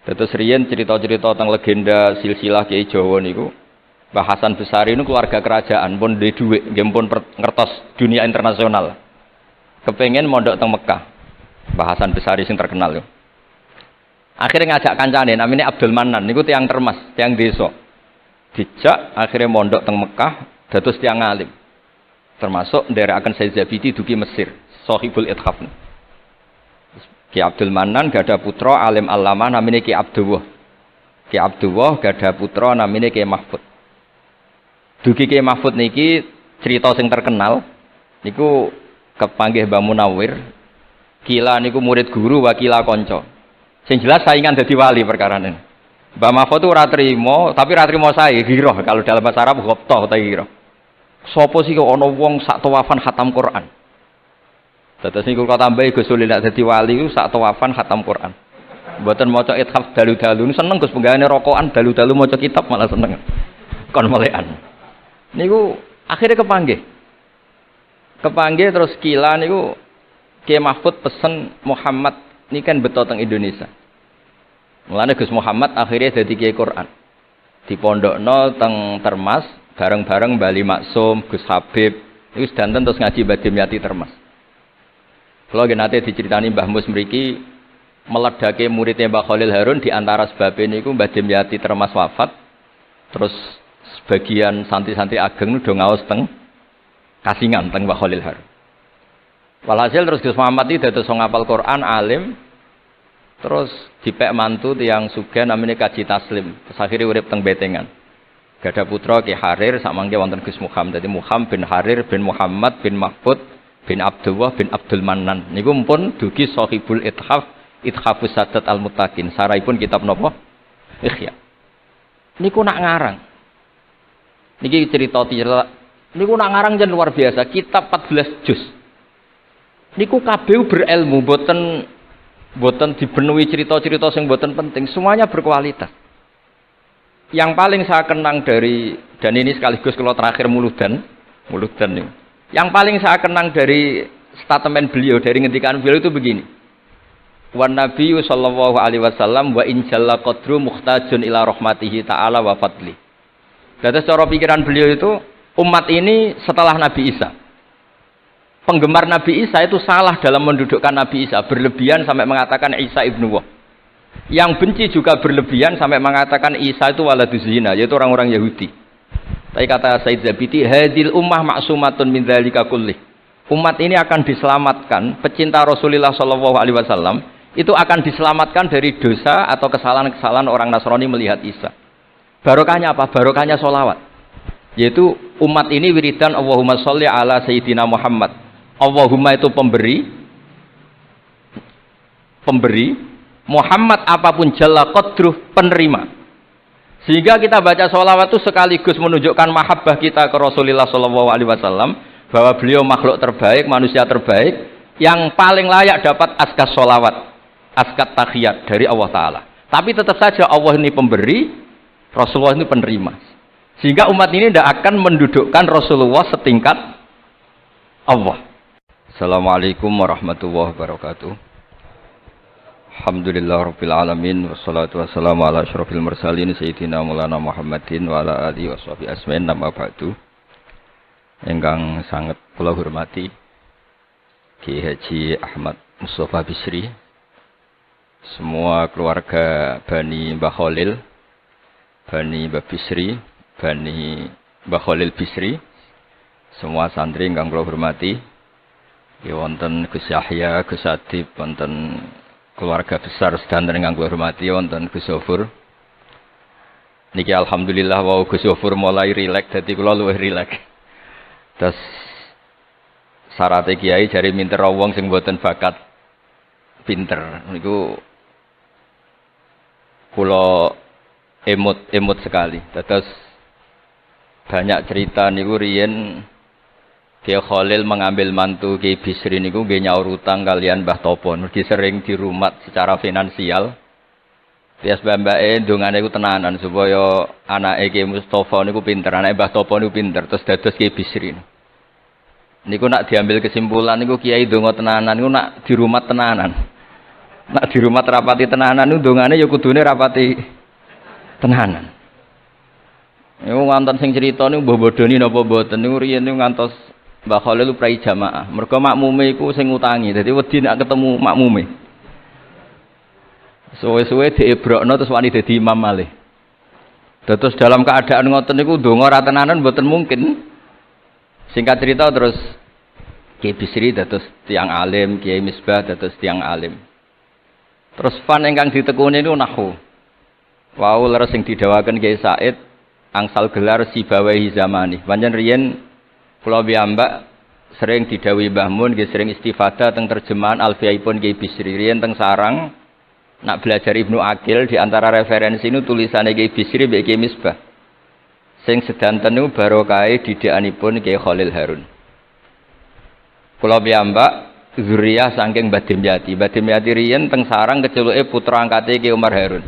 Terus riyen cerita-cerita tentang legenda silsilah Kiai Jawa niku, Mbah Hasan Besari niku keluarga kerajaan pun duwe dhuwit, nggih pun ngertos dunia internasional. Kepengen mondok teng Mekah. Mbah Hasan Besari sing terkenal yo. Akhirnya ngajak kancane namanya Abdul Manan niku tiyang Termas, tiyang desa. Dijak akhirnya mondok teng Mekah dados tiyang alim. Termasuk nderekaken Sayyid Zabidi dugi Mesir, Shahibul Ithaf. Ki Abdul Manan gada putra alim alama namanya Ki Abdullah. Ki Abdullah gada putra namanya Ki Mahfud. Dugi Ki Mahfud niki cerita sing terkenal niku kepanggih Mbah Munawir. Kila niku murid guru wa kila kanca. Sing jelas saingan dadi wali perkarane. Mbah Mahfud itu ora trimo, tapi ora trimo sae giroh kalau dalam bahasa Arab ghobtoh ta giroh. Sopo sih kok ana wong sak tawafan khatam Quran. Dados niku kok tambahi Gus Sulil nek dadi wali ku sak tawafan khatam Quran. Mboten maca ithaf dalu-dalu seneng Gus penggaweane rokokan dalu-dalu maca kitab malah seneng. Kon melekan. Niku akhirnya kepanggih. Kepanggih terus kila niku Kiai Mahfud pesen Muhammad niki kan beto teng Indonesia. Mulane Gus Muhammad akhirnya dadi Kiai Quran. Dipondokno teng Termas bareng-bareng Bali Maksum, Gus Habib, niku sedanten terus ngaji Badim Yati Termas. Kalau nate diceritani Mbah Mus mriki meledake muridnya Mbah Khalil Harun di antara sebabnya niku Mbah Dimyati Termas wafat. Terus sebagian santri-santri ageng udah ngaos teng Kasingan teng Mbah Khalil Harun. Walhasil terus Gus Muhammad iki dados ngapal Quran alim. Terus dipek mantu tiyang sugih namanya Kaji Taslim. Terus akhirnya urip teng Betengan. Gada putra Ki Harir samangke wonten Gus Muhammad. Dadi Muhammad bin Harir bin Muhammad bin Mahfud bin Abdullah bin Abdul Manan niku pun dugi Shahibul Ithaf Ithafus Sadat Al-Muttaqin saraipun kitab napa Ikhya niku nak ngarang niki cerita niku nak ngarang jan luar biasa kitab 14 juz niku kabeh berilmu boten dipenuhi cerita-cerita sing boten penting semuanya berkualitas yang paling saya kenang dari dan ini sekaligus kalau terakhir muludan niku yang paling saya kenang dari statement beliau, dari ngendikan beliau itu begini. Wan Nabi sallallahu alaihi wasallam wa in jalla qadru muhtajun ila rahmatihi ta'ala wa fadli. Jadi cara pikiran beliau itu umat ini setelah Nabi Isa. Penggemar Nabi Isa itu salah dalam mendudukkan Nabi Isa, berlebihan sampai mengatakan Isa ibnu Wah. Yang benci juga berlebihan sampai mengatakan Isa itu waladuz zina, yaitu orang-orang Yahudi. Tapi kata Sayyid Zabidi, hadil ummah maksumatun min dzalika kullih. Umat ini akan diselamatkan, pecinta Rasulullah sallallahu alaihi wasallam itu akan diselamatkan dari dosa atau kesalahan-kesalahan orang Nasrani melihat Isa. Barokahnya apa? Barokahnya sholawat. Yaitu umat ini wiridan Allahumma sholli ala sayyidina Muhammad. Allahumma itu pemberi, Muhammad apapun jalla qadruh penerima. Sehingga kita baca sholawat itu sekaligus menunjukkan mahabbah kita ke Rasulullah SAW bahwa beliau makhluk terbaik, manusia terbaik yang paling layak dapat askas sholawat, askat tahiyat dari Allah Ta'ala. Tapi tetap saja Allah ini pemberi, Rasulullah ini penerima. Sehingga umat ini tidak akan mendudukkan Rasulullah setingkat Allah. Assalamualaikum warahmatullahi wabarakatuh. Alhamdulillah rabbil alamin wassalatu wassalamu ala asyrafil mursalin sayyidina Maulana Muhammadin wa ala alihi washabihi asmain nama ba'du. Ingkang sangat kula hormati Ki Haji Ahmad Mustafa Bisri, semua keluarga Bani Mbah Khalil, Bani Mbah Bisri, Bani Mbah Khalil Bisri, semua santri ingkang kula hormati, ya wonten Gus Yahya, Gus Adib, wonten keluarga besar sedanten ingkang kula hormati wonten Gus Zofur. Niki alhamdulillah wau Gus Zofur mulai rileks dadi kula luwih rileks. Terus syaratnya kiai jari minter wong sing mboten bakat pinter niku kula emut sekali. Terus banyak cerita niku riyen Kiai Khalil mengambil mantu Kiai Bisri niku nggih nyaur utang kalian Mbah Topo. Mergi sering dirumat secara finansial. Tias mbake ndongane iku tenanan supaya anake Kiai Mustofa niku pinter, anake Mbah Topo niku pinter, terus dados Kiai Bisri. Niku nak diambil kesimpulan niku Kiai ndonga tenanan niku nak dirumat tenanan. Nak di rumah rapati tenanan itu dongane ya kudune rapati tenanan. Iku ngantos sing crita niku mbah bodoni napa mboten niku riyen niku ngantos Mbah Khalil prai jamaah. Mergo makmume iku sing ngutangi. Dadi wedi nek ketemu makmume. Suwe-suwe diebrokno terus wani dadi imam malih. Terus dalam keadaan ngoten niku ndonga ra tenanan mboten mungkin. Singkat cerita terus Kiai Bisri dados tiang alim, Kiai Misbah dados tiang alim. Terus fan ingkang ditekuni niku nahwu. Wau leres sing didhawaken Kiai Said angsal gelar sibawahi zamani. Pancen riyen kula piyambak sering didhawuhi Mbah Mun nggih sering istifadah teng terjemahan Alfiyaipun Kiai Bisri. Riyen teng sarang nak belajar Ibnu Aqil di antara referensi nu tulisane Kiai Bisri mbek Kiai Misbah. Sing sedanten niku barokahe didikanipun Kiai Khalil Harun. Kula piyambak zuriyah saking Mbah Dimyati. Mbah Dimyati riyen teng sarang keceluke putra angkate Kiai Umar Harun.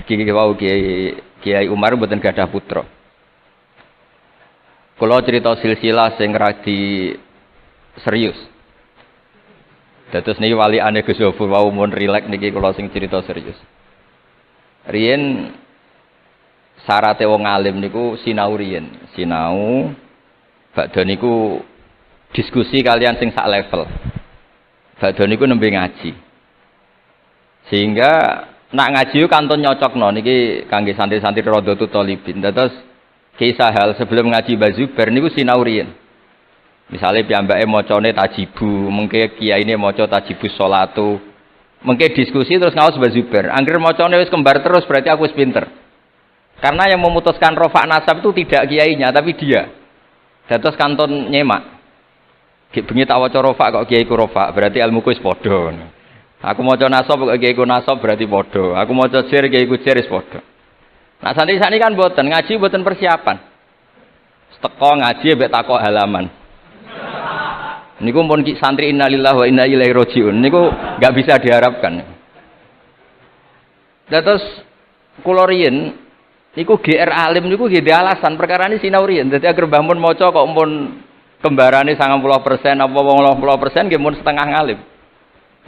Iki wau Kiai Umar mboten gadah putra. Kula cerita silsilah sing radi serius. Dados niki walikane Gus Zofur wau mun rileks niki kula sing cerita serius. Riyen syaraté wong alim niku sinau riyen. Sinau badhe niku diskusi kalian sing sak level. Badhe niku nembe ngaji. Sehingga nak ngaji ku kantun nyocokno niki kangge santri-santri Radhatul Thalibin. Dados kisah hal sebelum ngaji Mbah Zubair niku sinau riyen. Misale piyambake macane tajibu, mengke kiyaine maca tajibus sholatu. Mengke diskusi terus ngaos Mbah Zubair. Angger macane wis kembar terus berarti aku wis pinter. Karena yang memutuskan rofa nasab itu tidak kiainya tapi dia. Dados kantun nyemak. Ki bengi tak waca rofa kok kiaiku rofa, berarti ilmuku wis padha. Aku maca nasab kok kiaiku nasab berarti padha. Aku maca jer kiaiku jer wis padha. Nah santri sani kan boten ngaji boten persiapan. Teko ngaji mbek takok halaman. Niku pun santri innalillahi wa inna ilaihi rajiun. Niku enggak bisa diharapkan. Terus kula riyen niku GR alim niku nggih di alasan perkara ini sinau riyen. Dadi agar Mbah Mun maca kok mun kembarane 90% apa 80% nggih mun setengah ngalim.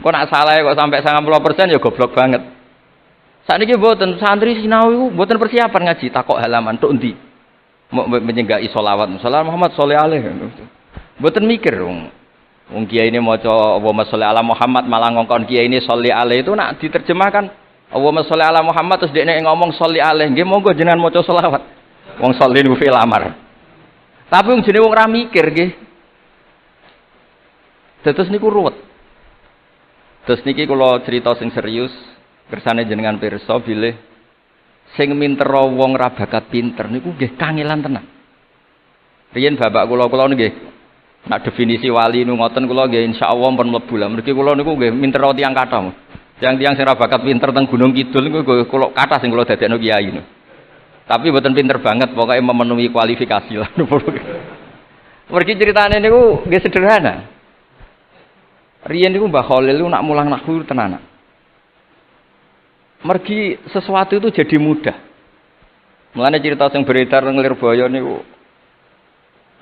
Kok nak salah kok sampai 90% ya goblok banget. Sakniki mboten santri sinau iku mboten persiapan ngaji takok halaman tok endi. Mau menyenggai sholawat Muhammad Muhammad sholli alaihi. Mboten mikir wong kiai ini maca Allahumma sholli ala Muhammad malah ngongkon kiai ini sholli alaihi itu nak diterjemahkan Allahumma sholli ala Muhammad terus dekne ngomong sholli alaihi nggih monggo jenengan maca sholawat. Wong sholli niku fi'il amar. Tapi wong jenenge wong ra mikir nggih. Terus niku ruwet. Terus niki kula cerita sing serius kersane jenengan pirsa bilih sing mintera wong ra bakat pinter niku nggih kangelan tenan. Riyen bapak kula nggih nak definisi wali nu ngoten kula nggih insyaallah pun mlebu lah. Mergi kula niku nggih mintera tiyang kathah. Tiang-tiang sing ra bakat pinter teng Gunung Kidul niku kula kathah sing kula dadekno kiai niku. Tapi mboten pinter banget pokoke memenuhi kualifikasi lah. Mergi ceritane niku nggih sederhana. Riyen niku Mbah Khalil niku nak mulang nahwu tenanan. Mergi sesuatu itu jadi mudah. Mulane cerita sing beredar nang Lirboyo niku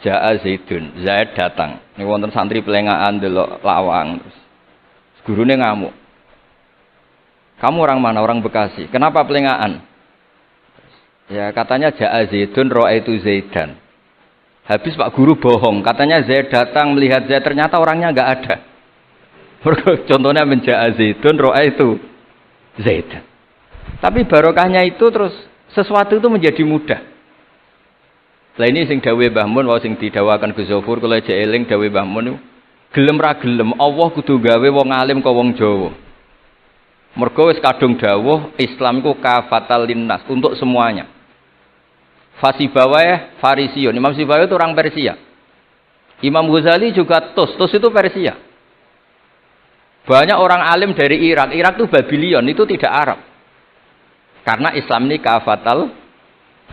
Ja'a Zaidun, Zaid datang. Niku wonten santri pelengahan delok lawang terus. Gurune ngamuk. Kamu orang mana? Orang Bekasi. Kenapa pelengahan? Ya katanya Ja'a Zaidun ra'aitu Zaidan. Habis Pak Guru bohong, katanya Zaid datang melihat Zaid ternyata orangnya enggak ada. Contohnya menja'a Zaidun ra'aitu Zaidan. Tapi barokahnya itu terus sesuatu itu menjadi mudah. Lah ini sing dawuh Mbah Mun wae sing didawakan Gus Zofur kula jek eling dawuh Mbah Mun gelem ra gelem Allah kudu gawe wong alim kok wong Jawa. Mergo wis kadung dawuh Islam iku kafatal linnas untuk semuanya. Fasibawayh Farisiun. Imam Sibawayh itu orang Persia. Imam Ghazali juga Tus itu Persia. Banyak orang alim dari Irak. Irak itu Babylon, itu tidak Arab. Karena Islam ini kafatal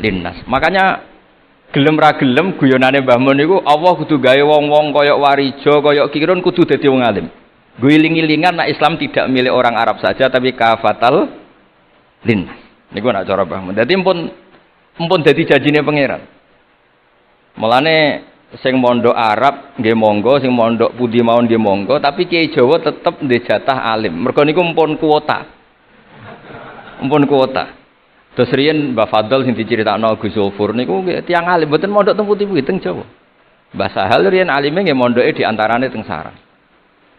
linnas. Makanya gelem ra gelem guyonane Mbah Mun niku Allah kudu gawe wong-wong kaya Warijo, kaya Kirun kudu dadi wong alim. Guling-gilingan nek Islam tidak milik orang Arab saja tapi kafatal linnas. Niku nak cara Mbah Mun. Dadi empun dadi janjine pangeran. Mulane Sing mondok Arab nggih monggo, sing mondok pundi mawon nggih monggo, tapi Kiai Jawa tetep ndek jatah alim. Mergo niku mpun kuota. Mpun kuota. Terus riyen Mbah Fadl sing diceritakno Gus Zulfur niku tiyang alim mboten mondok teng pundi-pundi teng Jawa. Mbah Sahal riyen alime nggih mondoke di antarane teng Sarang.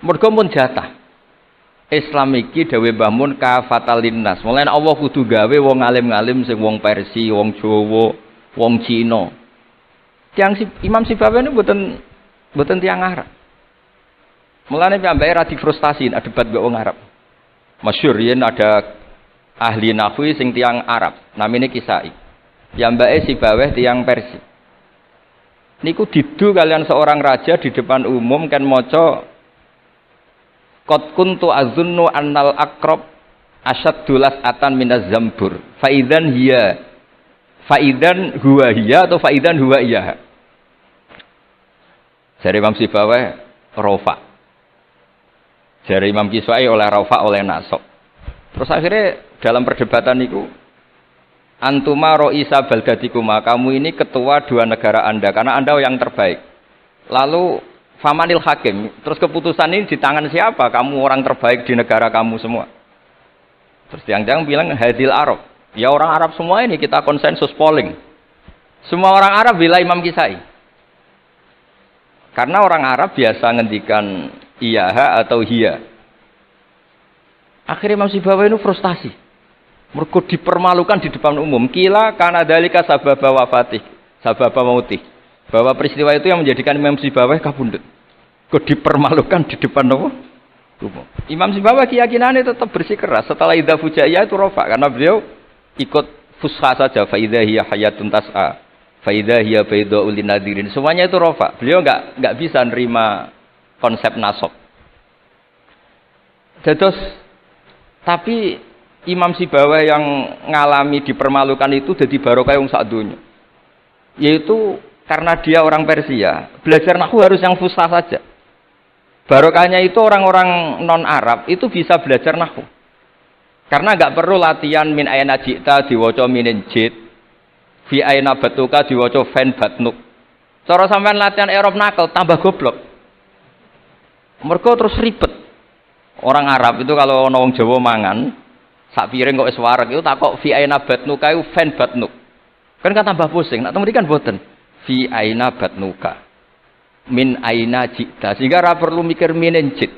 Mergo pun jatah. Islam iki dawuh Mbah Mun kafatal linnas. Mulane Allah kudu gawe wong alim-alim sing wong Persia, wong Jawa, wong Cina. Imam Sibawi ini buatan tiang Arab. Mulane piyambake ra difrustasi debat mbek wong Arab. Masyhur yen ada ahli nahwi sing tiang Arab, namine Kisai. Piyambake Sibawi tiang Persia. Niku didu kalian seorang raja di depan umum kan maca qad kuntu azunnu annal aqrab asyaddulas atan minaz zambur. Faidan huwa hiya atau faidan huwa iya. Jari Imam Sibawi rofa. Jari Imam Kiswai oleh rofa oleh nasab. Terus akhirnya dalam perdebatan itu antuma ro'isa baldatikuma, kamu ini ketua dua negara Anda karena Anda yang terbaik. Lalu famanil hakim, terus keputusan ini di tangan siapa? Kamu orang terbaik di negara kamu semua. Terus tiang-tiang bilang hadil Arab. Ya orang Arab semua ini kita konsensus polling. Semua orang Arab bila Imam Kisai. Karena orang Arab biasa ngendikan iyaha atau hiya. Akhirnya Imam Sibawi itu frustasi. Mergo dipermalukan di depan umum. Kila karena dalika sababa wafatih, sababa mautih. Bahwa peristiwa itu yang menjadikan Imam Sibawi kabundut. Kok dipermalukan di depan umum. Imam Sibawi keyakinannya tetap bersikeras. Setelah idza fujaiyah itu rofa karena beliau ikut fusha saja. Fa idza hiya hayatun tas'a. Faidah hiya baydha'ul linadirin. Semuanya itu rofa. Beliau enggak bisa nerima konsep nasab. Tapi Imam Sibawi yang ngalami dipermalukan itu jadi barokah wong sak donya. Yaitu karena dia orang Persia, belajar nahwu harus yang fusha saja. Barokahnya itu orang-orang non Arab itu bisa belajar nahwu. Karena enggak perlu latihan min ayna ji'ta diwaca minin jid. Fi aina batuka diwaca fan batnuk. Cara sampean latihan Arab nakal tambah goblok. Mergo terus ribet. Orang Arab itu kalau ana wong Jawa mangan, sak piring kok wis wareg itu takok fi aina batnuka iku fan batnuk. Kan tambah pusing. Nek mriki kan boten. Fi aina batnuka. Min aina jita. Sehingga ora perlu mikir minen jit.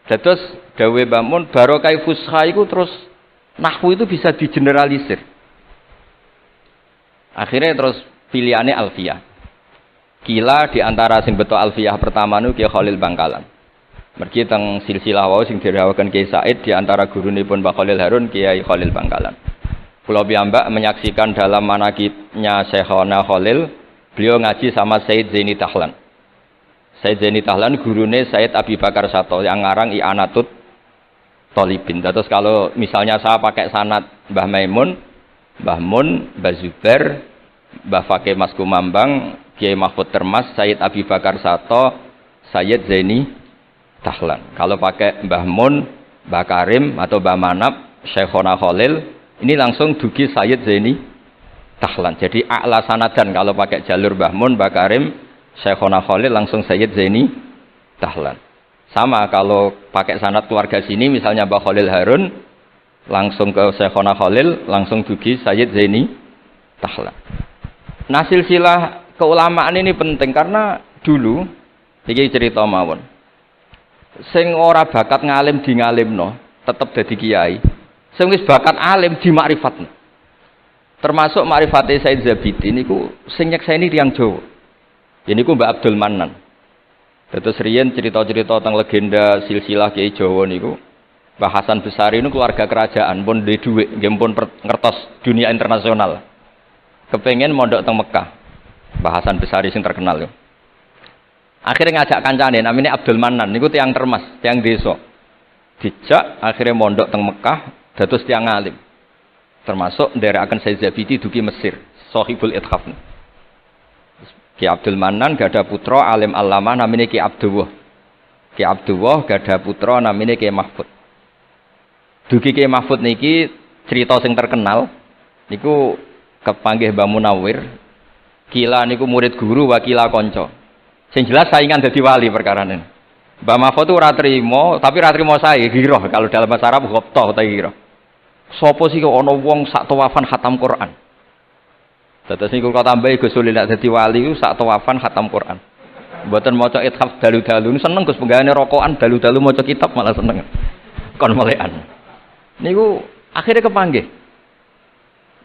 Dados dawuh Mbah Mun barokah fusha iku terus nahwu itu bisa digeneralisir. Akhirnya terus pilihannya Alfiyah. Kila diantara sing beto Alfiyah pertama nu Kiai Khalil Bangkalan. Mergi teng silsilah wau sing dirawaken Kiai Said diantara gurunipun Mbah Khalil Harun Kiai Khalil Bangkalan. Kula piyambak menyaksikan dalam manaqibnya Syekhona Khalil, beliau ngaji sama Said Zaini Tahlan. Said Zaini Tahlan gurune Said Abi Bakar Sato yang ngarang I'anatut Thalibin. Terus kalau misalnya saya pakai sanad Mbah Maimun, Mbah Mun, Mbah Zubair, Mbah Fakih Mas Kumambang, Kiai Mahfud Termas, Sayyid Abi Bakar Sato, Sayyid Zaini Tahlan. Kalau pakai Mbah Mun, Mbah Karim atau Mbah Manap, Syekhona Khalil, ini langsung dugi Sayyid Zaini Tahlan. Jadi a'la sanadan kalau pakai jalur Mbah Mun, Mbah Karim, Syekhona Khalil langsung Sayyid Zaini Tahlan. Sama kalau pakai sanad keluarga sini misalnya Mbah Khalil Harun langsung ke Syekhona Khalil, langsung dugi Sayyid Zaini Tahlan. Nah silsilah keulamaan ini penting karena dulu iki cerita mawon. Sing ora bakat ngalim di ngalimno, tetep dadi kiai. Sing wis bakat alim di makrifatno. Termasuk makrifate Said Zabidi niku sing nyekseni tiyang Jawa. Niku Mbak Abdul Mannan. Terus riyen cerita-cerita tentang legenda silsilah Kiai Jawa niku Mbah Hasan Besari ini keluarga kerajaan, pun di duit, pun ngertos dunia internasional. Kepengen mondok teng Mekah. Mbah Hasan Besari sing terkenal yo. Akhirnya ngajak kancane namanya Abdul Mannan niku tiyang Termas, tiyang desa. Dijak akhirnya mondok teng Mekah, dados tiyang alim. Termasuk nderekaken Said Zabidi dugi Mesir, Shahibul Ithaf. Ki Abdul Mannan gada putra alim alama namanya Ki Abdullah. Ki Abdullah gada putra namanya Ki Mahfud. Dugi Kiai Mahfud niki cerita sing terkenal niku kepanggih Mbah Munawir Kila niku murid guru wa kila kanca. Sing jelas saingan dadi wali perkarane. Mbah Mahfud itu ora trimo, tapi ora trimo saya giroh kalau dalam bahasa Arab ghobtoh ta giroh. Sopo sih kok ana wong sak tawafan khatam Quran. Dados niku kok tambahi Gus Sulil nek dadi wali ku sak tawafan khatam Quran. Mboten maca ithaf dalu-dalu seneng Gus penggane rokokan dalu-dalu maca kitab malah seneng. Kon melekan. Niku akhirnya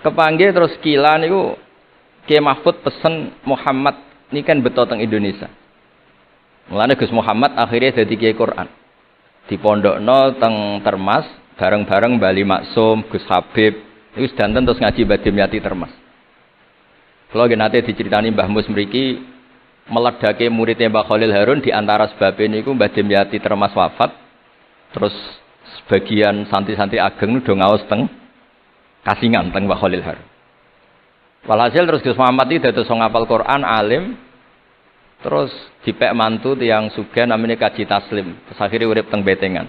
kepanggih terus kila niku Kiai Mahfud pesen Muhammad ini kan betul teng Indonesia. Mulane Gus Muhammad akhirnya dadi Kiai Quran. Di pondokno teng Termas bareng-bareng Bali Maksum, Gus Habib, niku sedanten terus ngaji Badim Yati Termas. Kalau nate diceritani Mbah Mus mriki meledake muridnya Mbah Khalil Harun di antara sebabnya niku Mbah Dimyati Termas wafat. Terus sebagian santri-santri ageng udah ngaos teng Kasingan teng Mbah Khalil Harun. Walhasil terus Gus Muhammad itu dados ngapal Quran alim. Terus dipek mantu tiyang sugih namanya Kaji Taslim. Terus akhirnya urip teng Betengan.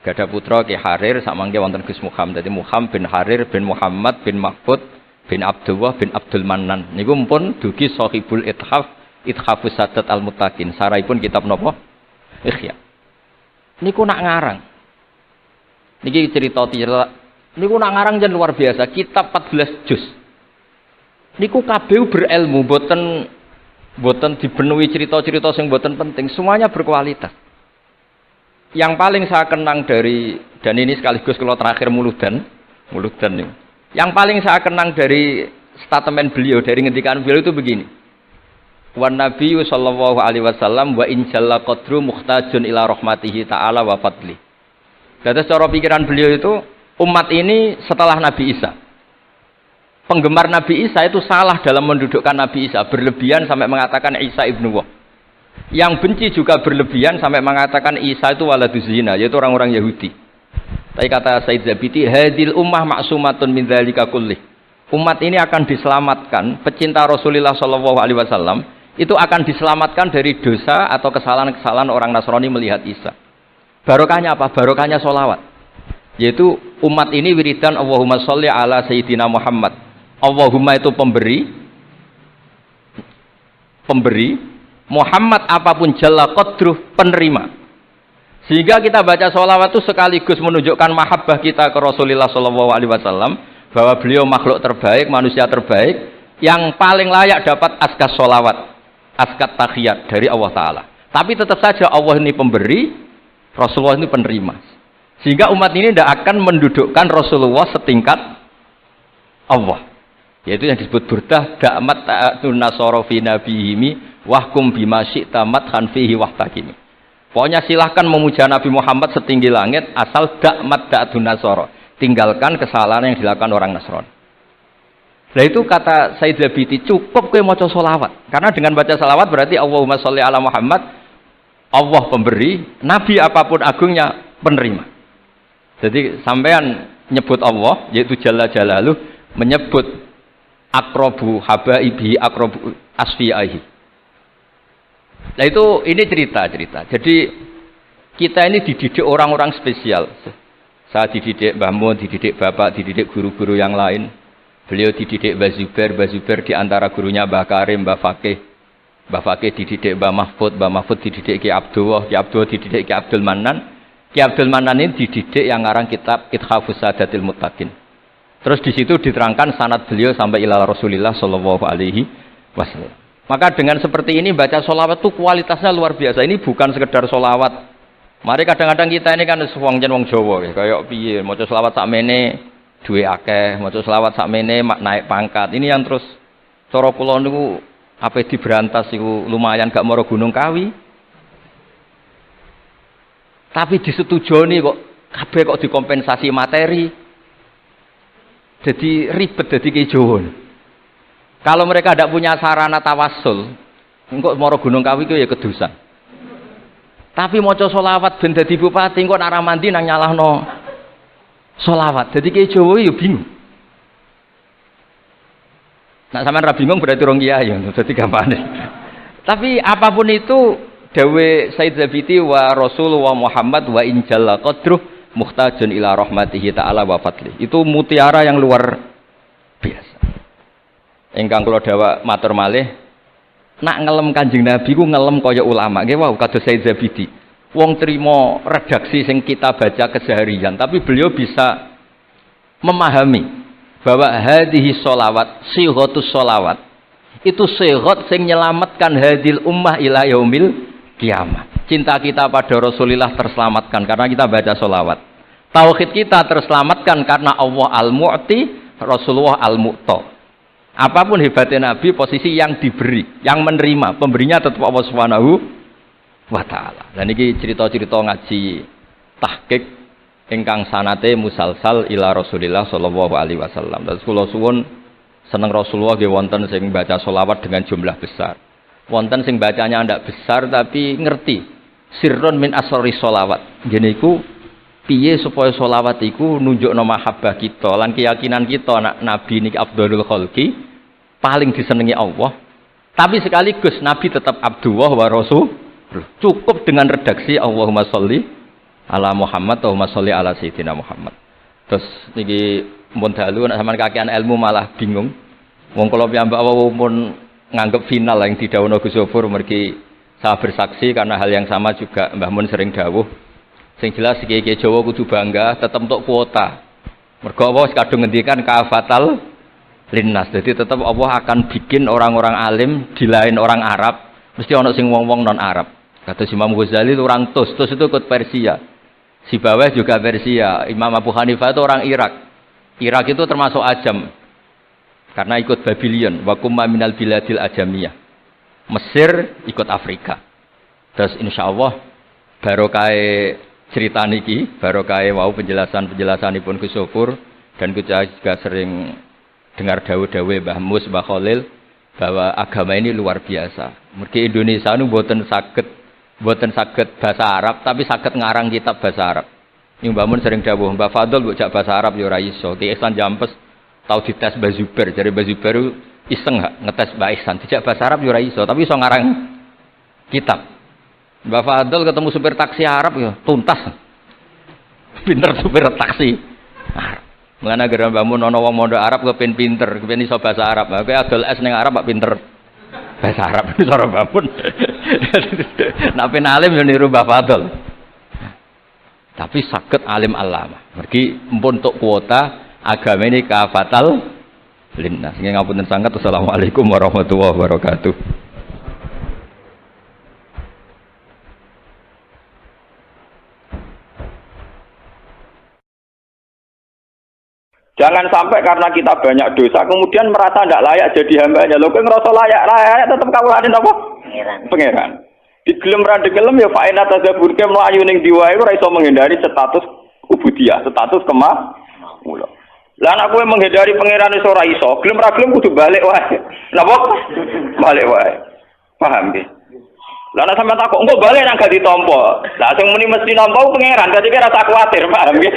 Gada putra Ki Harir samangke wonten Gus Muhammad. Dadi Muhammad bin Harir bin Muhammad bin Mahfud bin Abdullah bin Abdul Manan. Niku pun dugi Sahibul Ithafus Sadat Al-Muttaqin. Saraipun kitab napa? Ikhya. Niku nak ngarang. Niki cerita niku nak ngarang jan luar biasa. Kitab 14 juz. Niku kabeh berilmu, boten dipenuhi cerita-cerita sing boten penting. Semuanya berkualitas. Yang paling saya kenang dari, dan ini sekaligus kalau terakhir muludan nih. Yang paling saya kenang dari statement beliau, dari ngendikan beliau itu begini. Wan Nabi sallallahu alaihi wasallam wa in jalla qadru muhtajun ila rahmatihi ta'ala wa fadli. Jadi secara pikiran beliau itu umat ini setelah Nabi Isa. Penggemar Nabi Isa itu salah dalam mendudukkan Nabi Isa, berlebihan sampai mengatakan Isa ibnu Wah. Yang benci juga berlebihan sampai mengatakan Isa itu waladuz zina, yaitu orang-orang Yahudi. Tapi kata Said Zabidi, hadil ummah ma'sumatun min dzalika kullih. Umat ini akan diselamatkan, pecinta Rasulullah sallallahu alaihi wasallam itu akan diselamatkan dari dosa atau kesalahan-kesalahan orang Nasrani melihat Isa. Barokahnya apa? Barokahnya sholawat. Yaitu umat ini wiridan Allahumma sholli ala Sayyidina Muhammad. Allahumma itu pemberi, Muhammad apapun jalla qadruh penerima. Sehingga kita baca sholawat itu sekaligus menunjukkan mahabbah kita ke Rasulullah sallallahu alaihi wasallam, bahwa beliau makhluk terbaik, manusia terbaik yang paling layak dapat askas sholawat, askat tahiyat dari Allah Ta'ala. Tapi tetap saja Allah ini pemberi, Rasulullah ini penerima. Sehingga umat ini tidak akan mendudukkan Rasulullah setingkat Allah. Yaitu yang disebut burdah da'mat ta'atun nasara fi nabihimi wahkum bima syi'ta madhan fihi wahtakimi. Pokoknya silahkan memuja Nabi Muhammad setinggi langit asal da'mat ta'atun nasara. Tinggalkan kesalahan yang dilakukan orang Nasrani. Nah itu kata Said Zabidi, cukup kowe maca sholawat. Karena dengan baca sholawat berarti Allahumma sholli ala Muhammad, Allah pemberi, Nabi apapun agungnya penerima. Jadi sampean nyebut Allah, yaitu Jalla Jalaluh, menyebut akrobu habaibi akrobu asfi'ahi. Nah itu ini cerita. Jadi kita ini dididik orang-orang spesial. Saya dididik Mbah Mun, dididik Bapak, dididik guru-guru yang lain. Beliau dididik Mbah Zubair di antara gurunya Mbah Karim, Mbah Fakih dididik Mbah Mahfud dididik Ki Abdullah dididik Ki Abdul Manan. Ki Abdul Manan ini dididik yang ngarang kitab Ithafus Sadatil Muttaqin. Terus di situ diterangkan sanad beliau sampai ila Rasulillah sallallahu alaihi wasallam. Maka dengan seperti ini baca sholawat itu kualitasnya luar biasa. Ini bukan sekedar sholawat. Mari kadang-kadang kita ini kan wong Jawa kayak piye maca sholawat sakmene duwe akeh, maca sholawat sakmene naik pangkat. Ini yang terus cara kula niku ape diberantas iku lumayan gak mara Gunung Kawi. Tapi disetujoni kok kabeh kok dikompensasi materi. Jadi ribet jadi Ki Jawa. Kalau mereka tidak punya sarana tawassul, engko mara Gunung Kawi ku ya kedusan. Tapi maca sholawat ben dadi bupati engko nek mandi nang nyalahno sholawat. Jadi Ki Jawa ya bingung. Nak sampean ra bingung berarti rong kiai ya, dadi gampane. Tapi apapun itu dawe Said Zabidi wa Rasulullah Muhammad wa in jalla qadruh muhtajun ila rahmatihi ta'ala wa fadli. Itu mutiara yang luar biasa. Ingkang kula dawuh matur malih, nak ngelem Kanjeng Nabi ku ngelem kaya ulama. Nggih wau kados Said Zabidi. Wong trimo redaksi sing kita baca keseharian, tapi beliau bisa memahami bahwa hadhihi sholawat, sighatus sholawat. Itu sighat sing nyelamatkan hadil ummah ila yaumil kiamat. Cinta kita pada Rasulullah terselamatkan karena kita baca sholawat. Tauhid kita terselamatkan karena Allah al-Mu'ti, Rasulullah al-Mu'ta. Apapun hebatnya Nabi, posisi yang diberi, yang menerima, pemberinya tetap Allah Subhanahu wa taala. Dan ini cerita-cerita ngaji tahqiq ingkang sanate musalsal ila Rasulillah sallallahu alaihi wasallam. Dan kula suwun seneng Rasulullah nggih wonten sing baca selawat dengan jumlah besar. Wonten sing bacanya ndak besar tapi ngerti sirrun min asrori sholawat. Ngene iku piye supaya sholawat iku nunjukno mahabbah kita lan keyakinan kita anak Nabi niki afdhalul khalqi, paling disenengi Allah. Tapi sekaligus Nabi tetap Abdullah wa Rasul. Cukup dengan redaksi Allahumma sholli ala Muhammad, Allahumma sholli ala Sayyidina Muhammad. Terus niki mun dalu nek sampean kakean ilmu malah bingung. Wong kula piyambak pun nganggep final yang didhawuhna Gus Zofur mergi saya bersaksi karena hal yang sama juga Mbah Mun sering dawuh. Sing jelas kiai-kiai Jawa kudu bangga tetep untuk kuota. Mergo Allah kadung ngendikan kafatal linnas. Jadi tetap Allah akan bikin orang-orang alim di lain orang Arab, mesti ana sing wong-wong non Arab. Kata Imam Ghazali itu orang Tus itu ikut Persia. Si bawah juga Persia. Imam Abu Hanifah itu orang Irak. Irak itu termasuk Ajam. Karena ikut Babylon, wa kumma minal biladil ajamiyah. Mesir ikut Afrika. Terus insyaallah barokah cerita niki, barokah wau penjelasanipun Gus Sofur dan kita juga sering dengar dawuh-dawuh Mbah Mus, Mbah Khalil bahwa agama ini luar biasa. Mergi Indonesia nu mboten saged bahasa Arab tapi saged ngarang kitab bahasa Arab. Ini Mbah Mun sering dawuh, Mbah Fadl mbok jak bahasa Arab ya ora iso. Ki Ihsan Jampes tau dites Mbah Zubair, jare Mbah Zubair iseng ngetes Mbah Ihsan dijak bahasa Arab ya ora iso, tapi iso ngarang kitab. Mbah Fadl ketemu supir taksi Arab ya tuntas. Pinter supir taksi Arab. Mulane gara Mbah Mun ana wong mondok Arab kepen pinter, kepen iso bahasa Arab. Kowe adol es ning Arab kok pinter bahasa Arab cara Mbah Mun. Nek pen alim yo niru Mbah Fadl. Tapi saged alim alama. Mergi empun tuk kuota agama ini kafatal linnas. Nggih ngapunten sanget. Assalamualaikum warahmatullahi wabarakatuh. Jangan sampai karena kita banyak dosa kemudian merasa tidak layak jadi hambanya. Lho kowe ngerasa layak tetep kawulane napa? Pangeran. Digelem ra digelem ya faina tadzabur ke mlayu ning diwae ora iso menghindari status ubudiyah, status kemula. Lah nek kowe menghindari pangeran iso ora iso, gelem ra gelem kudu balik wae. Napa? Balik wae. Paham nggih? Lah nek sampeyan takok engko balik nang gak ditampa. Lah sing muni mesti nampa pangeran, dadi kira rasa kuwatir, paham nggih?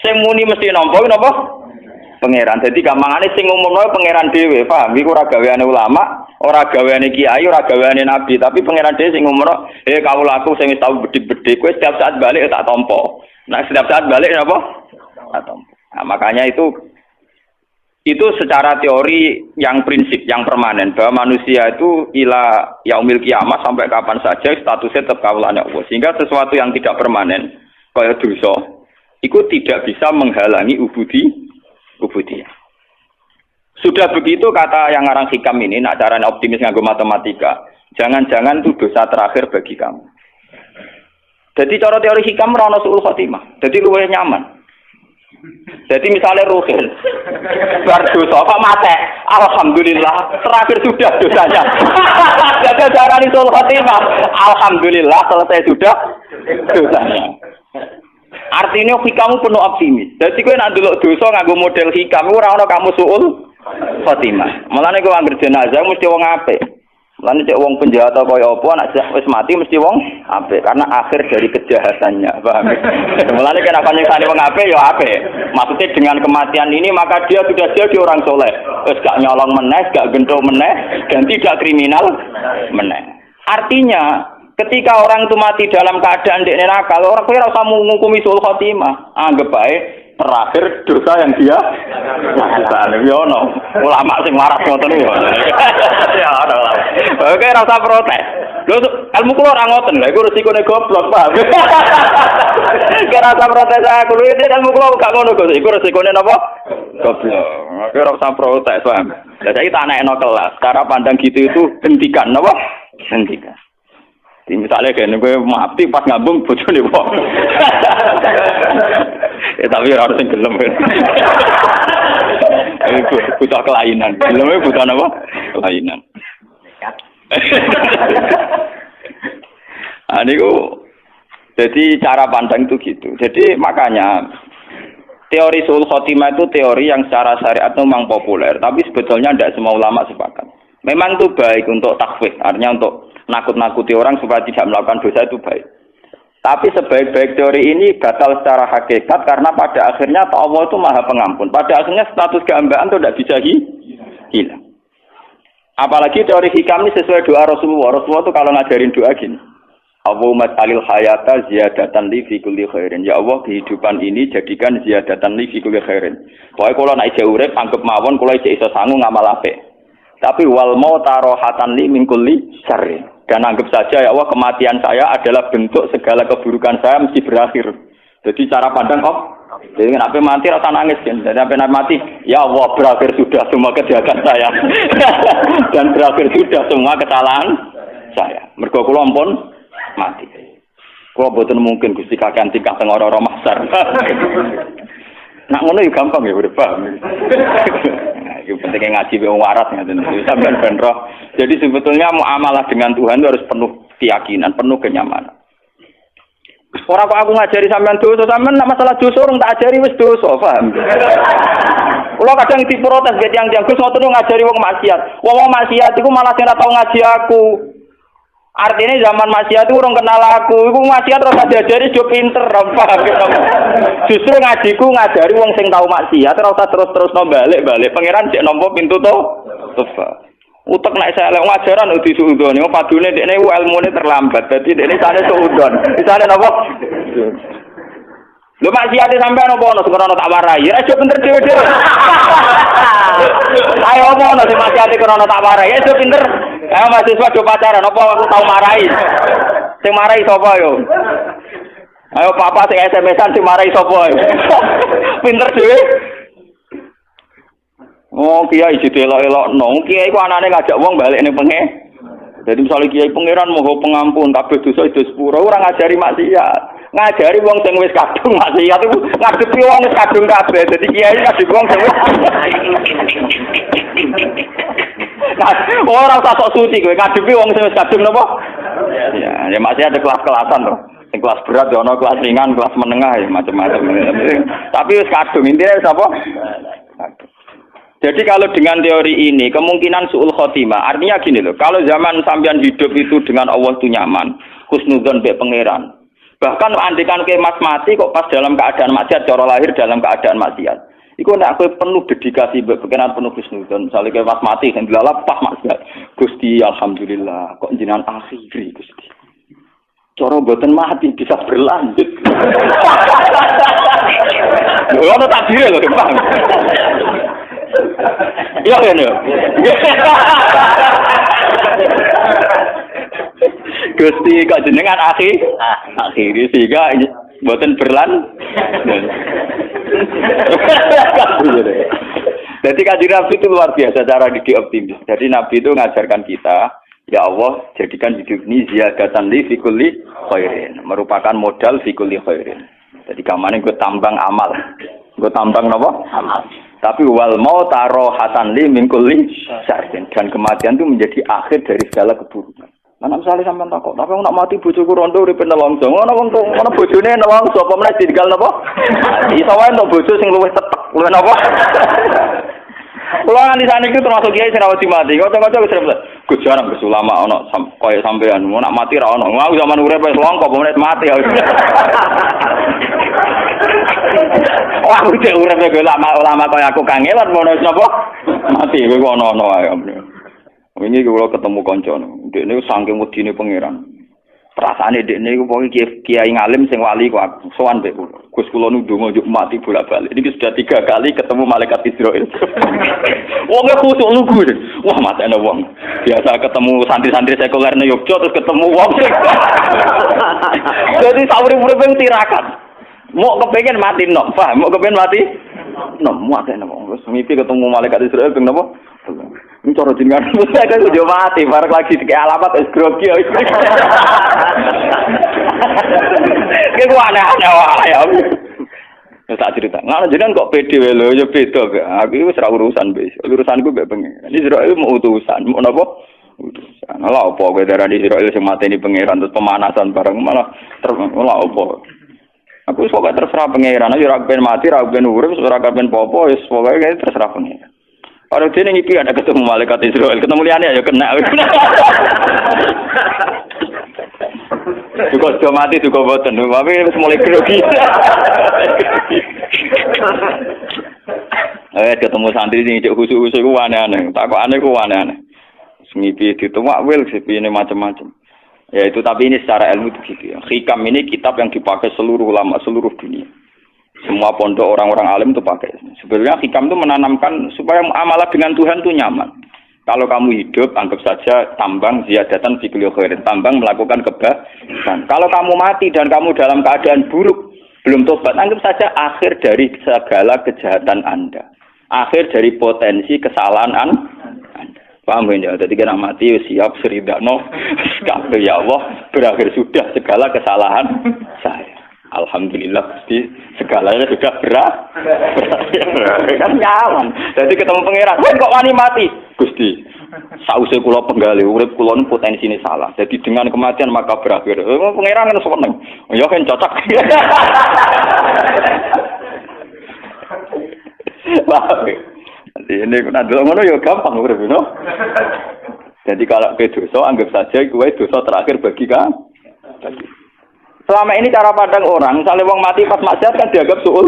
Sing muni mesti nampa napa? Pangeran. Dadi gampangane sing umumno pangeran dhewe, paham? Iku ora gaweane ulama, ora gaweane kiai, ora gaweane nabi, tapi pangeran dhewe sing umumno, kawulaku sing wis tau bedik-bedik, kowe setiap saat balik tak tampa. Nah, setiap saat balik napa? Tak tampa. Nah, makanya itu secara teori yang prinsip, yang permanen bahwa manusia itu ila yaumil kiamat sampai kapan saja statusnya tetap kawulane Allah. Sehingga sesuatu yang tidak permanen kaya dosa itu tidak bisa menghalangi ubudiyah. Sudah begitu kata yang ngarang hikam ini, nak caranya optimis nganggo matematika, jangan-jangan itu dosa terakhir bagi kamu. Jadi cara teori hikam ora suul khotimah. Jadi luwih nyaman. Jadi misalnya Ruhin bar dosa kok mate, alhamdulillah terakhir sudah dosanya. Jadi caranya suul khotimah, alhamdulillah selesai sudah dosanya. Artinya hikamu penuh optimis. Jadi kowe nek ndelok dosa nganggo model hikam ora ana kamu suul khotimah. Mulane kowe anggere jenazah mesti wong apik. Mulane cek wong penjahat kaya apa nek wis mati mesti wong apik karena akhir dari kejahatannya. Paham? Mulane nek ana nyiksa wong apik ya apik. Maksudnya dengan kematian ini maka dia sudah jadi orang soleh. Wis gak nyolong meneh, gak gendho meneh dan tidak kriminal meneh. Artinya ketika orang itu mati dalam keadaan dekne nakal, orang kira ora usah ngukumi suul khotimah. Anggap bae terakhir dosa yang dia lakukan. Ya ono ulama sing waras ngoten ya. Ya ono. Oke rasa protes. Lho ilmu kula ora ngoten lha iku resikone goblok paham. Kira rasa protes aku lho ilmu kula gak ngono kok iku resikone napa? Goblok. Oke rasa protes paham. Lah saiki tak anekno kelas. Cara pandang gitu itu hentikan napa? Hentikan. Misalnya kene kowe mati pas ngambung bojone kok. Ya tapi ora harus sing gelem. Iku butuh kelainan. Geleme butuh apa? Kelainan. Niku jadi cara pandang itu gitu. Jadi makanya teori suul khotimah itu teori yang secara syariat memang populer, tapi sebetulnya tidak semua ulama sepakat. Memang itu baik untuk takhwif, artinya untuk nakut-nakuti orang supaya tidak melakukan dosa itu baik. Tapi sebaik-baik teori ini batal secara hakikat karena pada akhirnya Allah itu Maha Pengampun. Pada akhirnya status kehambaan itu tidak bisa hilang. Apalagi teori hikam ini sesuai doa Rasulullah. Rasulullah itu kalau ngajarin doa gini. Allahumma jalil hayata ziyadatan li fi kulli khairin. Ya Allah, kehidupan ini jadikan ziyadatan li fi kulli khairin. Pokoknya kalau nak ijek urip anggap mawon kula ijek iso sangu ngamal apik. Tapi wal mauta rohatan li min kulli syarri. Dan anggap saja ya Allah kematian saya adalah bentuk segala keburukan saya mesti berakhir. Jadi cara pandang jadi kenapa mati rasa nangis kan? Jadi apa mati? Ya Allah berakhir sudah semua kejahatan saya dan berakhir sudah semua kesalahan saya. Mergo kula ampun mati. Kula boten mungkin Gusti kakean tingkah teng ora-ora mahsyar. Nak ngono yo gampang ya udah paham. Itu pentingnya ngaji wong waras ngaten sampean ben roh. Jadi sebetulnya muamalah dengan Tuhan itu harus penuh keyakinan, penuh kenyamanan. Ora kok aku ngajari sampean dosa, sampean nek masalah dosa urung tak ajari wis dosa, paham? Kula kadang diprotes ge tiyang-tiyang Gus ngoten ngajari wong maksiat. Wong maksiat iku malah sing ora tau ngaji aku. Artinya zaman maksiat itu urung kenal aku. Iku maksiat terus diajari do pinter, paham? Justru ngajiku ngajari wong sing tau maksiat ora usah terus-terus balik-balik. Pangeran cek nampa pintu to. Utek nek saya lek ngajaran disuudoni, padune dekne ilmune terlambat. Dadi dekne sane suudon. Disane napa? Lho maksiat sampean apa ono sing ora tak warai. Ya aja pinter dhewe-dhewe. Ayo ono sing maksiat ora tak warai. Ya aja pinter. Ayo mahasiswa do pacaran apa aku tau marahi. Sing marahi sapa yo? Ayo papa sing SMS-an sing marahi sapa yo? Pinter dhewe. Oh kiai ditelok-elokno. Kiai ku anane ngajak wong balik ning pengen. Jadi misalnya kiai pangeran moho pengampun kabeh dosa itu sepuro ora ngajari maksiat. Ngajari wong sing wis kadung maksiat iku ngadepi wong wis kadung kabeh. Dadi kiai ngadepi wong sing wis ora usah sok suci kowe ngadepi wong sing wis kadung napa? Ya masih ada kelas-kelasan to. Sing kelas berat ya ana kelas ringan, kelas menengah ya macam-macam. Tapi wis kadung intine sapa? Jadi kalau dengan teori ini, kemungkinan su'ul khotimah, artinya gini loh, kalau zaman sampean hidup itu dengan Allah itu nyaman, husnudzon be pangeran. Bahkan andikan ke mas mati kok pas dalam keadaan maksiat, cara lahir dalam keadaan maksiat. Iku nek kowe penuh dedikasi be pangeran penuh husnudzon, misalnya ke mas mati sing dilalap pas maksiat. Gusti alhamdulillah, kok jenengan akhiri Gusti. Cara mboten mati bisa berlanjut. Lho ono takdire lho, Pak. Iya kan ya. Gusti kok jenengan akhiri sehingga mboten berlan. Jadi Kanjeng Nabi itu luar biasa cara didik optimis. Jadi Nabi itu ngajarkan kita, ya Allah jadikan hidup ini ziyadatan li fi kulli khairin, merupakan modal fi kulli khairin. Jadi kamane gue tambang amal. Gue tambang napa? Amal. Tapi wal mau taruh hasan li min kulli syarrin, dan kematian itu menjadi akhir dari segala keburukan. Mana misalnya sampean takok, tapi nak mati bojoku rondo uripe nelongso. Ngono wong ngono bojone nelongso apa meneh ditinggal napa? Iso wae entuk bojo sing luwih tetek, luwih napa? Kulo nganti saniki termasuk kiai sing rawat mati. Kocok-kocok wis repot. Gus jarang Gus ulama ana kaya sampean, mau nak mati ra ono. Aku zaman urip wis longko apa meneh mati. Wah, udah urip ulama kaya aku kangelan mono sapa? Mati kowe ono-ono ae. Wingi kula ketemu kanca, ndekne saking wedine pangeran. Perasaane dekne iku pokoke kiai ngalim sing wali kok sowan mbek kula. Gus kula ndonga njuk mati bolak-balik. Ini sudah 3 kali ketemu malaikat Israil. Wong e khusuk lugu. Wah, matane wong. Biasa ketemu santri-santri sekuler nang Yogyakarta terus ketemu wong. Jadi sauri-uripe tirakat. Mau kepengin mati nok, paham? Mau kepengin mati nok, matane wong. Terus mimpi ketemu malaikat Israil ping napa? Ini cara jenengan saya kan udah mati, bareng lagi di alamat es grogi. Kayak gua aneh-aneh wae ya. Ya tak cerita. Ngono jenengan kok pede wae lho, ya beda gak. Aku wis ora urusan wis. Urusanku mbek pengen. Ini Israil mau utusan, mau napa? Utusan. Lha opo kowe darani Israil sing mateni pangeran terus pemanasan bareng malah lha opo. Aku wis pokoke terserah pangeran, ora kepen mati, ora kepen urip, ora kepen popo, wis pokoke terserah pangeran. Orang dia ngipi ada ketemu malaikat Israil, ketemu liane ya kena. Juga sudah mati juga boten, tapi mulai grogi. Ketemu santri sing cek khusus-khusus ku aneh-aneh, tak kok aneh ku aneh-aneh. Ngipi dituwak wil sepi ini macam-macam. Ya itu tapi ini secara ilmu begitu ya. Hikam ini kitab yang dipakai seluruh ulama seluruh dunia. Semua pondok orang-orang alim itu pakai. Sebenarnya hikam itu menanamkan supaya muamalah dengan Tuhan itu nyaman. Kalau kamu hidup, anggap saja tambang ziyadatan fi kulli khairin. Tambang melakukan kebaikan. Kalau kamu mati dan kamu dalam keadaan buruk, belum tobat, anggap saja akhir dari segala kejahatan Anda. Akhir dari potensi kesalahan Anda. Paham ya? Jadi kena mati siap seridakno. Ya Allah, berakhir sudah segala kesalahan saya. Alhamdulillah Gusti segalanya sudah berakhir kan nyaman. Jadi ketemu pangeran, kok wani mati? Gusti, sause kula penggali urip kula niku potensine salah. Jadi dengan kematian maka berakhir. Pangeran kan seneng. Ya kan cocok. Ini nanti ngono ya gampang urip no. Jadi kalau ke dosa anggap saja kowe dosa terakhir bagi kan. Selama ini cara pandang orang, misalnya wong mati pas maksiat kan dianggap suul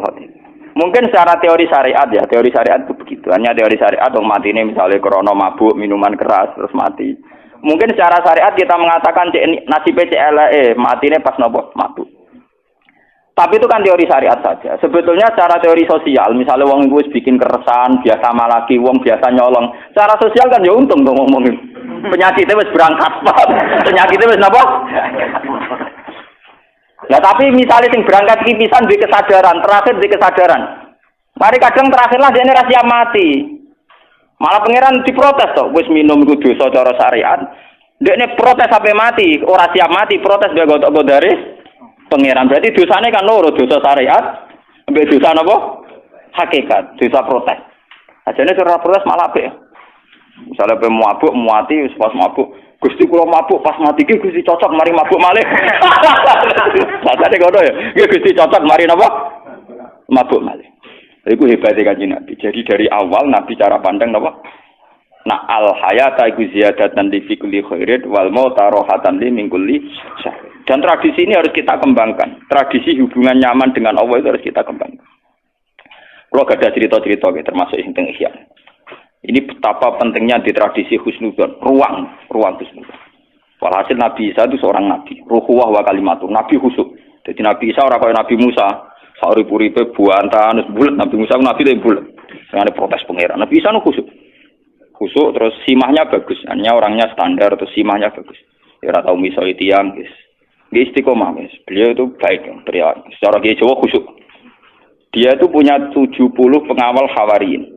hati. Mungkin secara teori syariat ya, teori syariat itu begitu. Hanya teori syariat wong mati ini misalnya krono mabuk, minuman keras terus mati. Mungkin secara syariat kita mengatakan nasibnya CLE, mati ini pas nopo mabuk. Tapi itu kan teori syariat saja. Sebetulnya secara teori sosial, misalnya wong itu bikin keresahan, biasa malaki, wong biasa nyolong. Secara sosial kan ya untung dong ngomongin. Penyakitnya wis berangkat, Pak. Penyakitnya wis napa? Nah, tapi misalnya sing berangkat iki pisan duwe kesadaran, terakhir duwe kesadaran. Mari kadang terakhirlah dia ini rahasia mati. Malah pangeran diprotes to, wis minum iku dosa cara syariat. Dekne protes sampai mati, ora siap mati, protes dia gotok-godare pangeran. Berarti dosane kan loro, dosa syariat, mbek dosa napa? Hakikat, dosa protes. Ajane ora protes malah apik. Misalnya pe mabuk, muati, pas mabuk, Gusti kula mabuk pas mati ki Gusti cocok mari mabuk malih. Sakjane ngono ya. Nggih Gusti cocok mari napa? Mabuk malih. Iku hebate Kanjeng Nabi. Jadi dari awal Nabi cara pandang napa? Nah al hayata iku ziyadatan li fi kulli khairin wal mauta rahatan li min kulli syarr. Dan tradisi ini harus kita kembangkan. Tradisi hubungan nyaman dengan Allah itu harus kita kembangkan. Kalau gak ada cerita-cerita termasuk yang teng Ihya. Ini betapa pentingnya di tradisi husnudzon, ruang husnudzon. Walhasil Nabi Isa itu seorang nabi, ruhuwah wa kalimatun, nabi khusuk. Jadi Nabi Isa ora kaya Nabi Musa, saurip-uripe buantan, bulet. Nabi Musa nabi itu bulet. Sengaja protes pangeran. Nabi Isa nu khusuk. Khusuk terus simahnya bagus, hanya orangnya standar terus simahnya bagus. Ya ora tau misoi tiyang, guys. Dia istiqomah, guys. Beliau itu baik, beliau. Secara Kiai Jawa khusuk. Dia itu punya 70 pengawal Hawariyin.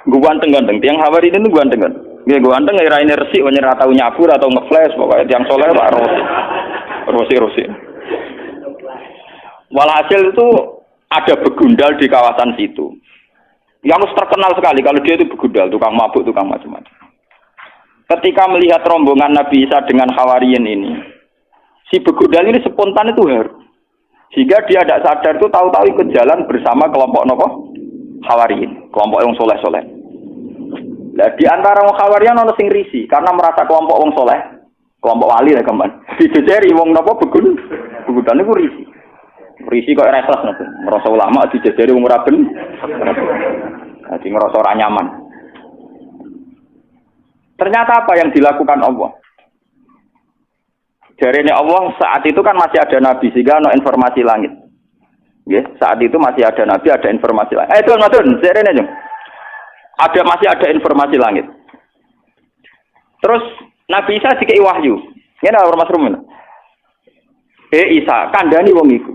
Gue ganteng-ganteng, tiang Hawari itu gue ganteng-ganteng. Gue ganteng, ngirain resik, ora tau nyabur atau ngeflash, pokoknya tiang soleh Pak Rosi. Walhasil itu ada begundal di kawasan situ. Yang terkenal sekali kalau dia itu begundal, tukang mabuk, tukang macam-macam. Ketika melihat rombongan Nabi Isa dengan Hawariyin ini, si begundal ini spontan itu haru. Sehingga dia tidak sadar itu tahu-tahu ikut jalan bersama kelompok nopo Hawariyin, kelompok yang soleh-soleh. Nah, di antara wong Hawariyin ono sing risi karena merasa kelompok wong soleh, kelompok wali lah kemban. Dijejeri wong nopo begudan niku risi. Risi kok ora ikhlas nopo. Merasa ulama dijejeri wong ora ben. Dadi ngerasa ora nyaman. Ternyata apa yang dilakukan Allah? Jarene Allah saat itu kan masih ada nabi sehingga ada informasi langit. Ya, saat itu masih ada nabi, ada informasi langit. Tuan, jarene aja. Masih ada informasi langit. Terus Nabi Isa dikei wahyu. Ngene ora Mas Rumen. Isa, kandhani wong iku.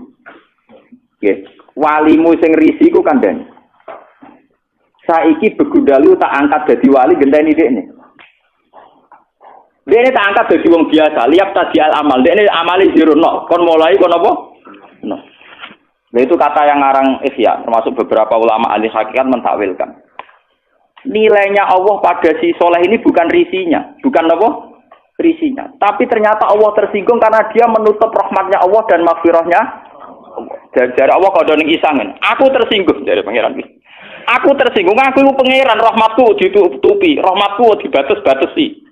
Nggih, walimu sing risi iku kandhani. Saiki begundalu tak angkat dadi wali genteni dekne. Dekne tak angkat dadi wong biasa, liap tadi al amal. Dekne amale zero no. Kon mulai kon apa? No. Nah itu kata yang ngarang Ihya, termasuk beberapa ulama ahli hakikat mentakwilkan. Nilainya Allah pada si soleh ini bukan risinya, bukan apa? Risinya. Tapi ternyata Allah tersinggung karena dia menutup rahmatnya Allah dan maghfirahnya. Dari Allah kalau ning isangen, aku tersinggung dari pangeran. Aku tersinggung, aku itu pangeran, rahmatku ditutupi, rahmatku dibatas-batasi.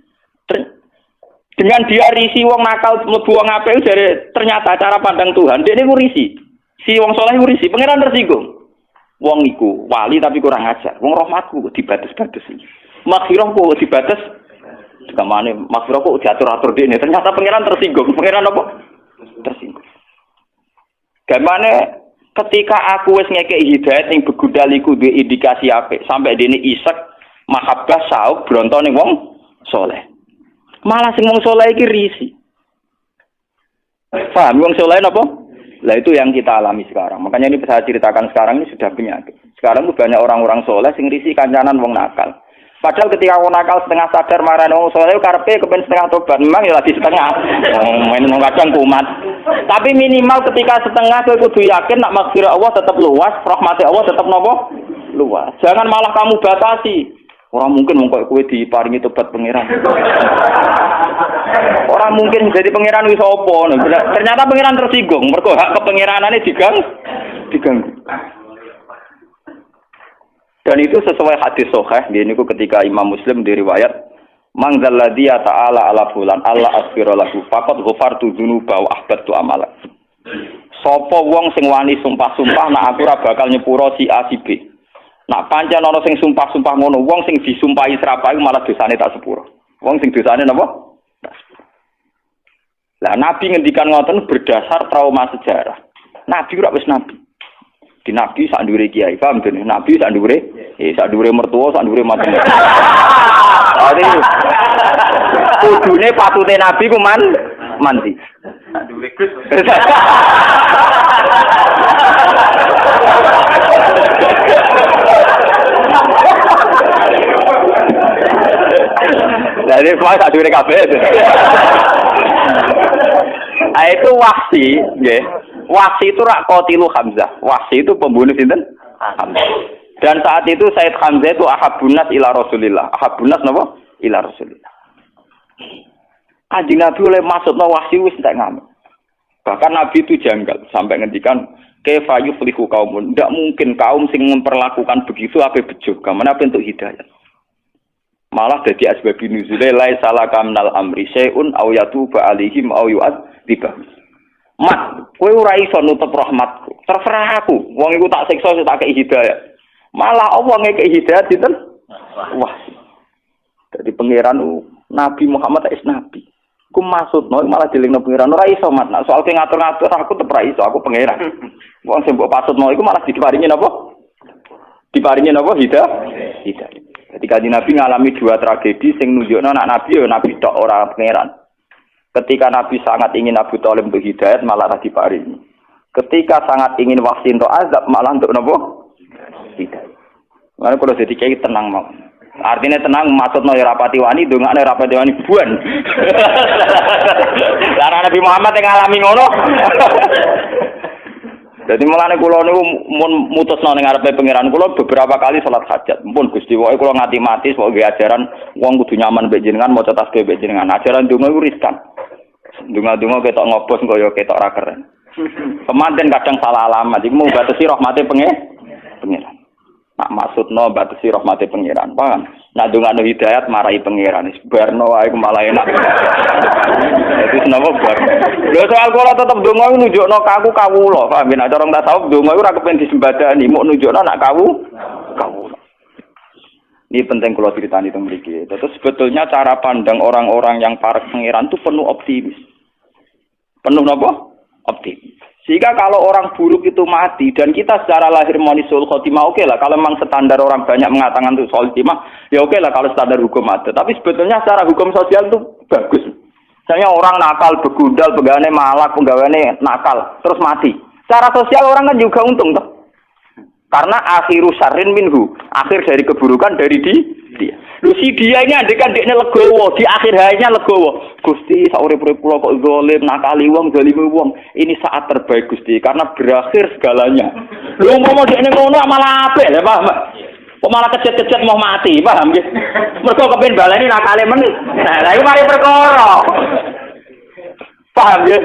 Dengan dia risi wong nakal mlebu wong apik dari ternyata cara pandang Tuhan, dia niku risi. Si wong soleh iku risi, pangeran tersinggung. Wong iku wali tapi kurang ajar. Wong rahmatku dibatas-batasi. Maghfirah kok dibatas. Kamane maghfirah kok diatur-atur dene. Ternyata pangeran tersinggung. Pangeran apa? Tersinggung. Gamane ketika aku wis ngekeki hidayat ning begudal iku duwe indikasi apik sampai dene isek mahabbah sauk bronto ning wong soleh. Malah sing wong soleh iki risi. Paham wong soleh napa? Lah itu yang kita alami sekarang. Makanya ini saya ceritakan sekarang ini sudah penyakit. Sekarang itu banyak orang-orang soleh sing risi kancanan wong nakal. Padahal ketika wong nakal setengah sadar marah wong soleh karepe kepen setengah tobat. Memang ya lagi setengah. Main wong kadang kumat. Tapi minimal ketika setengah kowe kudu yakin nak maghfirah Allah tetap luas, rahmat Allah tetap nopo? Luas. Jangan malah kamu batasi. Orang mungkin mengkok kowe diparingi tobat pangeran. Orang mungkin jadi pangeran wis apa. Ternyata pangeran tersinggung, mergo hak kepangeranane diganggu. Dan itu sesuai hadis sahih. Niku ketika Imam Muslim diriwayat, "Man dzalladzi ta'ala ala fulan Allah asfira lahu faqad ghafartu dzunuba wa ahbattu amala." Sapa wong sing wani sumpah-sumpah nak aku ora bakal nyepuro si A si B. Nak pancen ana sing sumpah-sumpah ngono, wong sing disumpahi serapai malah dosane tak sepuro. Wong sing dosane napa? Lah Nabi ngendikan ngoten berdasar trauma sejarah. Nabi ora wis nabi. Di Nabi sak ndure kiai, paham dene? Nabi sak ndure mertua, sak ndure manten. Ade. Kudune patute Nabi ku mandi. Sak ndure Gus. Jadi semua satu kabeh. Itu Wahsi, nggih. Wahsi itu rak qatilu Hamzah. Wahsi itu pembunuh sinten? Hamzah. Dan saat itu Said Hamzah itu ahabunnas ila Rasulillah. Ahabunnas napa? Ila Rasulillah. Kanjeng Nabi oleh maksudna Wahsi wis entek ngamen. Bahkan Nabi itu janggal sampai ngendikan kaifa yuflihu qaumun. Tidak mungkin kaum sing memperlakukan begitu ape bejo. Kamana bentuk hidayah. Malah dadi asbabun nuzule la salaka minal amri syai'un aw yatuba alaihim aw yu'adzibah. Mat, kowe ora iso nutup rahmatku. Terserah aku. Wong iku tak siksa tak kei hidayah. Malah Allah ngekei hidayah sinten? Wah. Dadi pangeran Nabi Muhammad is nabi. Ku maksudno malah dilingno pangeran ora iso mat. Soal ke ngatur-ngatur aku tetep ora iso, aku pangeran. Wong sing mbok pasutno iku malah diparingi napa? Diparingi napa? Hidayah. Ketika Nabi ngalami dua tragedi sing nunjukno anak Nabi ya Nabi tok ora pangeran. Ketika Nabi sangat ingin Abu Thalib untuk hidayat malah diparingi. Ketika sangat ingin Wahsi untuk azab malah untuk napa? Hidayat. Mane kalau dadi kiai tenang mau. Artinya tenang maksudno ya rapati wani, dongane rapati wani buan. Lah Nabi Muhammad yang ngalami ngono. Jadi mulane kula niku mun mutusno ning ngarepe pangeran kula beberapa kali salat hajat. Mumpun Gusti wae kula ngati mati sok nggih ajaran wong kudu nyaman mbek jenengan maca tasbih mbek jenengan. Ajaran donga iku riskan. Donga-donga ketok ngobos kaya ketok ra keren. Pemanten kadang salah alamat iku mau batasi rahmate pangeran. Nak maksudno batasi rahmate pangeran. Paham? Nak dongane hidayat marahi pangeran. Barno wae malah enak. Itu napa bar. Lho soal kula tetep donga iku nunjukno kaku kawula. Paham nek cara tasawuf donga iku ora kepen disembadani, muk nunjukno nak kawula. Ini penting kalau ceritani teng mriki. Terus sebetulnya cara pandang orang-orang yang para pangeran itu penuh optimis. Penuh napa? Optimis. Sehingga kalau orang buruk itu mati dan kita secara lahir monisul khotimah oke lah. Kalau memang standar orang banyak mengatakan itu khotimah, ya oke lah kalau standar hukum ada. Tapi sebetulnya secara hukum sosial itu bagus. Misalnya orang nakal, begundal, pegawainya malak, pegawainya nakal, terus mati. Secara sosial orang kan juga untung toh. Karena akhiru syarrin minhu, akhir dari keburukan dari dia. Lu si dia ini andekan dekne legowo, di akhir hayatnya legowo. Gusti saurip-urip kula kok zalim, nakali wong, zalimi wong. Ini saat terbaik Gusti karena berakhir segalanya. Lu mau dekne ngono malah apik lho, paham? Kok malah kecet-kecet mau mati, paham nggih? Mergo kepen baleni nakale men. Nah, lha iku mari perkara. Paham nggih?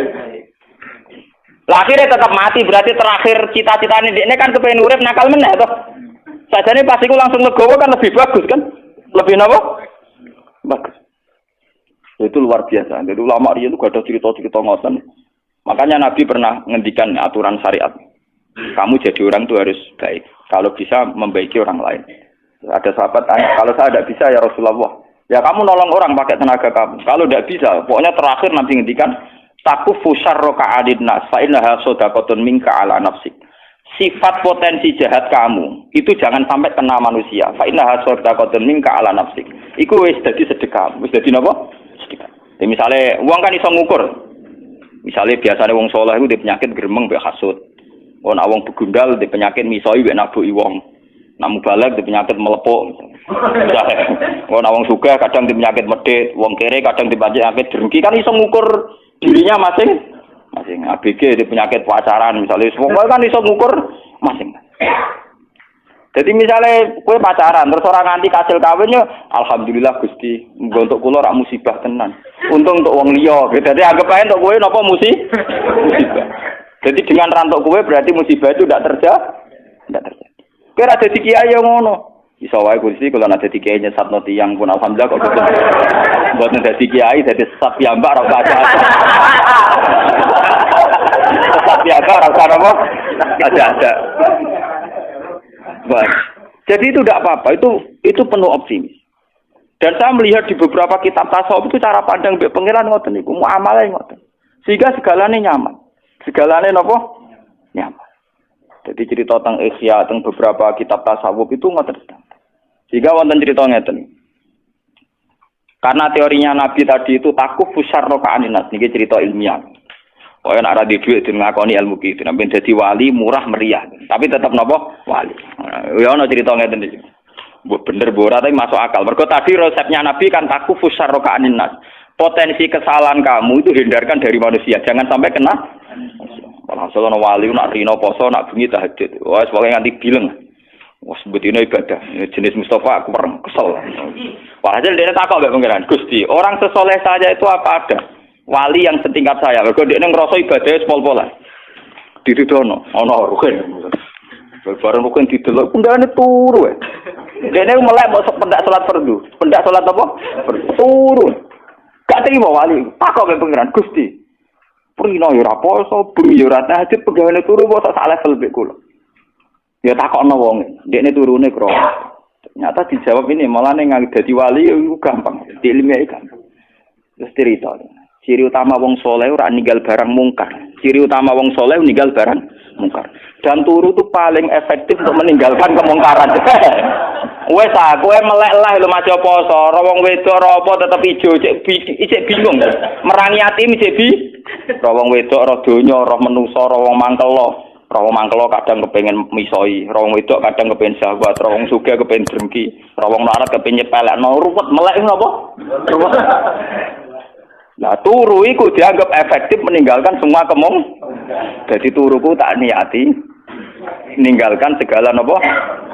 Lah akhirnya tetap mati berarti terakhir cita-citane dekne kan kepen urip nakal meneh toh. Sajane pas iku langsung legowo kan lebih bagus kan? Lebih apa? Bagus. Itu luar biasa. Jadi ulama dia itu gak ada cerita-cerita ngoten. Makanya Nabi pernah ngendikan aturan syariat. Kamu jadi orang itu harus baik. Kalau bisa membaiki orang lain. Ada sahabat tanya, kalau saya tidak bisa ya Rasulullah. Ya kamu nolong orang pakai tenaga kamu. Kalau tidak bisa, pokoknya terakhir Nabi ngendikan takufu syarroka adin nas fa innaha shadaqatun minka ala nafsik. Sifat potensi jahat kamu itu jangan sampai kena manusia. Fa innaha shadaqatun minka ala nafsik. Iku wis dadi sedekah. Wis dadi napa? Sedekah. Misale wong kan iso ngukur. Misale biasane wong saleh iku di penyakit gremeng mbek hasud. Wong wong begundal di penyakit misoi mbek nabuki wong. Namu balik di penyakit melepuk. Wong wong sugih kadang di penyakit medhit, wong kere kadang di penyakit drengki kan iso ngukur dirinya masing-masing. ABG di penyakit pacaran misalnya, semua kan iso ngukur masing. Jadi misalnya kue pacaran terus orang nganti kasil kawinnya, alhamdulillah Gusti, untuk kula rak musibah tenan. Untung untuk wong liya. Jadi anggap aja untuk kue napa musibah. Jadi dengan rantok kue berarti musibah itu tidak terjadi. Kira ada di kiai yang ngono. Iso wae Gusti kula nek dadi kiai nyesatno tiyang pun alhamdulillah kok betul. Buat dadi kiai dadi sesat piyambak ora baca. Sesat piyambak ora apa? Ada. Baik. Jadi itu tidak apa-apa, itu penuh optimis. Dan saya melihat di beberapa kitab tasawuf itu cara pandang mbek pangeran ngoten niku, muamalah ngoten. Sehingga segalane nyaman. Segalane napa? Nyaman. Jadi cerita tentang Ihya, tentang beberapa kitab tasawuf itu ngoten. Sehingga wonten cerita ngeten. Karena teorinya Nabi tadi itu takuf syarra ka'aninas, niki cerita ilmiah. Oh nek ora di dhuwit den ngakoni ilmu ki, sampeyan dadi wali murah meriah, tapi tetap napa? Wali. Ya ana cerita ngeten iki. Mbok bener mbok ora tapi masuk akal. Mergo tadi resepnya Nabi kan takuf syarra ka'aninas. Potensi kesalahan kamu itu hindarkan dari manusia, jangan sampai kena. Kalau ana wali nak rino poso nak bengi tahajud. Wah, pokoke nganti bileng. Wah, sebetulnya ibadah. Jenis Mustafa aku pernah kesel. Walhasil dia takut mbek pangeran, Gusti, orang sesoleh saja itu apa ada? Wali yang setingkat saya. Mergo dekne ngrasa ibadahnya pol-polan. Didudono, ana rukun. Bareng rukun didelok, pundane turu. Dekne melek mbok pendak salat fardu. Pendak salat apa? Turu. Gak terima wali. Takut mbek pangeran, Gusti. Prino ya ora poso, bengi ya ora tahajud, pegawane turu kok sak level mbek kula. Ya takokno wong, dekne turune kro. Ternyata dijawab ini malah ning dadi wali itu gampang, di ilmiah gampang. Terus cerita. Ciri utama wong soleh ora ninggal barang mungkar. Ciri utama wong soleh ninggal barang mungkar. Dan turu itu paling efektif untuk meninggalkan kemungkaran. Wes kowe melek lah lho maca poso, ora wong wedok ora apa tetep ijo, cek bingung. Merangi ati cek bi. Ora wong wedok ora donya, ora menungso, ora wong mangkelo. Ora wong mangkelo kadang kepengin misoi, ora wong wedok kadang kepengin syahwat, ora wong sugih kepengin drengki, ora wong larat kepengin nyepelekno ruwet melek napa? Ruwet. Nah, turu iku dianggap efektif meninggalkan semua Jadi turuku tak niati meninggalkan segala napa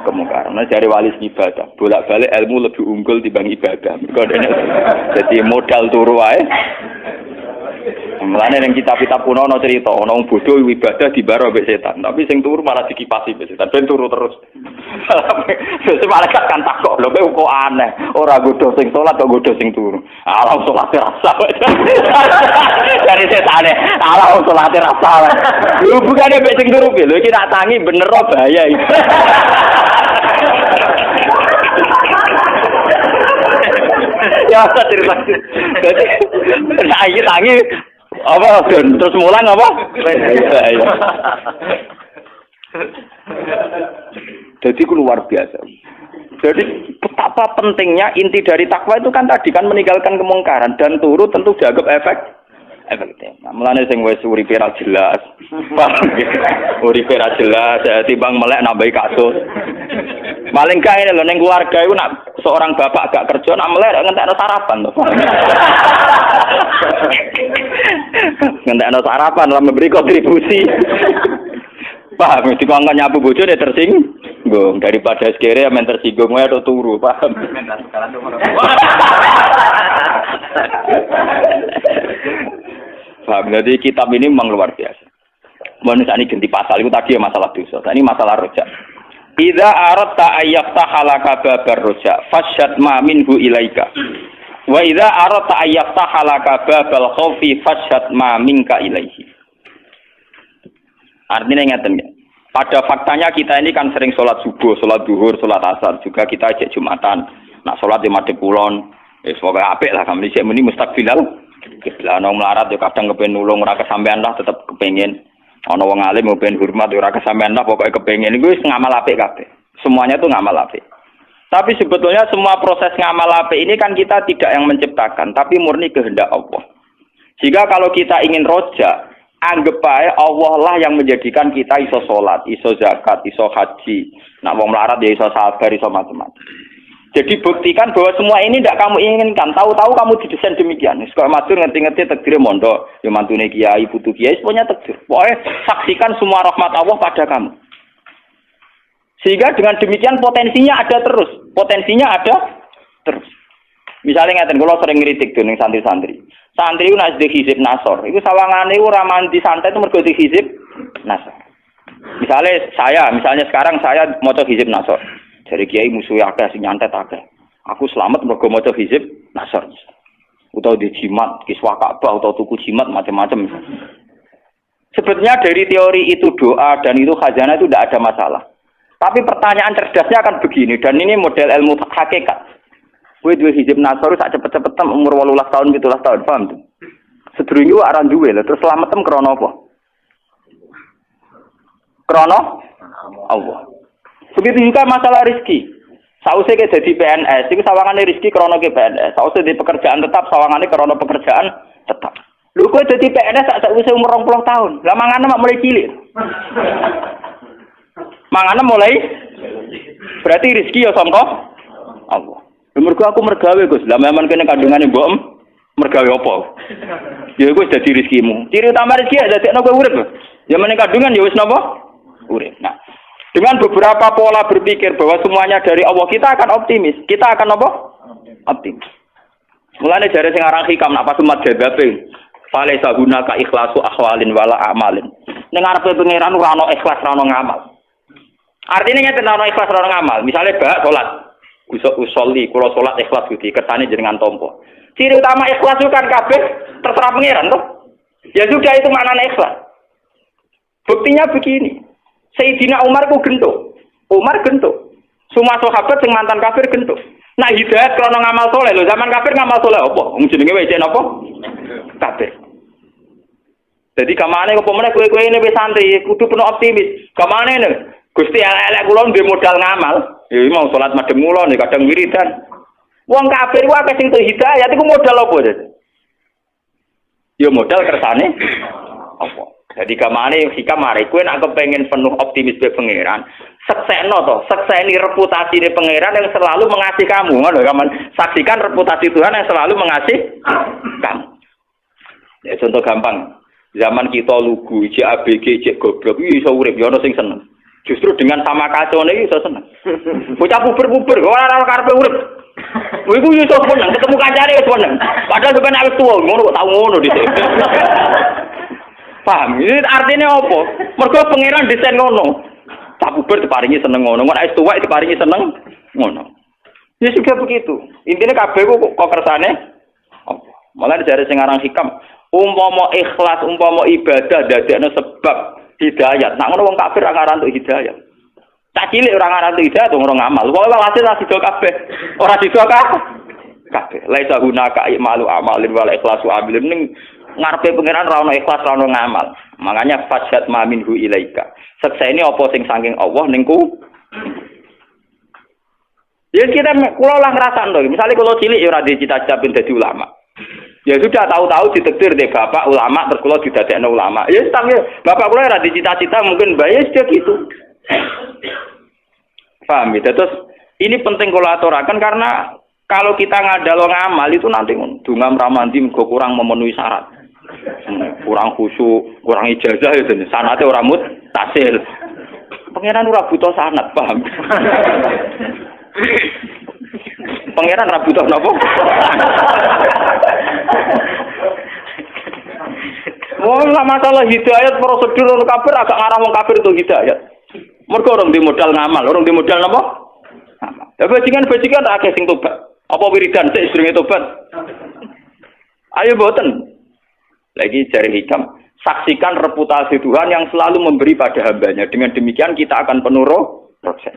kemungkaran. Nah, dari wali ibadah, bolak-balik ilmu lebih unggul dibanding ibadah. Jadi modal turu wae. Mulane ning kitab-kitab kuno ana cerita, ana wong bodho ibadah dibaro mbek setan, tapi sing turu malah dikipasi mbek setan, ben turu terus. Sesuk malaikat kan takok, lho kowe kok aneh, ora godho sing salat kok godho sing turu. Ala salate rasa. Dari setane, ala salate rasa. Lho bukane mbek sing turu lho iki tak tangi bener bahaya iki. Ya cerita. Jadi tangi Apa terus mulang apa? Jadi itu luar biasa. Jadi betapa pentingnya inti dari takwa itu kan tadi kan meninggalkan kemungkaran dan turu tentu dianggap efektif. Nah, mulane sing wis uripe ra jelas. Uripe ra jelas timbang melek nambahi kasus. Paling gak ini lho ning keluarga iku nak seorang bapak gak kerja nak melek ngentekno sarapan to. Ngentekno sarapan lah memberi kontribusi. Paham, dikongkon nyapu bojone tersinggung daripada sekere men tersinggung wae tok turu, paham. Paham, jadi kitab ini memang luar biasa. Manusia ini ganti pasal, itu tadi ya masalah dosa. Ini masalah rojak. Idza aradta ayyaftaha laka babar rojak, fasyad ma minhu ilaika. Wa idza aradta ayyaftaha laka babal khaufi fasyad ma minka ilaihi. Artinya ngeten ya. Pada faktanya kita ini kan sering sholat subuh, sholat duhur, sholat asar. Juga kita ajak Jumatan. Nak sholat di madhep kulon. Semoga apik lah kami dhisik muni mustaqbilal. Lah ana melarat yo kadang kepen nulung ora kesampean lah tetep kepengin. Ana wong alim kepen hormat ora kesampean lah pokoke kepengin. Iku wis ngamal apik kabeh. Semuanya tuh ngamal apik. Tapi sebetulnya semua proses ngamal apik ini kan kita tidak yang menciptakan, tapi murni kehendak Allah. Jika kalau kita ingin rojak, anggap aja Allah lah yang menjadikan kita iso sholat, iso zakat, iso haji. Nak wong melarat ya iso sabar, iso macam-macam. Jadi buktikan bahwa semua ini tidak kamu inginkan. Tahu-tahu kamu didesain demikian. Sekolah matur ngerti-ngerti takdir mondok, ya mantune kiai, putu kiai, semuanya takdir. Pokoknya saksikan semua rahmat Allah pada kamu. Sehingga dengan demikian potensinya ada terus. Potensinya ada terus. Misalnya ngaten kula sering ngritik tuh ning santri-santri. Santri ku nek hizib nasor, iku sawangane ora mandi santai itu mergo hizib nasor. Misalnya sekarang saya maca hizib nasor. Dari kiai musuh akeh sing nyantet akeh. Aku selamat mergo maca hizib nasor. Utawa di jimat, kiswah Ka'bah atau tuku jimat macam-macam. Sebetulnya dari teori itu doa dan itu khazanah itu tidak ada masalah. Tapi pertanyaan cerdasnya akan begini, dan ini model ilmu hakikat. Kowe duwe hizib nasor sak cepet-cepetan umur 18 tahun 17 tahun, paham tuh? Sedurunge aran duwe lho, terus selametem krana apa? Krana Allah. Begitu juga masalah rezeki. Sausé ke dadi PNS, iku sawangane rezeki krana ke PNS. Sausé di pekerjaan tetap, sawangane krana pekerjaan tetap. Lho kowe dadi PNS sak sausé umur 20 tahun. Lah mangane mak mulai cilik. Mangane mulai berarti rezeki ya sangka Allah. Mergo aku mergawe Gus. Lah memang kene kandungane mbok mergawe apa? Ya iku dadi rezekimu. Ciri utama rezeki ya dadekno kowe urip. Ya meneng kandungan ya wis napa? Urip. Nah, dengan beberapa pola berpikir bahwa semuanya dari Allah, kita akan optimis. Kita akan apa? Optimis. Mulane jare sing aran hikam nak pas umat jadabe. Falaisa gunaka ikhlasu ahwalin wala amalin. Ning arepe pangeran ora ana ikhlas ora ana ngamal. Artinya nyata ana ikhlas ora ana ngamal. Misale bak salat. Usolli kula salat ikhlas Gusti kersane jenengan tampa. Ciri utama ikhlas itu kan kabeh terserah pangeran toh. Ya sudah itu maknanya ikhlas. Buktinya begini. Sayyidina Umar ku gentuk. Umar gentuk. Semua sahabat sing mantan kafir gentuk. Nah hidayat krana ngamal saleh lho, zaman kafir ngamal saleh apa? Wong jenenge wae jen apa? Kafir. Jadi kamane apa meneh kowe-kowe ini wis santri kudu penuh optimis. Kamane ne? Gusti elek kula nduwe modal ngamal. Ya mau salat madhep kula nek kadang wiridan. Wong kafir ku akeh sing hidayat iku modal apa? Ya modal kersane apa? Jadi kamane hikam mari kowe nek kepengin penuh optimis be pangeran, seksekno to, sekseni reputasine pangeran yang selalu mengasihi kamu. Ngono kaman saksikan reputasi Tuhan yang selalu mengasihi kamu. Ya contoh gampang. Zaman kita lugu, cek ABG, cek goblok, iso urip ya ono sing seneng. Justru dengan sama kacone iki iso seneng. Bocah puber-puber, ora karepe urip. Iku iso seneng, ketemu kancane wis seneng. Padahal sampeyan awis tuwa, ngono kok tau ngono dhisik. Paham? Ini artinya apa? Mergo pangeran desain ngono. Cah puber diparingi seneng ngono, nek wis tuwa diparingi seneng ngono. Ya juga begitu. Intinya kabeh kok kersane apa? Malah dari sing aran hikam, umpama ikhlas, umpama ibadah dadekno sebab hidayat. Nak ngono wong kafir ora ngaran untuk hidayat. Tak cilik ora ngaran untuk hidayat, wong ora ngamal. Pokoke walhasil ra sida kabeh. Ora sida kabeh. Laisa hunaka malu amalin wal ikhlasu abilin ning ngarepe pangeran ra ono ikhlas ra ono ngamal. Makanya fajat ma minhu ilaika. Seksene apa sing saking Allah ning ku. Ya kita kula lah ngrasakno. Misale kula cilik ya ora dicita-cita ben dadi ulama. Ya sudah tahu-tahu ditektir deh bapak ulama terus kula didadekno ulama. Ya tapi bapak kula ora dicita-cita mungkin bae ya gitu. Paham ya? Terus ini penting kalau aturakan karena kalau kita ngadalo ngamal itu nanti dungam ramanti mergo kurang memenuhi syarat. Kurang khusyuk, kurang ijazah itu sanate ora mutasil. Pangeran ora butuh sanad, paham? Pangeran ora butuh napa? Wong masalah hidayat prosedur orang kafir agak ngarah wong kafir itu hidayat. Mergo orang di modal ngamal, orang di modal napa? Ngamal. Ya bajingan akeh sing tobat. Apa wiridan sik sedurunge tobat? Ayo boten. Lagi cari hikam, saksikan reputasi Tuhan yang selalu memberi pada hambanya. Dengan demikian kita akan penuh proses.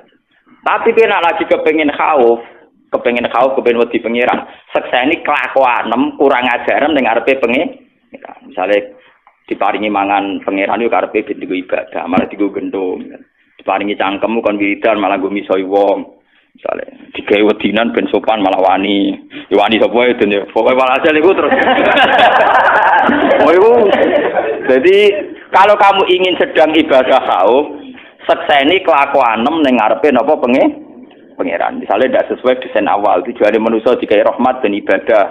Tapi kena lagi kepengen khauf, kepengen wedi pengiran. Sekseni kelakuanem kurang ajaran ning arepe pengiran. Misalnya diparingi mangan pangeran yo karepe ben digo ibadah, malah digo gendong. Diparingi cangkem kon wiridan malah go misoi wong. Misale digawe wedinan ben sopan malah wani. Ya wani sapa ya den ya. Pokoke walhasil iku terus. Oh iku. Jadi kalau kamu ingin sedang ibadah khauf, sekseni kelakuanem ning ngarepe napa pangeran. Misale ndak sesuai desain awal, tujuane manusa digawe rahmat ben ibadah.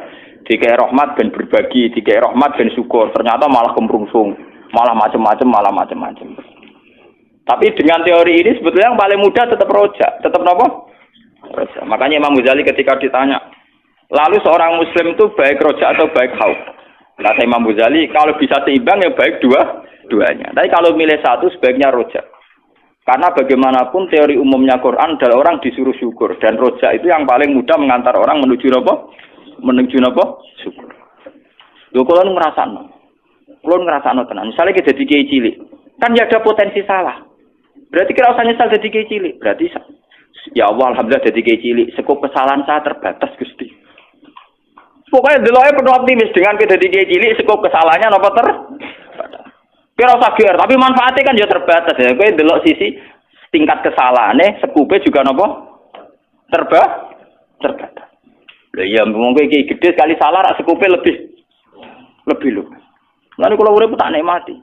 Dikai rahmat ben berbagi, dikai rahmat ben syukur. Ternyata malah kemrungsung, malah macam-macam. Tapi dengan teori ini sebetulnya yang paling mudah tetap roja, tetap apa? Roja. Makanya Imam Ghazali ketika ditanya, lalu seorang Muslim itu baik roja atau baik khauf? Kata Imam Ghazali, kalau bisa seimbang ya baik duanya. Tapi kalau milih satu sebaiknya roja. Karena bagaimanapun teori umumnya Quran adalah orang disuruh syukur dan roja itu yang paling mudah mengantar orang menuju apa? Menuju apa? Syukur. Lho kula ngrasakno. Kula ngrasakno tenan. Misale kita dadi kiai cilik, kan ya ada potensi salah. Berarti kira usah nyesal dadi kiai cilik. Berarti ya Allah alhamdulillah dadi kiai cilik, skop kesalahan saya terbatas Gusti. Pokoknya deloke penuh optimis dengan kita dadi kiai cilik, skop kesalahannya napa terbatas. Kira usah gear, tapi manfaatnya kan ya terbatas ya. Kowe delok sisi tingkat kesalahane, skupe juga napa? Terbatas. Ya mungkin kayak gede sekali salah rak sekupe lebih lho. Lalu kalau urip tak nikmati.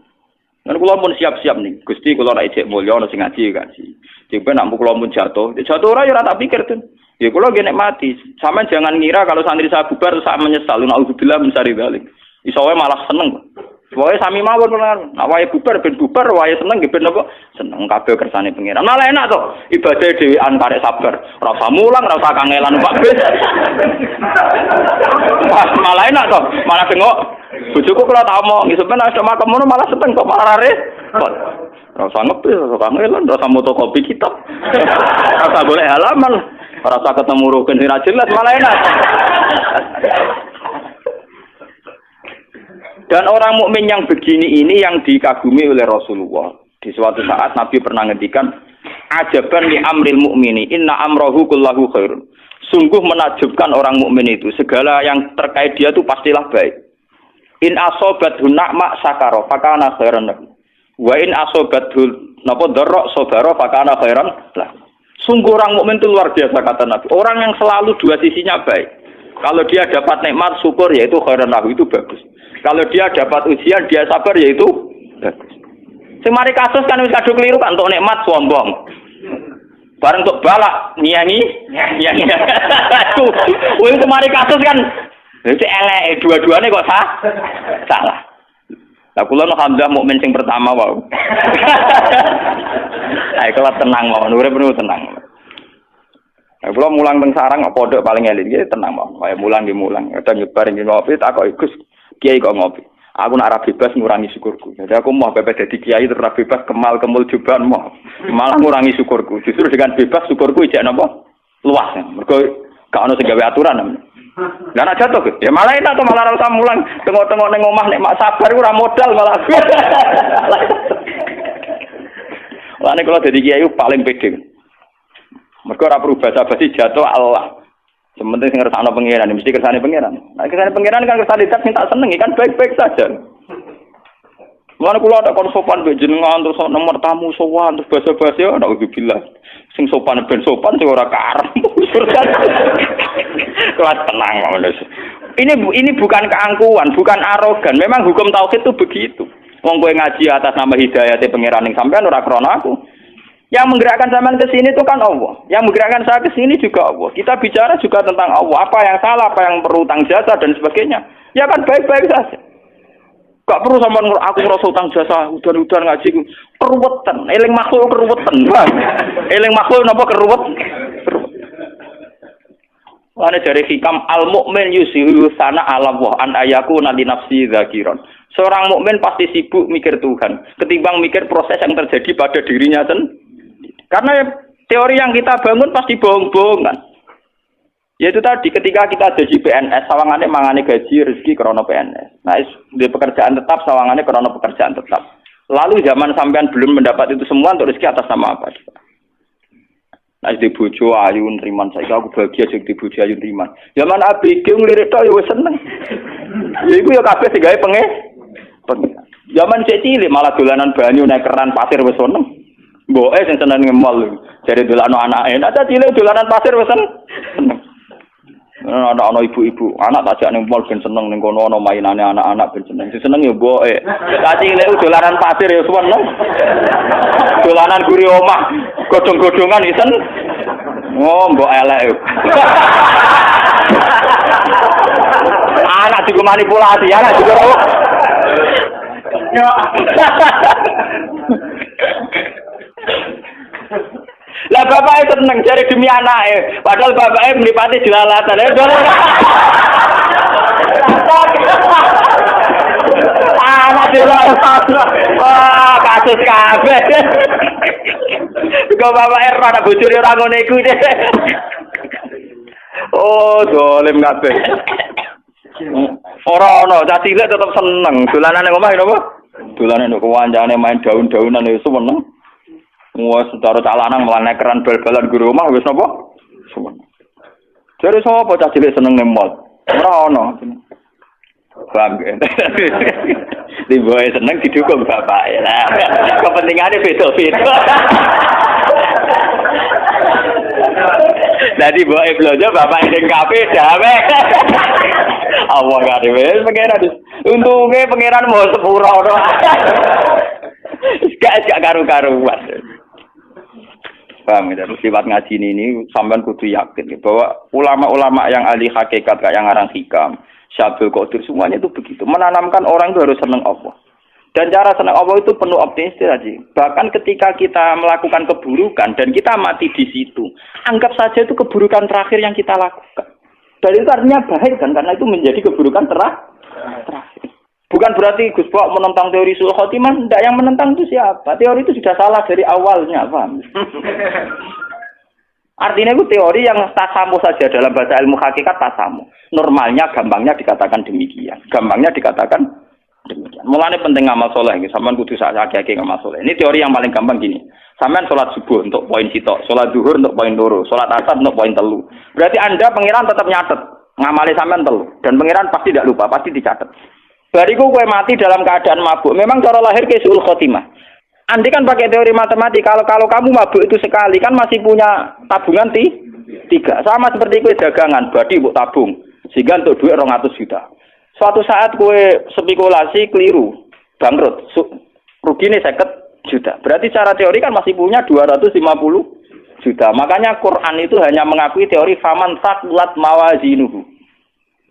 Lalu kalau pun siap-siap nih, Gusti kalau nak ijek mulya ono sing ngaji ngaji. Jika nak kalau pun jatuh ora ya ora tak pikir tuh. Ya kalau gak nikmati. Sama jangan ngira kalau santri saya bubar saya menyesal. Nauzubillah min syarri dzalik. Iso wae malah seneng. Wae sami mawon tenan. Nak wae bubar ben bubar, wae seneng nggih ben apa? Seneng kabeh kersane pangeran. Malah enak to. Ibadah dhewean karek sabar. Ora usah mulang, ora usah kangelan Pak Bis. Malah enak to. Malah tengok bojoku kula tak omong, sampeyan nek makem ngono malah seneng kok malah repot. Ora usah ngebis, ora usah kangelan, ora usah motokopi kitab. Ora usah golek halaman, ora usah ketemu rukun sing ra jelas, malah enak. Dan orang mukmin yang begini ini yang dikagumi oleh Rasulullah. Di suatu saat Nabi pernah ngendikan, "Ajaban li amril mukmini, inna amrahu kullahu khairun." Sungguh menakjubkan orang mukmin itu, segala yang terkait dia itu pastilah baik. In asobathu na'ma sakara fakana khairan lahu. Wa in asobathu napa dharra sabara fakana khairan lahu. Sungguh orang mukmin itu luar biasa kata Nabi. Orang yang selalu dua sisinya baik. Kalau dia dapat nikmat syukur yaitu khairan lahu, itu bagus. Kalau dia dapat ujian dia sabar yaitu bagus. Sing mari kasus kan wis kadung keliru kan untuk nikmat sombong. Bareng untuk balak nyanyi. Wong mari kasus kan iki elek dua-duane kok salah. Lah kula Hamzah mukmin sing pertama wae. Ayo kula tenang mawon, urip niku tenang. Kula mulang teng sarang kok pondok paling eling nggih tenang mawon. Kaya mulang nggih mulang. Kadang nyebar ngopi tak kok Gus kiai kok ngopi. Aku nak ora bebas ngurangi syukurku. Jadi aku mau bebas jadi kiai terus bebas kemul juban mau. Malah ngurangi syukurku. Justru dengan bebas syukurku ijek napa? Luas. Mergo gak ono sing gawe aturan. Lah nek jatuh ya malah enak to malah ora usah mulang tengok-tengok ning omah nek mak sabar ora modal malah. Lah nek kalau dadi kiai paling pede. Mergo ora perlu basa-basi jatuh Allah. Sementing sing ngersakno pangeran, mesti kersane pangeran. Nah, kersane pangeran kan kersane dat minta seneng kan baik-baik saja. Mulane kula ada kon sopan mbek jenengan terus nomor tamu sowan terus basa-basi ya ndak ubilah. Sing sopan ben sopan sing ora karep. Kelas tenang ngono. Ini bukan keangkuhan, bukan arogan. Memang hukum tauhid itu begitu. Wong kowe ngaji atas nama hidayate pangeran ning sampean ora krana aku. Yang menggerakkan sampean ke sini itu kan Allah. Yang menggerakkan saya ke sini juga Allah. Kita bicara juga tentang Allah. Apa yang salah, apa yang perlu utang jasa dan sebagainya. Ya kan baik-baik saja. Gak perlu sampean aku ngrasa utang jasa, udan-udan ngaji keruwetan. Eling makhluk keruwetan. Eling makhluk napa keruwet? Ane dari hikam al-mu'min yusiru sana ala Allah an ayakuna li nafsi dzakiran. Seorang mukmin pasti sibuk mikir Tuhan ketimbang mikir proses yang terjadi pada dirinya sendiri. Karena teori yang kita bangun pasti bohong-bohongan. Yaitu tadi ketika kita jadi PNS, sawangane mangane gaji rezeki krana PNS. Nah, di pekerjaan tetap sawangane krana pekerjaan tetap. Lalu zaman sampean belum mendapat itu semua untuk rezeki atas nama apa? Nah, di bojo ayu nriman saiki aku bahagia sing di bojo ayu nriman. Zaman ABG ngelirik tok ya wis seneng. Ya iku ya kabeh sing gawe Zaman cek cilik malah dolanan banyu nek keran pasir wis seneng. Mboke sing seneng ngemol. Jare dolano anake. Nek cilik dolanan pasir wis seneng. Ana ibu-ibu, anak tak jak ning mall ben seneng ning kono ana mainane anak-anak ben seneng. Sing seneng ya mboke. Tak cilik dolanan pasir ya seneng. Dolanan guri omah, godhong-godhongan isen. Oh, mbok elek. Anak juga manipulasi, anak juga. Lah bapaknya seneng cari demi anaknya, padahal bapaknya melipati jelalatan. Anak jelalatan, wah kasus kabeh. Kau bapaknya rada bocor orang ngono iku deh. Oh, dolim kabeh. Ora ono, cah cilik tetep seneng. Dolanan nang omah napa? Dolanan nek kancane main daun-daunan ya seneng. Wah, secara calanan melane keran bal-balan guru omah wis napa? Seneng. Jare sapa cah cilik seneng nang mall? Ora ono. Paham ya? Di boy seneng didukung bapak ya. Kepentingannya beda-beda. Jadi boy belanja bapak yang kafe damai. Allah gak ada wes pangeran. Untungnya pangeran mau sepura doang. Gak karu-karuan. Paham ya? Terus lewat ngaji ini sampean kudu yakin bahwa ulama-ulama yang ahli hakikat kayak yang ngarang hikam, Syabul Qadir semuanya itu begitu. Menanamkan orang itu harus senang Allah. Dan cara senang Allah itu penuh optimis tadi. Bahkan ketika kita melakukan keburukan dan kita mati di situ, anggap saja itu keburukan terakhir yang kita lakukan. Dan itu artinya baik kan, karena itu menjadi keburukan terakhir. Bukan berarti Gus Bok menentang teori Su'ul Khotimah, enggak, yang menentang itu siapa? Teori itu sudah salah dari awalnya, paham? Artinya itu teori yang tasamu saja dalam bahasa ilmu hakikat tasamu. Normalnya, gampangnya dikatakan demikian. Mulanya penting ngamal soleh, sampean kudu sak-sak ngamal soleh. Ini teori yang paling gampang gini. Sampean sholat subuh untuk poin sitok, sholat zuhur untuk poin loro, sholat asar untuk poin 3. Berarti Anda pangeran tetap nyatet, ngamali sampean 3. Dan pangeran pasti tidak lupa, pasti dicatat. Bariku kowe mati dalam keadaan mabuk. Memang cara lahir ke Su'ul Khotimah. Andi kan pakai teori matematika, kalau kamu mabuk itu sekali kan masih punya tabungan 3. Sama seperti kowe dagangan, badi mbok tabung. Sehingga untuk duit 200 juta. Suatu saat kowe spekulasi keliru, bangkrut, rugine 50 juta. Berarti secara teori kan masih punya 250 juta. Makanya Quran itu hanya mengakui teori faman saqulat mawazinuhu.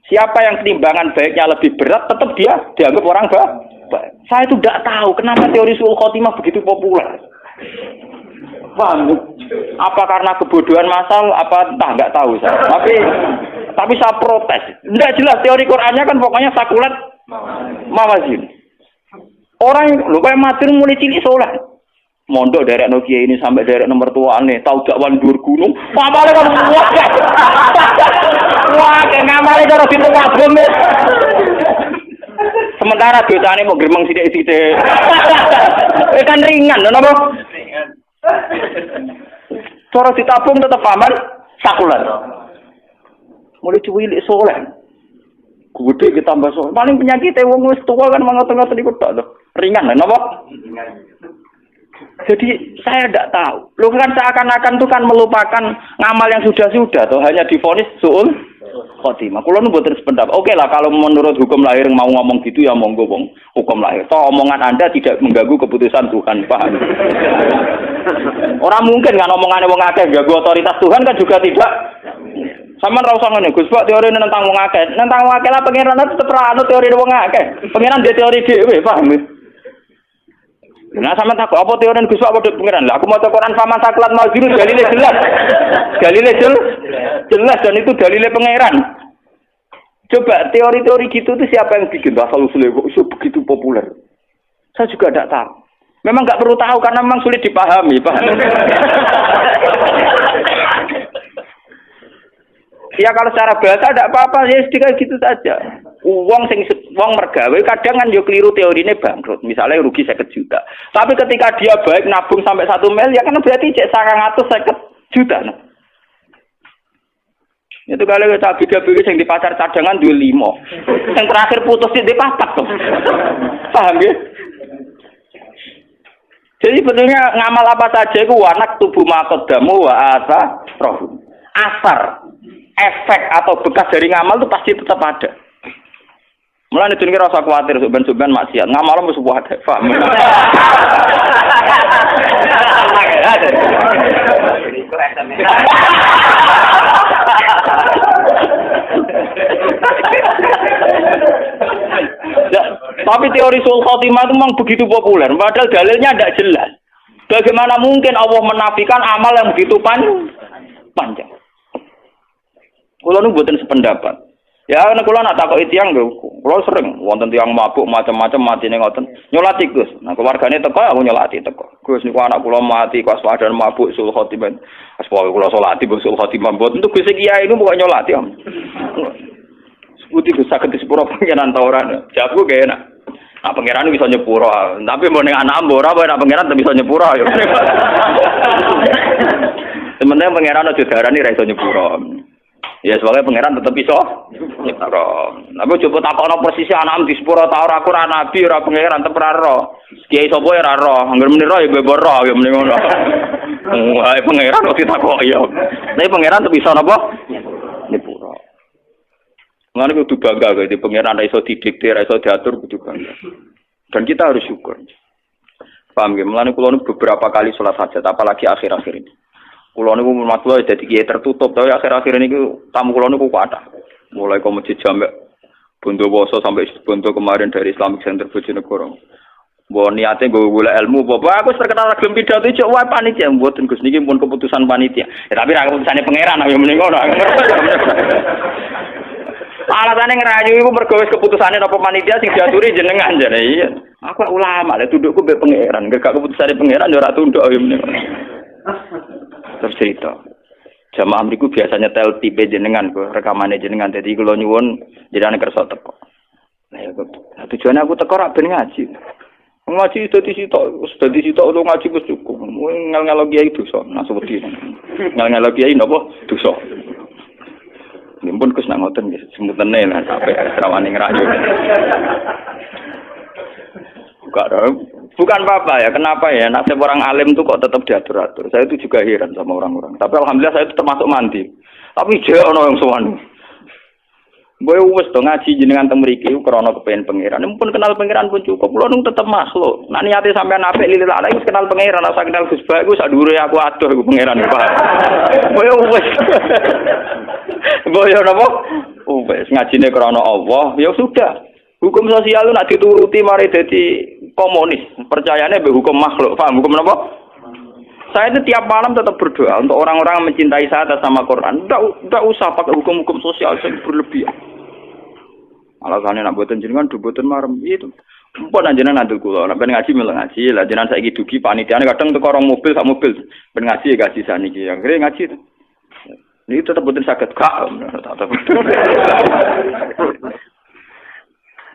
Siapa yang timbangan baiknya lebih berat, tetap dia dianggap orang baik. Saya itu tidak tahu kenapa teori Su'ul Khotimah begitu populer. Paham? Apa karena kebodohan massal? Apa entah, nggak tahu saya. Tapi saya protes. Tidak jelas teori Qurannya kan pokoknya sakulat mawazin. Orang lupa yang mati mulai cilik soleh. Mondok dari Nokia ini sampai dari nomor tuane, tahu dakwan dur gunung. Ngamale kan wah. Wah, ngamale karo pintu wabung. Sementara dosane mau gremeng sithik-sithik. Kan ringan lho napa? Ringan. Cara ditabung tetep aman sakulat. Mulai cuwilik soleh. Gede kita tambah soleh. Paling penyakitnya wong wis tua kan mangot-ngot niku tok lho. Ringan lah napa? Jadi saya tidak tahu. Lu kan seakan-akan itu kan melupakan ngamal yang sudah-sudah tuh hanya divonis suul khotimah. Kulo nu mboten sependapat. Oke lah kalau menurut hukum lahir mau ngomong gitu ya monggo wong hukum lahir. Toh omongan Anda tidak mengganggu keputusan Tuhan, paham? Orang mungkin kan omongane wong akeh ganggu otoritas Tuhan kan juga tidak. Sama ra usah ngene, Gus, Pak teori tentang wong akeh. Tentang wong akeh lah pangeran tetep ra ono teori wong akeh. Pangeran dia teori dhewe, paham? Nah sama takut apa teori Gus Pak padha pangeran. Lah aku mau Quran sama saklat mau dulu dalile jelas. Dalile jelas dan itu dalile pangeran. Coba teori-teori gitu itu siapa yang bikin asal usulnya kok begitu populer? Saya juga tidak tahu. Memang nggak perlu tahu karena memang sulit dipahami, paham? Ya kalau secara bahasa tidak apa-apa ya sedikit gitu saja. Wong mergawe kadang kan yo keliru teorine bangkrut. Misalnya rugi 50 juta. Tapi ketika dia baik nabung sampai 1 miliar kan berarti cek 950 juta. Nah. Itu kalau kita beda-beda yang di pasar cadangan 25. Yang terakhir putus di 4 tuh. Paham ya? Jadi sebetulnya ngamal apa saja itu wanak tubuh makodamu wa asa roh. Asar, efek atau bekas dari ngamal itu pasti tetap ada. Mulane jenenge rasa kuwatir suben-suben maksiat. Ngamal mesti wae, paham. Tapi teori sul khotimah itu memang begitu populer, padahal dalilnya tidak jelas. Bagaimana mungkin Allah menafikan amal yang begitu panjang? Kulo nu mboten sependapat. Ya nek kula nak takoki tiyang lho, kula sering wonten tiyang mabuk macam-macam matine ngoten. Nyolati Gus. Nah keluargane teko aku nyolati teko. Gus niku anak kula mati pas wadan mabuk sul khotimah. Pas pokoke kula salati sul khotimah mboten tuh Gus kiai niku pokoke nyolati. Sebuti Gus saged disepuro pangeran ta ora. Jawabku gak enak. Nah pangeran bisa nyepuro, tapi mau ning anak mbora apa nek pangeran bisa nyepuro ya. Sementara pangeran aja darani ra iso nyepuro. Ya soalnya pangeran tetep iso nyepuro. Tapi coba takokno persis anak di sepuro ta ora aku ora nabi ora pangeran tetep ora ro. Kiai sapa ya ora ro, anggere muni ro ya bebo ro ya muni ngono. Wah pangeran kok ditakoki ya. Tapi pangeran tetep iso napa? Nyepuro. Ngene kudu bangga kok di pangeran ra iso didikte, ra iso diatur kudu bangga. Dan kita harus syukur. Paham nggih? Mulane kula beberapa kali salat hajat apalagi akhir-akhir ini. Kula niku matlo dadi kiai tertutup, tapi akhir-akhir ini tamu kula niku kuatah. Mulai ke masjid Jamek Bondowoso sampai Bonto kemarin dari Islamic Center Bojonegoro. Mbok niate nggo golek ilmu, Bapak aku terkenal gelem pidato cuk wae panitia mboten Gus niki pun keputusan panitia. Ya tapi ra keputusane pangeran ya mending ngono. Alasane ngerayu iku mergo wis keputusane napa panitia sing diaturi jenengan jane. Iya. Aku ulama, lek tundukku mbek pangeran, gak keputusane pangeran ya ora tunduk ya mending. Terus cerita. Jamaah mriku biasanya tel tipe jenengan kok, rekamane jenengan. Dadi kula nyuwun jenengan kersa teko. Nah, tujuane aku teko rak ben ngaji. Ngaji dadi sitok lu ngaji wis cukup. Ngel-ngelo kiai dosa, nasu wedi. Ngel-ngelo kiai napa dosa. Nimpun Gus nak ngoten nggih, semutene lah sampai rawane ngerayu. Bukan apa-apa ya, kenapa ya nasib orang alim itu kok tetap diatur-atur. Saya itu juga heran sama orang-orang. Tapi alhamdulillah saya itu termasuk mandi. Tapi jek ono yang sowan. Boy wis to ngaji jenengan teng mriki krana kepengin pangeran. Mumpun kenal pangeran pun cukup. Kulo nung tetep makhluk. Nek niate sampean apik lilil ala wis kenal pangeran, asa kenal Gus Ba iku sak dhuwure aku adoh iku pangeran Pak. Boy wis. Boy napa? Wis ngajine krana Allah, ya sudah. Hukum sosial itu nak dituruti mari dadi komunis. Percayane mbek hukum makhluk. Paham hukum napa? Saya itu tiap malam tetap berdoa untuk orang-orang yang mencintai saya atas nama Quran. Tidak usah pakai hukum-hukum sosial yang berlebihan. Alasannya nak buatan jenengan, buatan marem itu. Pun anjenan nanti kulo, nak ngaji malah ngaji. Lah jenengan saya dugi panitiane kadang teko orang mobil sak mobil ben ngaji ya gaji saniki. Yang kira ngaji itu. Ini tetap buatan sakit kak.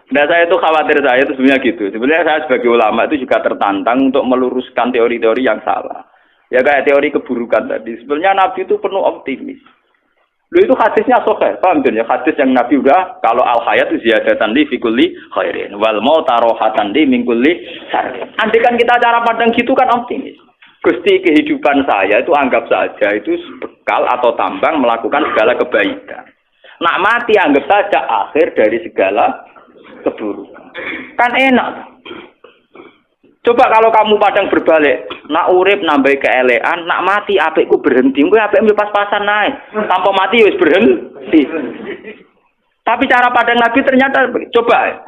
Nah saya itu khawatir saya itu sebenarnya gitu. Sebenarnya saya sebagai ulama itu juga tertantang untuk meluruskan teori-teori yang salah. Ya kayak teori keburukan tadi. Sebenarnya Nabi itu penuh optimis. Lho itu hadisnya sahih, paham ya? Hadis yang Nabi udah kalau al hayat ziyadatan li fi kulli khairin wal maut rohatan li min kulli syarrin. Andaikan kita cara pandang gitu kan optimis. Gusti kehidupan saya itu anggap saja itu bekal atau tambang melakukan segala kebaikan. Nak mati anggap saja akhir dari segala keburukan. Kan enak. Coba kalau kamu padang berbalik, nak urip nambah keelean, nak mati apikku berhenti, kowe apik pas-pasan naik. Tanpa mati wis berhenti. Tapi cara padang Nabi ternyata coba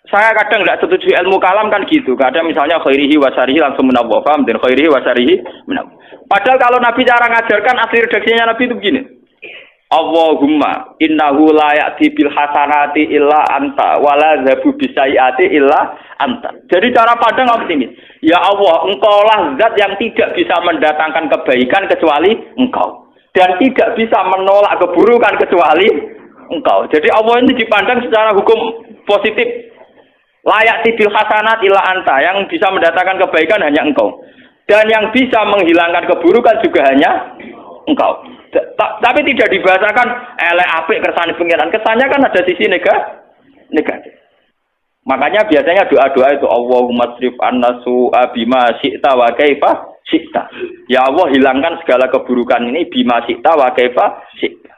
saya kadang tidak setuju ilmu kalam kan gitu. Kadang misalnya khairihi wasarihi langsung menawwaf, dan khairihi wasarihi menawwaf. Padahal kalau Nabi cara ngajarkan asli redaksinya Nabi itu begini. Allahumma innahu la ya'ti bil hasanati illa anta wala zabu bisayati illa anta. Jadi cara pandang optimis. Ya Allah, engkaulah zat yang tidak bisa mendatangkan kebaikan kecuali engkau. Dan tidak bisa menolak keburukan kecuali engkau. Jadi Allah ini dipandang secara hukum positif. Layak bil hasanat illa anta. Yang bisa mendatangkan kebaikan hanya engkau. Dan yang bisa menghilangkan keburukan juga hanya engkau. Tapi tidak dibahasakan elek apik kersane pengiran. Kesannya kan ada sisi negatif. Makanya biasanya doa-doa itu Allahumma srif annasu bima syi'ta wa kaifa syi'ta. Ya Allah hilangkan segala keburukan ini bima syi'ta wa kaifa syi'ta.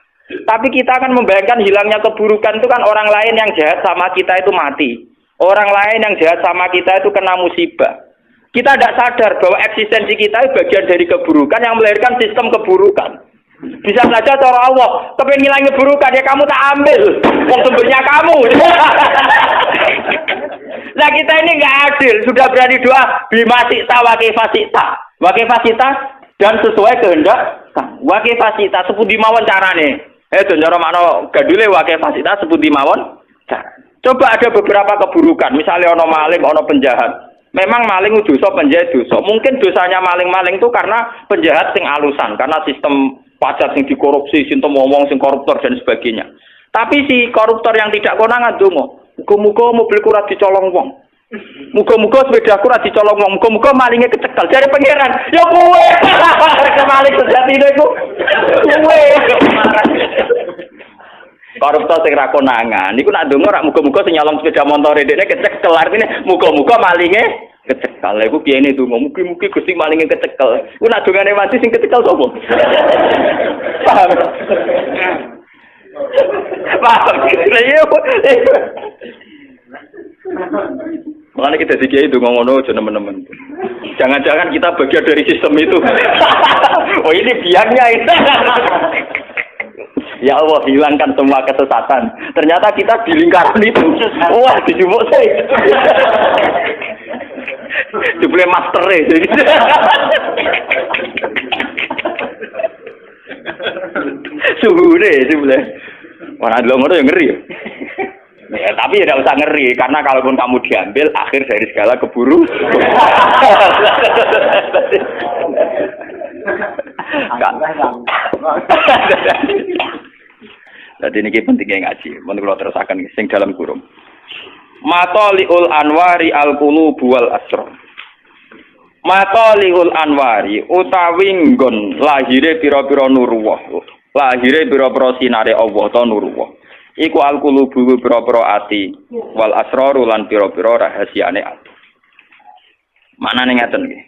Tapi kita akan membayangkan hilangnya keburukan itu kan orang lain yang jahat sama kita itu mati. Orang lain yang jahat sama kita itu kena musibah. Kita tidak sadar bahwa eksistensi kita itu bagian dari keburukan yang melahirkan sistem keburukan. Bisa saja cara Allah, kepengen ngilangi keburukan ya kamu tak ambil, wong sumbernya kamu. Nah kita ini nggak adil, sudah berani doa bima syi'ta wa kaifa syi'ta dan sesuai kehendak wa kaifa syi'ta sepundi mawon carane. Cara makna gadule wa kaifa syi'ta sepundi mawon cara. Coba ada beberapa keburukan, misalnya ono maling, ono penjahat. Memang maling dosa, penjahat dosa. Mungkin dosanya maling-maling itu karena penjahat sing alusan, karena sistem pajak sing dikorupsi, sing ngomong sing koruptor dan sebagainya. Tapi si koruptor yang tidak konangan dongo, muga-muga mobilku ora dicolong wong. Muga-muga sepedaku ora dicolong wong. Muga-muga malingnya kecekel. Jare pangeran, ya kowe. Rek maling sejatine iku. Kowe. Koruptor sing ra konangan niku nak dongo ora muga-muga sing nyolong sepeda motor dekne kecekel. Artine muga-muga malinge kecekel. Lha iku piyene dongo? Mugi-mugi Gusti malinge kecekel. Iku nak dongane mati sing kecekel sapa? Paham? Paham. Makanya kita dikiai dongo ngono aja nemen-nemen. Jangan-jangan kita bagian dari sistem itu. Oh ini biangnya itu. Ya Allah, hilangkan semua kesesatan. Ternyata kita di lingkaran itu. Wah, dijumuk sih. Jumlah master jadi. Suhu deh, jumlah. Mana dulu ngono yang ngeri. Ya, tapi tidak usah ngeri karena kalaupun kamu diambil akhir dari segala keburu. Jadi ini pentingnya ngaji. Menurut terus akan sing dalam kurung. Matoliul anwari al-qulubu wal asrar. Matoliul anwari utawi nggon lahire pira-pira nurullah. Lahire pira-pira sinare Allah ta nurullah. Iku al-qulubu pira-pira ati wal asrar lan pira-pira rahasiane ati. Manane ngaten nggih.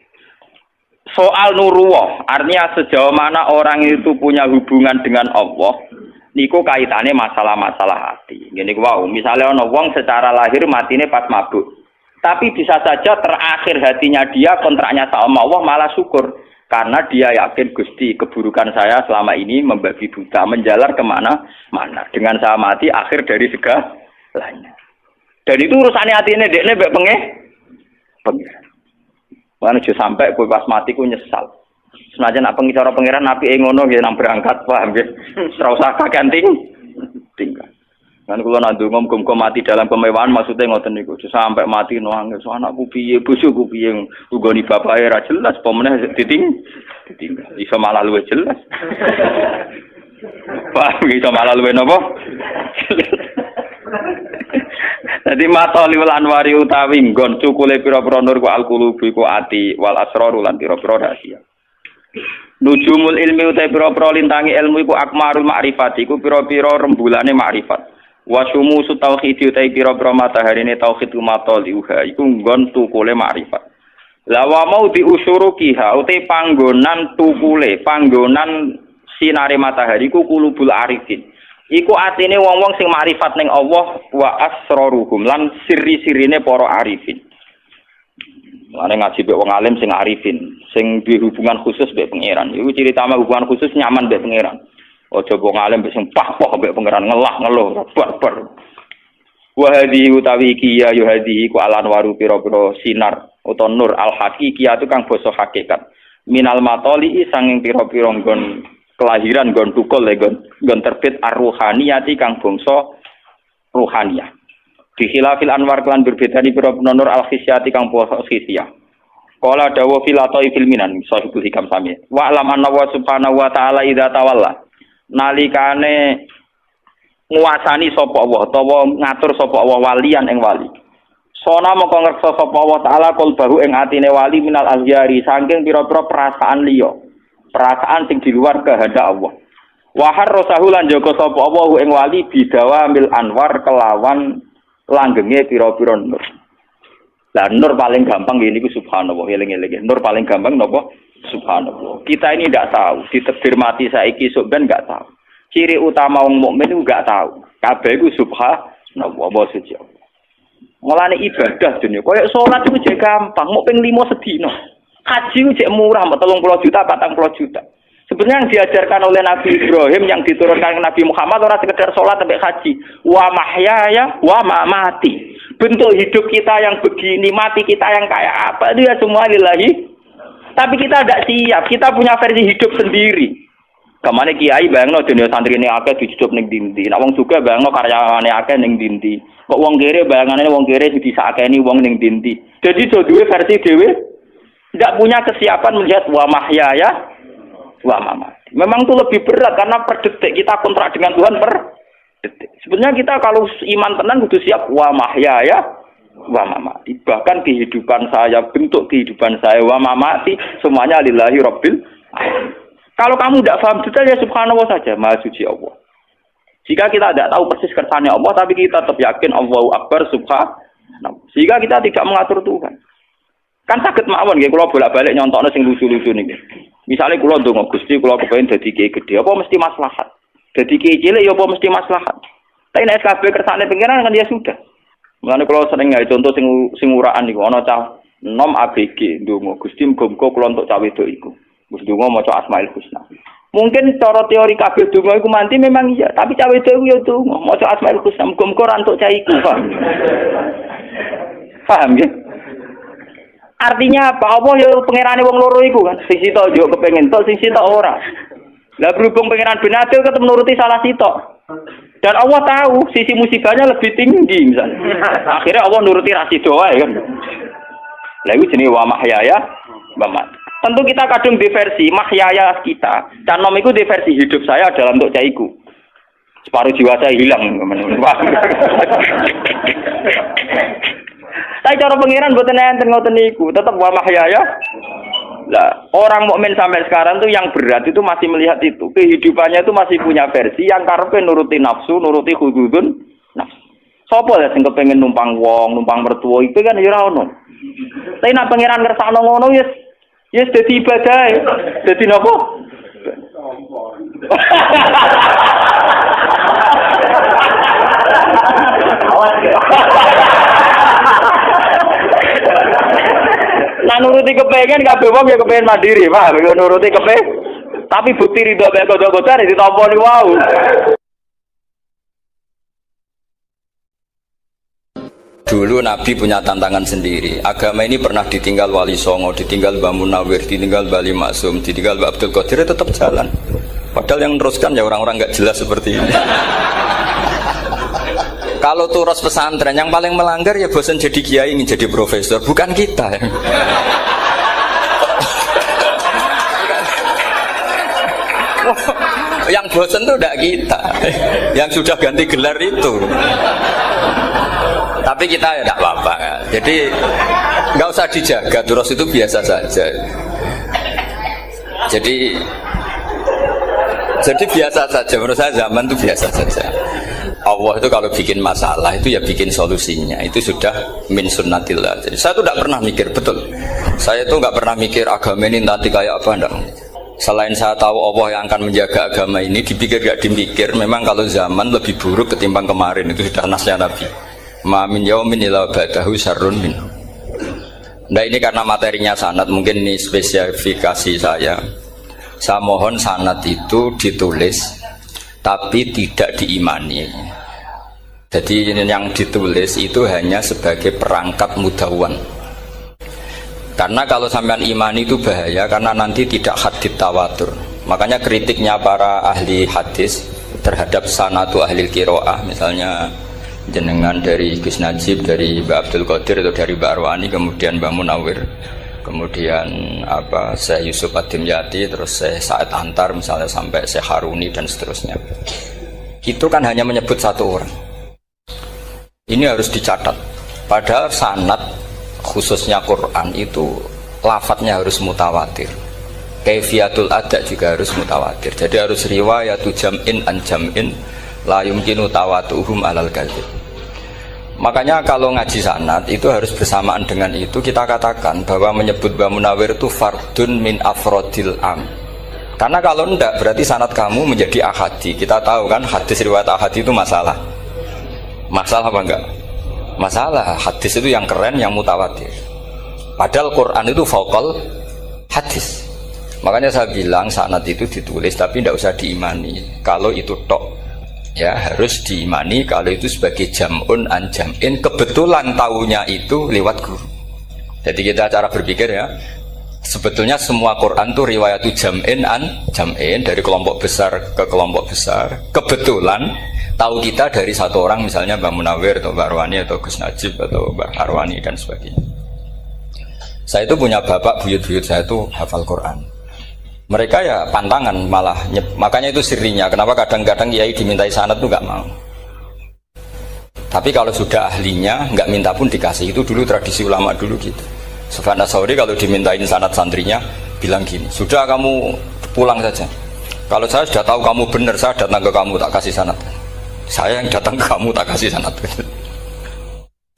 Soal nurullah, artinya sejauh mana orang itu punya hubungan dengan Allah, niku kaitannya masalah-masalah hati. Gini wow, misalnya ono wong secara lahir matine pas mabuk, tapi bisa saja terakhir hatinya dia kontraknya sama Allah malah syukur karena dia yakin Gusti keburukan saya selama ini membabi buta, menjalar kemana-mana. Dengan saya mati akhir dari segalanya. Dan itu urusannya hati ini, dekne mbek pengen. Mana aja sampai kowe pas mati ku nyesal. Senajan nak pengicara pangeran napi ngono nggih nang berangkat paham nggih. Ora usah kakenting tinggal. Kan kula nak ndonga muga mati dalam kemewahan maksudnya ngoten niku. Sampai mati nangis anakku piye, bojoku piye, nggoni bapake ra jelas apa meneh ditinggal. Iso malah luwih jelas. Paham iso malah luwih napa? Jadi matoliul anwari utawi nggon cukule pira-pira nur ku alqulubi ku ati wal asrar lan pira-pira rahasia. Nujumul ilmi utai pira-pira lintangi ilmu iku akmarul ma'rifat iku pira-pira rembulane ma'rifat. Wa syumusu tauhid utai pira-pira mataharine tauhid mataliuha iku nggon tukule ma'rifat. La wa mau diusurukiha utai panggonan tukule, panggonan sinare matahari iku kulubul arifin. Iku atine wong-wong sing ma'rifat ning Allah wa asraruhum lan siri-sirine para arifin. Lane ngaji mbek wong alim sing arifin, sing duwe hubungan khusus mbek pangeran. Iku ciri utama hubungan khusus nyaman mbek pangeran. Aja wong alim mbek sing pah-pah mbek pangeran ngelah-ngeluh barbar. Wa hadhi utawi iki ya hadhi ku alan waru pira-pira sinar utawa nur al haqiqiyah kang basa hakikat. Minal matoli sanging pira-pira nggon kelahiran nggon tukul nggon terbit ar-ruhaniyati kang bangsa ruhaniyah. Di khilafil anwar kelan berbeda di pira-pira nur al-khisyati kang poso khisyah. Qala dawu fil ataifil minan sahibul hikam sami. Wa alam anna wa subhanahu wa ta'ala idza tawalla. Nalikane nguasani sapa Allah utawa ngatur sapa Allah walian ing wali. Sona moko ngreksa sapa Allah taala qalbahu ing atine wali minal azyari saking pira-pira perasaan liya. Perasaan sing di luar kehendak Allah. Wa harrasahu lan jaga sapa Allah ing wali bidawamil anwar kelawan langgenge pira-pira nur. Lah nur paling gampang ngene iku subhanallah, eling-eling. Nur paling gampang napa? Subhanallah. Kita ini ndak tahu, ditakdir mati saiki sok ben ndak tahu. Ciri utama wong mukmin itu ndak tahu. Kabeh iku subhanallah, wa suci. Mulane ibadah dunya, koyo salat iku jek gampang, mung ping 5 sedina. Haji ku jek murah, 30 juta, 40 juta. Sebenarnya yang diajarkan oleh Nabi Ibrahim yang diturunkan Nabi Muhammad orang sekedar sholat sampai haji. Wa mahyaya wa mamati. Bentuk hidup kita yang begini, mati kita yang kayak apa, itu ya semua lillahi. Tapi kita tidak siap, kita punya versi hidup sendiri. Kemana kiai bayangno dunia santri ini akeh dihidup ning dindi. Nek wong juga bayangno karyawane akeh ning dindi. Kok wong kere bayangane wong kere disakeni wong ning dindi. Jadi duwe versi dhewe tidak punya kesiapan melihat wa mahyaya wa mamati. Memang itu lebih berat karena per detik kita kontrak dengan Tuhan per detik. Sebenarnya kita kalau iman tenang kudu siap wa mahyaya wa mamati. Bahkan kehidupan saya, bentuk kehidupan saya wa mamati semuanya lillahi rabbil alamin. Kalau kamu tidak paham detail ya subhanallah saja, maha suci Allah. Jika kita tidak tahu persis kersane Allah tapi kita tetap yakin Allahu akbar subhanallah. Sehingga kita tidak mengatur Tuhan. Kan saged mawon nggih kula bolak-balik nyontokno sing lucu-lucu niki. Misale kula ndonga Gusti kula kepengin dadi kiai gedhe apa mesti maslahat. Dadi kiai cilik ya apa mesti maslahat. Tapi nek kabeh kersane pengiran kan ya sudah. Mulane kula sering gawe contoh sing uraan niku ana cah nom ABG ndonga Gusti muga-muga kula entuk cah wedok iku. Wis ndonga maca Asmaul Husna. Mungkin cara teori kabeh donga iku manti memang iya, tapi cah wedok iku ya donga maca Asmaul Husna muga-muga ora entuk cah iku, paham. Paham ya? Artinya apa? Allah ya pengerane wong loro iku kan. Sing sitok yo kepengin tok, sing sitok ora. Lah berhubung pengeran benatil ketemu nuruti salah sitok. Dan Allah tahu sisi musibahnya lebih tinggi misalnya. Akhirnya Allah nuruti rasido wae kan. Lah iku jenenge wa mahyaya wa mamati. Tentu kita kadung diversi mahyaya kita. Dan nom iku diversi hidup saya dalam untuk caiku. Separuh jiwa saya hilang. Tapi cara pengiran mboten enten ngoten niku, tetep wa mahyaya. Lah, orang mukmin sampai sekarang tuh yang berat itu masih melihat itu. Kehidupannya itu masih punya versi yang karepe nuruti nafsu, nuruti hududun nafsu. Sopo ya sing kepengin numpang wong, numpang mertua itu kan ya ora ono. Tapi nek pengiran ngersakno ngono yes dadi ibadah. Dadi napa? Nah nuruti kepengen kabeh wong ya kepengen mandiri, paham? Nuruti kepengen. Tapi bukti ridho mek kodho-kodho ditampani wau. Dulu Nabi punya tantangan sendiri. Agama ini pernah ditinggal Wali Songo, ditinggal Mbah Munawir, ditinggal Bali Maksum, ditinggal Mbah Abdul Qadir, tetap jalan. Padahal yang meneruskan ya orang-orang nggak jelas seperti ini. Kalau turus pesantren yang paling melanggar ya bosan jadi kiai ingin jadi profesor, bukan kita. Yang bosan tuh tidak kita, yang sudah ganti gelar itu. Tapi kita ya tidak apa-apa. Jadi nggak usah dijaga, turus itu biasa saja. Jadi biasa saja, menurut saya zaman itu biasa saja. Allah itu kalau bikin masalah itu ya bikin solusinya, itu sudah min sunnatillah. Jadi saya itu tidak pernah mikir, betul. Saya itu nggak pernah mikir agama ini nanti kayak apa, enggak. Selain saya tahu Allah yang akan menjaga agama ini, dipikir gak dipikir, memang kalau zaman lebih buruk ketimbang kemarin, itu sudah nasnya Nabi. Ma min yaumin illa ba'dahu syarrun min. Nah ini karena materinya sanad, mungkin ini spesifikasi saya. Saya mohon sanad itu ditulis tapi tidak diimani. Jadi yang ditulis itu hanya sebagai perangkat mudawwan. Karena kalau sampean imani itu bahaya, karena nanti tidak hadits tawatur. Makanya kritiknya para ahli hadis terhadap sanatu ahli qiraah, misalnya jenengan dari Gus Najib, dari Mbak Abdul Qadir atau dari Mbak Arwani, kemudian Mbak Munawir, kemudian Syekh Yusuf Ad-Dimyati, terus Syekh Sa'id Antar misalnya, sampai Syekh Haruni dan seterusnya. Itu kan hanya menyebut satu orang. Ini harus dicatat. Padahal sanad khususnya Quran itu lafadznya harus mutawatir. Kaifiyatul ada juga harus mutawatir. Jadi harus riwayatu jam'in an jam'in la yumkinu tawatuhum alal kadzib. Makanya kalau ngaji sanad itu harus bersamaan dengan itu kita katakan bahwa menyebut Mbah Munawir itu fardun min afrodil am. Karena kalau enggak berarti sanad kamu menjadi ahadi. Kita tahu kan hadis riwayat ahadi itu masalah. Masalah apa enggak? Masalah. Hadis itu yang keren, yang mutawatir. Padahal Quran itu fauqal hadis. Makanya saya bilang sanad itu ditulis tapi tidak usah diimani. Kalau itu tok, ya harus diimani kalau itu sebagai jam'un an jam'in, kebetulan tahunya itu lewat guru. Jadi kita cara berpikir ya, sebetulnya semua Quran itu riwayatu jam'in an jam'in, dari kelompok besar ke kelompok besar. Kebetulan tahu kita dari satu orang, misalnya Mbak Munawir atau Mbak Arwani atau Gus Najib atau Mbak Arwani dan sebagainya. Saya itu punya bapak, buyut-buyut saya itu hafal Quran. Mereka ya pantangan malah, makanya itu sirinya. Kenapa kadang-kadang kiai dimintai sanad itu nggak mau. Tapi kalau sudah ahlinya nggak minta pun dikasih. Itu dulu tradisi ulama dulu gitu. Sufyan Ats-Tsauri kalau dimintain sanad santrinya bilang gini, sudah kamu pulang saja. Kalau saya sudah tahu kamu benar, saya datang ke kamu tak kasih sanad. Saya yang datang ke kamu tak kasih sanad.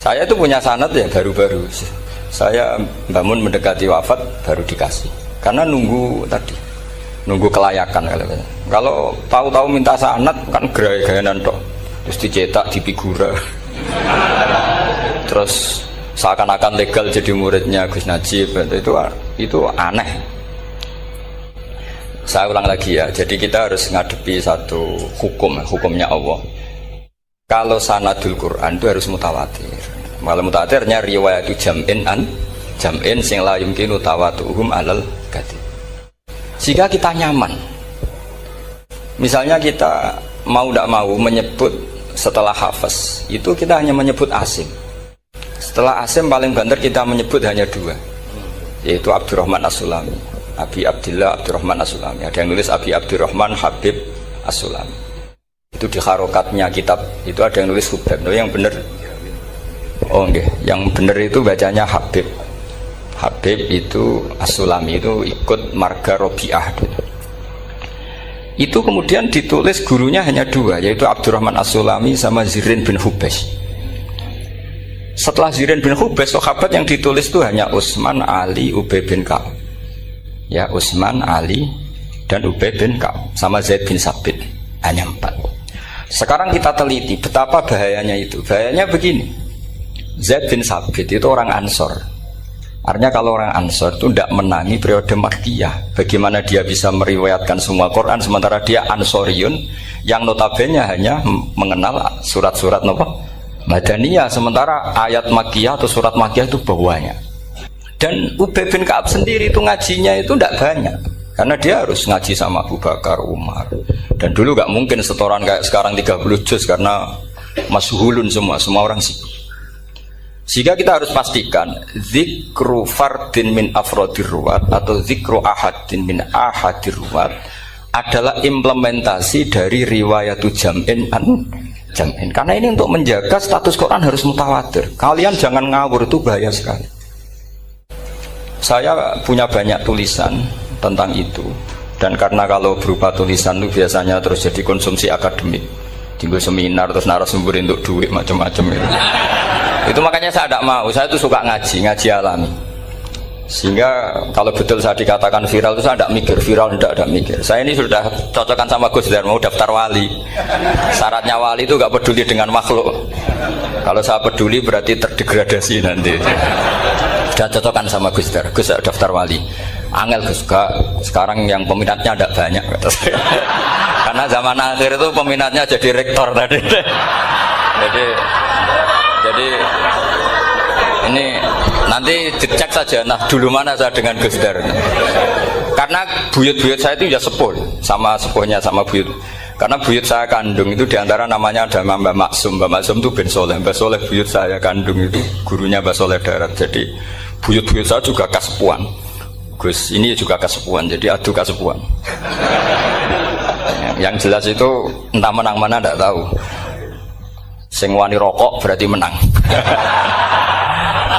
Saya itu punya sanad ya baru-baru. Saya bangun mendekati wafat baru dikasih. Karena nunggu tadi, nunggu kelayakan. Kalau tahu-tahu minta sanad kan gaya-gayanan toh, terus dicetak di figura, terus seakan-akan legal jadi muridnya Gus Najib. Itu aneh. Saya ulang lagi ya, jadi kita harus ngadepi satu hukumnya Allah. Kalau sanadul Quran itu harus mutawatir. Kalau mutawatirnya riwayatu jam'in an jam'in sing la yumkinu tawatuhum alal kadzib. Jika kita nyaman, misalnya kita mau tidak mau menyebut setelah hafaz, itu kita hanya menyebut asim. Setelah asim paling banter kita menyebut hanya dua, yaitu Abdurrahman As-Sulami, Abi Abdillah Abdurrahman As-Sulami. Ada yang nulis Abi Abdurrahman Habib As-Sulami. Itu di harokatnya kitab itu ada yang nulis Hubab. Yang benar, oh enggak, yang benar itu bacanya Habib. Habib itu As-Sulami, itu ikut marga Robi'ah. Itu kemudian ditulis gurunya hanya dua, yaitu Abdurrahman As-Sulami sama Zirin bin Hubes. Setelah Zirin bin Hubes, sahabat yang ditulis itu hanya Utsman, Ali, Ubay bin Ka'ab. Ya, Utsman, Ali dan Ubay bin Ka'ab sama Zaid bin Sabit, hanya 4. Sekarang kita teliti betapa bahayanya itu. Bahayanya begini, Zaid bin Sabit itu orang Ansor. Artinya kalau orang Ansor itu tidak menangi periode Makkiyah. Bagaimana dia bisa meriwayatkan semua Quran sementara dia Ansoriun yang notabene hanya mengenal surat-surat Madaniyah, sementara ayat Makkiyah atau surat Makkiyah itu bawahnya. Dan Ubay bin Ka'ab sendiri itu ngajinya itu tidak banyak, karena dia harus ngaji sama Abu Bakar, Umar. Dan dulu gak mungkin setoran kayak sekarang 30 juz karena masyhulun semua orang sibuk. Sehingga kita harus pastikan zikru fardin min afrodir ruwat atau zikru ahadin min ahadir ruwat adalah implementasi dari riwayatu jam'in an jam'in. Karena ini untuk menjaga status Quran harus mutawatir. Kalian jangan ngawur, itu bahaya sekali. Saya punya banyak tulisan tentang itu. Dan karena kalau berupa tulisan itu biasanya terus jadi konsumsi akademik, tinggal seminar terus narasumber untuk duit macam-macam itu. Itu makanya saya tidak mau. Saya itu suka ngaji alami. Sehingga kalau betul saya dikatakan viral itu saya tidak mikir, viral tidak mikir. Saya ini sudah cocokkan sama Gus Dar, mau daftar wali. Syaratnya wali itu gak peduli dengan makhluk. Kalau saya peduli berarti terdegradasi nanti. Sudah cocokkan sama Gus Dar, Gus daftar wali. Angel Gus, sekarang yang peminatnya tidak banyak. Karena zaman akhir itu peminatnya jadi rektor tadi. Jadi ini nanti dicek saja, nah dulu mana saya dengan Gus Dar. Karena buyut-buyut saya itu ya sepuh, sama sepuhnya sama buyut. Karena buyut saya kandung itu diantara namanya ada Mbak Maksum. Mbak Maksum itu bin Soleh. Mbak Soleh buyut saya kandung itu gurunya Mbak Soleh Darat. Jadi buyut-buyut saya juga kasepuan. Gus ini juga kasepuan, jadi adu kasepuan. Yang jelas itu entah menang mana tidak tahu. Sing wani rokok berarti menang.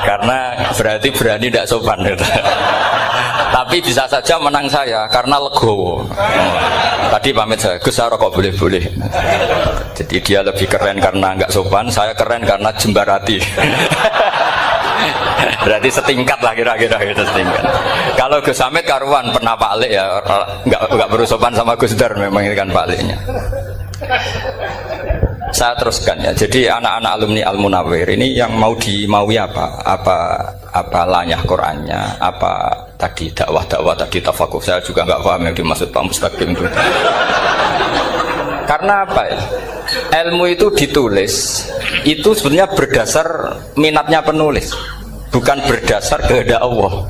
Karena berarti berani tidak sopan gitu. Tapi bisa saja menang saya karena legowo. Tadi pamit saya, Gus saya rokok boleh-boleh. Jadi dia lebih keren karena nggak sopan, saya keren karena jembarati. Berarti setingkat lah kira-kira gitu, setingkat. Kalau Gus Hamid karuan pernah Pak Alik ya, nggak perlu sopan sama Gus Dar, memang ini kan Pak Aliknya. Saya teruskan ya. Jadi anak-anak alumni Al-Munawwir ini yang mau dimaui apa lanyah Qur'annya, apa tadi dakwah tadi tafakuh. Saya juga nggak paham yang dimaksud Pak Mustaqim itu. Karena apa ya? Ilmu itu ditulis itu sebenarnya berdasar minatnya penulis, bukan berdasar kehendak Allah.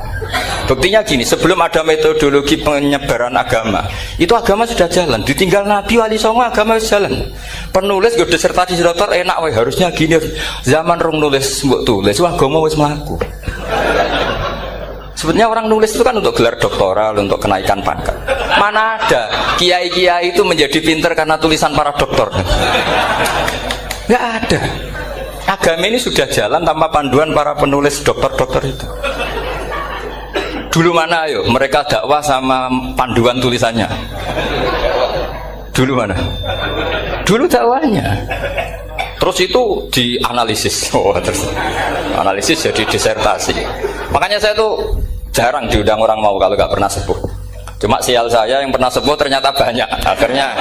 Buktinya gini, sebelum ada metodologi penyebaran agama, itu agama sudah jalan. Ditinggal Nabi Wali Songo agama sudah jalan. Penulis gue disertasi dokter enak, weh harusnya gini. Zaman rong nulis mbok tulis, wah agama wis mlaku. Sebenarnya orang nulis itu kan untuk gelar doktoral, untuk kenaikan pangkat. Mana ada kiai-kiai itu menjadi pinter karena tulisan para doktor? Nggak ada. Agama ini sudah jalan tanpa panduan para penulis dokter-dokter itu. Dulu mana ayo mereka dakwah sama panduan tulisannya? Dulu mana? Dulu dakwahnya. Terus itu dianalisis. Terus analisis jadi disertasi. Makanya saya tuh jarang diundang orang mau kalau nggak pernah sepuh. Cuma sial saya yang pernah sepuh ternyata banyak. Akhirnya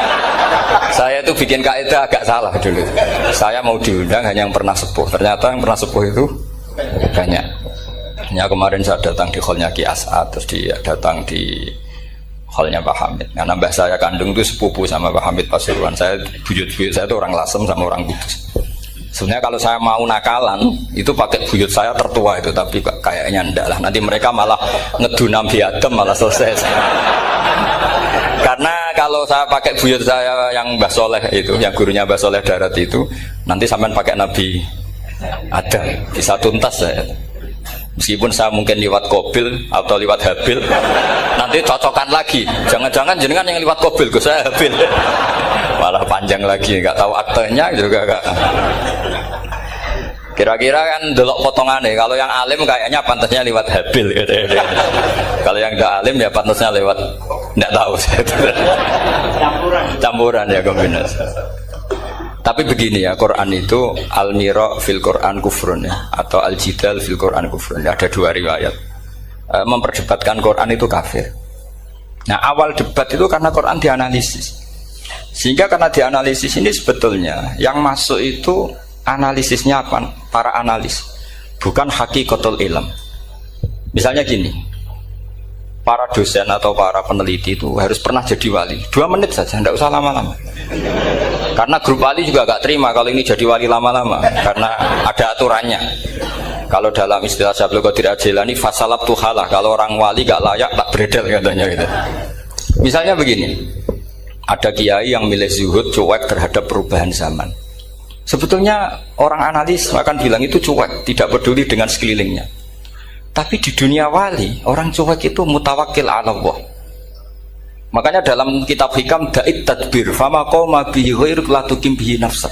saya itu bikin kaidah agak salah dulu. Saya mau diundang hanya yang pernah sepuh. Ternyata yang pernah sepuh itu banyak. Ya kemarin saya datang di hallnya Ki As'ad, terus dia datang di hallnya Pak Hamid. Karena mbah saya kandung itu sepupu sama Pak Hamid Pasuruan. Saya buyut-buyut saya itu orang Lasem sama orang Kudus. Sebenarnya kalau saya mau nakalan itu pakai buyut saya tertua itu, tapi kayaknya enggak lah. Nanti mereka malah ngedu Nabi Adam malah selesai. Karena kalau saya pakai buyut saya yang Mbah Soleh itu, yang gurunya Mbah Soleh Darat itu, nanti sampean pakai Nabi Adam bisa tuntas saya. Meskipun saya mungkin lewat Kobil atau lewat Habil, nanti cocokkan lagi. Jangan-jangan jenengan yang lewat Kobil, gue saya Habil. Malah panjang lagi, nggak tahu aktenya juga nggak. Kira-kira kan delok potongannya. Kalau yang alim kayaknya pantasnya lewat Habil. Gitu. Kalau yang nggak alim ya pantasnya lewat nggak tahu. Campuran ya kombinasi. Tapi begini ya, Quran itu al-mira fil Quran kufrun ya, atau al-jidal fil Quran kufrun ya, ada dua riwayat. Memperdebatkan Quran itu kafir. Nah awal debat itu karena Quran dianalisis. Sehingga karena dianalisis ini sebetulnya yang masuk itu analisisnya apa? Para analis, bukan hakikatul ilm. Misalnya gini, para dosen atau para peneliti itu harus pernah jadi wali 2 menit saja, tidak usah lama-lama. Karena grup wali juga gak terima kalau ini jadi wali lama-lama, karena ada aturannya. Kalau dalam istilah Syaikhul Qadir Al-Jilani fasalab tuhalah, kalau orang wali gak layak tak beredel katanya gitu. Misalnya begini, ada kiai yang milih zuhud, cuek terhadap perubahan zaman. Sebetulnya orang analis akan bilang itu cuek, tidak peduli dengan sekelilingnya. Tapi di dunia wali, orang cuek itu mutawakkil ala Allah. Makanya dalam kitab hikam da'it tadbir fama qoma bihi ghairuk la tuqim bihi nafsak.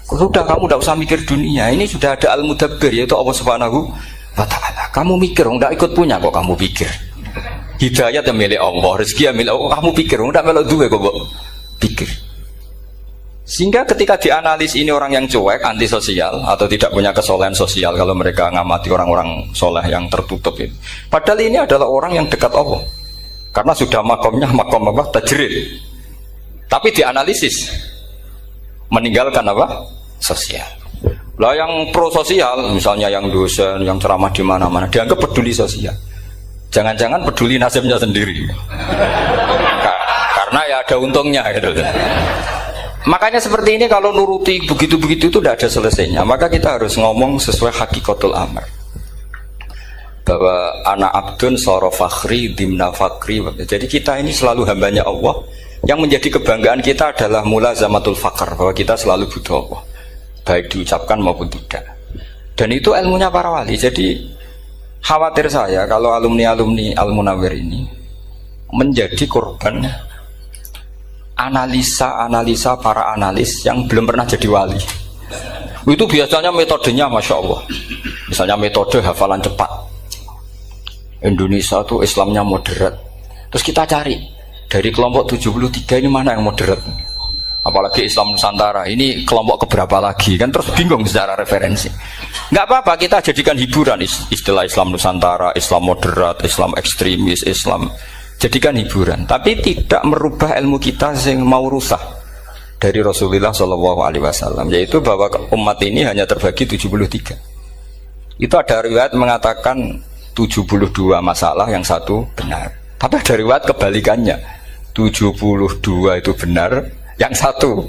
Sudah kamu tidak usah mikir dunia, ini sudah ada al-mudabbir yaitu Allah Subhanahu wa ta'ala. Kamu mikir, enggak ikut punya kok kamu pikir. Hidayat yang milik Allah, rezeki yang milik Allah. Kamu pikir, udah melok duwe kok, pikir. Sehingga ketika dianalisis ini orang yang cuek, antisosial atau tidak punya kesolehan sosial kalau mereka ngamati orang-orang soleh yang tertutup itu. Padahal ini adalah orang yang dekat Allah. Karena sudah makomnya makom apa? Tajrid. Tapi dianalisis meninggalkan apa? Sosial. Lah yang pro sosial, misalnya yang dosen, yang ceramah di mana-mana, dianggap peduli sosial. Jangan-jangan peduli nasibnya sendiri. Karena ya ada untungnya gitu. Makanya seperti ini kalau nuruti begitu-begitu itu tidak ada selesainya. Maka kita harus ngomong sesuai hakikatul amr. Bahwa anak abdun soro fakhri dimna fakri. Jadi kita ini selalu hambanya Allah. Yang menjadi kebanggaan kita adalah mulazamatul fakr. Bahwa kita selalu butuh Allah. Baik diucapkan maupun tidak. Dan itu ilmunya para wali. Jadi khawatir saya kalau alumni-alumni Al-Munawwir ini menjadi korban analisa para analis yang belum pernah jadi wali. Itu biasanya metodenya Masya Allah. Misalnya metode hafalan cepat. Indonesia tuh Islamnya moderat. Terus kita cari dari kelompok 73 ini mana yang moderat. Apalagi Islam Nusantara ini kelompok keberapa lagi kan, terus bingung secara referensi. Nggak apa-apa, kita jadikan hiburan istilah Islam Nusantara, Islam moderat, Islam ekstremis, Islam. Jadikan hiburan, tapi tidak merubah ilmu kita yang mau rusak dari Rasulullah SAW, yaitu bahwa umat ini hanya terbagi 73. Itu ada riwayat mengatakan 72 masalah, yang satu benar. Tapi ada riwayat kebalikannya, 72 itu benar, yang satu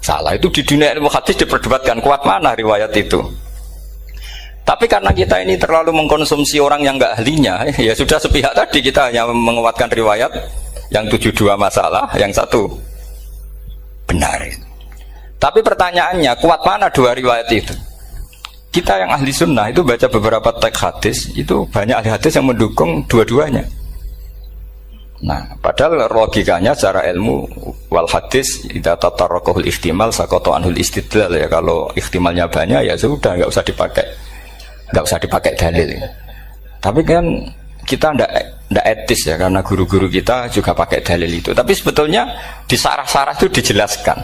salah. Itu di dunia ilmu hadis diperdebatkan, kuat mana riwayat itu. Tapi karena kita ini terlalu mengkonsumsi orang yang nggak ahlinya, ya sudah sepihak tadi kita hanya menguatkan riwayat yang 72 masalah, yang satu benar. Tapi pertanyaannya, kuat mana dua riwayat itu? Kita yang ahli sunnah itu baca beberapa teks hadis, itu banyak ahli hadis yang mendukung dua-duanya. Nah, padahal logikanya secara ilmu wal hadis idza tatarraqahul ihtimal saqata anhul istidlal, ya kalau ihtimalnya banyak ya sudah nggak usah dipakai dalil. Tapi kan kita ndak etis ya, karena guru-guru kita juga pakai dalil itu. Tapi sebetulnya di sarah-sarah itu dijelaskan.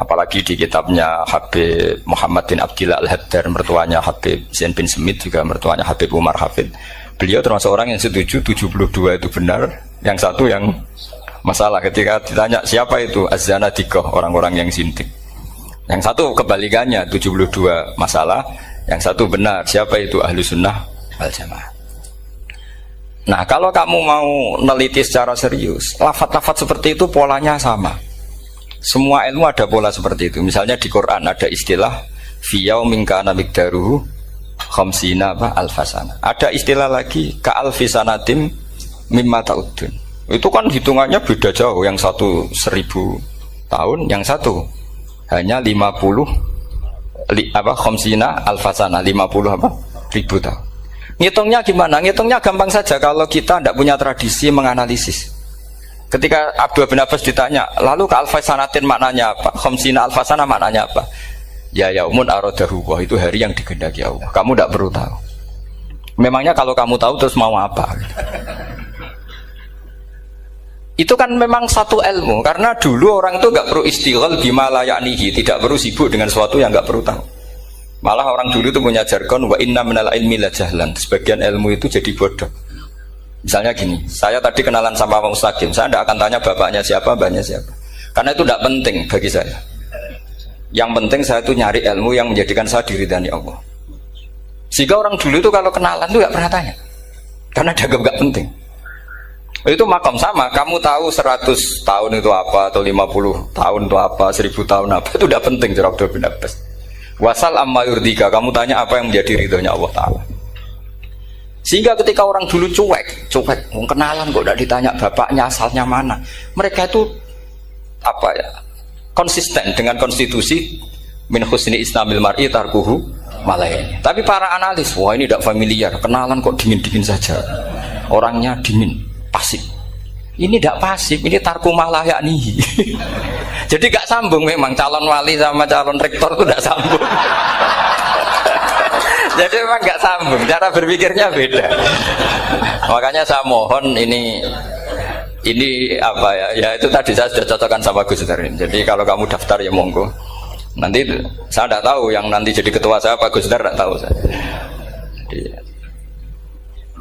Apalagi di kitabnya Habib Muhammad bin Abdillah Al-Haddar, mertuanya Habib Zain bin Smith, juga mertuanya Habib Umar Hafid. Beliau termasuk orang yang setuju 72 itu benar, yang satu yang masalah. Ketika ditanya siapa itu Az-Zanadiqah, orang-orang yang sindik. Yang satu kebalikannya, 72 masalah, yang satu benar, siapa itu ahlu sunnah wal jamaah. Nah, kalau kamu mau neliti secara serius, lafaz-lafaz seperti itu polanya sama. Semua ilmu ada pola seperti itu. Misalnya di Quran ada istilah fiyau minkana mikdaruhu khamsina alfasana. Ada istilah lagi ka'alfisanatim mimma ta'udun. Itu kan hitungannya beda jauh. Yang satu 1000 tahun, yang satu hanya 50 khamsina alfasana, 50 ribu tahun. Ngitungnya gimana? Ngitungnya gampang saja kalau kita tidak punya tradisi menganalisis. Ketika Abdul bin Abbas ditanya, lalu ke alfasanatin maknanya apa? Khamsina alfasana maknanya apa? Ya yaumun aradahu, wah itu hari yang dikehendaki Allah. Kamu tidak perlu tahu. Memangnya kalau kamu tahu terus mau apa? Itu kan memang satu ilmu, karena dulu orang itu nggak perlu istighal bima la ya'nihi, tidak perlu sibuk dengan sesuatu yang nggak perlu tahu. Malah orang dulu itu punya jargon wa inna minal ilmi la jahlan. Sebagian ilmu itu jadi bodoh. Misalnya gini, saya tadi kenalan sama Pak Mustaqim, saya tidak akan tanya bapaknya siapa, mbaknya siapa, karena itu tidak penting bagi saya. Yang penting saya itu nyari ilmu yang menjadikan saya diridani Allah. Sehingga orang dulu itu kalau kenalan itu nggak pernah tanya, karena dianggap nggak penting. Itu makom sama, kamu tahu 100 tahun itu apa, atau 50 tahun itu apa, 1000 tahun apa, itu tidak penting. Cara Abdul bin Abbas, wasal amma yurdika, kamu tanya apa yang menjadi ridhonya Allah Ta'ala. Sehingga ketika orang dulu cuek, kenalan kok tidak ditanya bapaknya asalnya mana, mereka itu apa ya, konsisten dengan konstitusi min husni islamil mar'i tarkuhu malaini. Tapi para analis, wah ini tidak familiar, kenalan kok dingin-dingin saja, orangnya dingin, pasif. Ini tidak pasif, ini tarku malah yakni. Jadi gak sambung memang calon wali sama calon rektor itu tidak sambung. Jadi memang nggak sambung, cara berpikirnya beda. Makanya saya mohon ini apa ya? Ya itu tadi saya sudah cocokkan sama Gus Darin. Jadi kalau kamu daftar ya monggo. Nanti saya tidak tahu yang nanti jadi ketua saya Pak Gus Dar, tidak tahu saya. Jadi,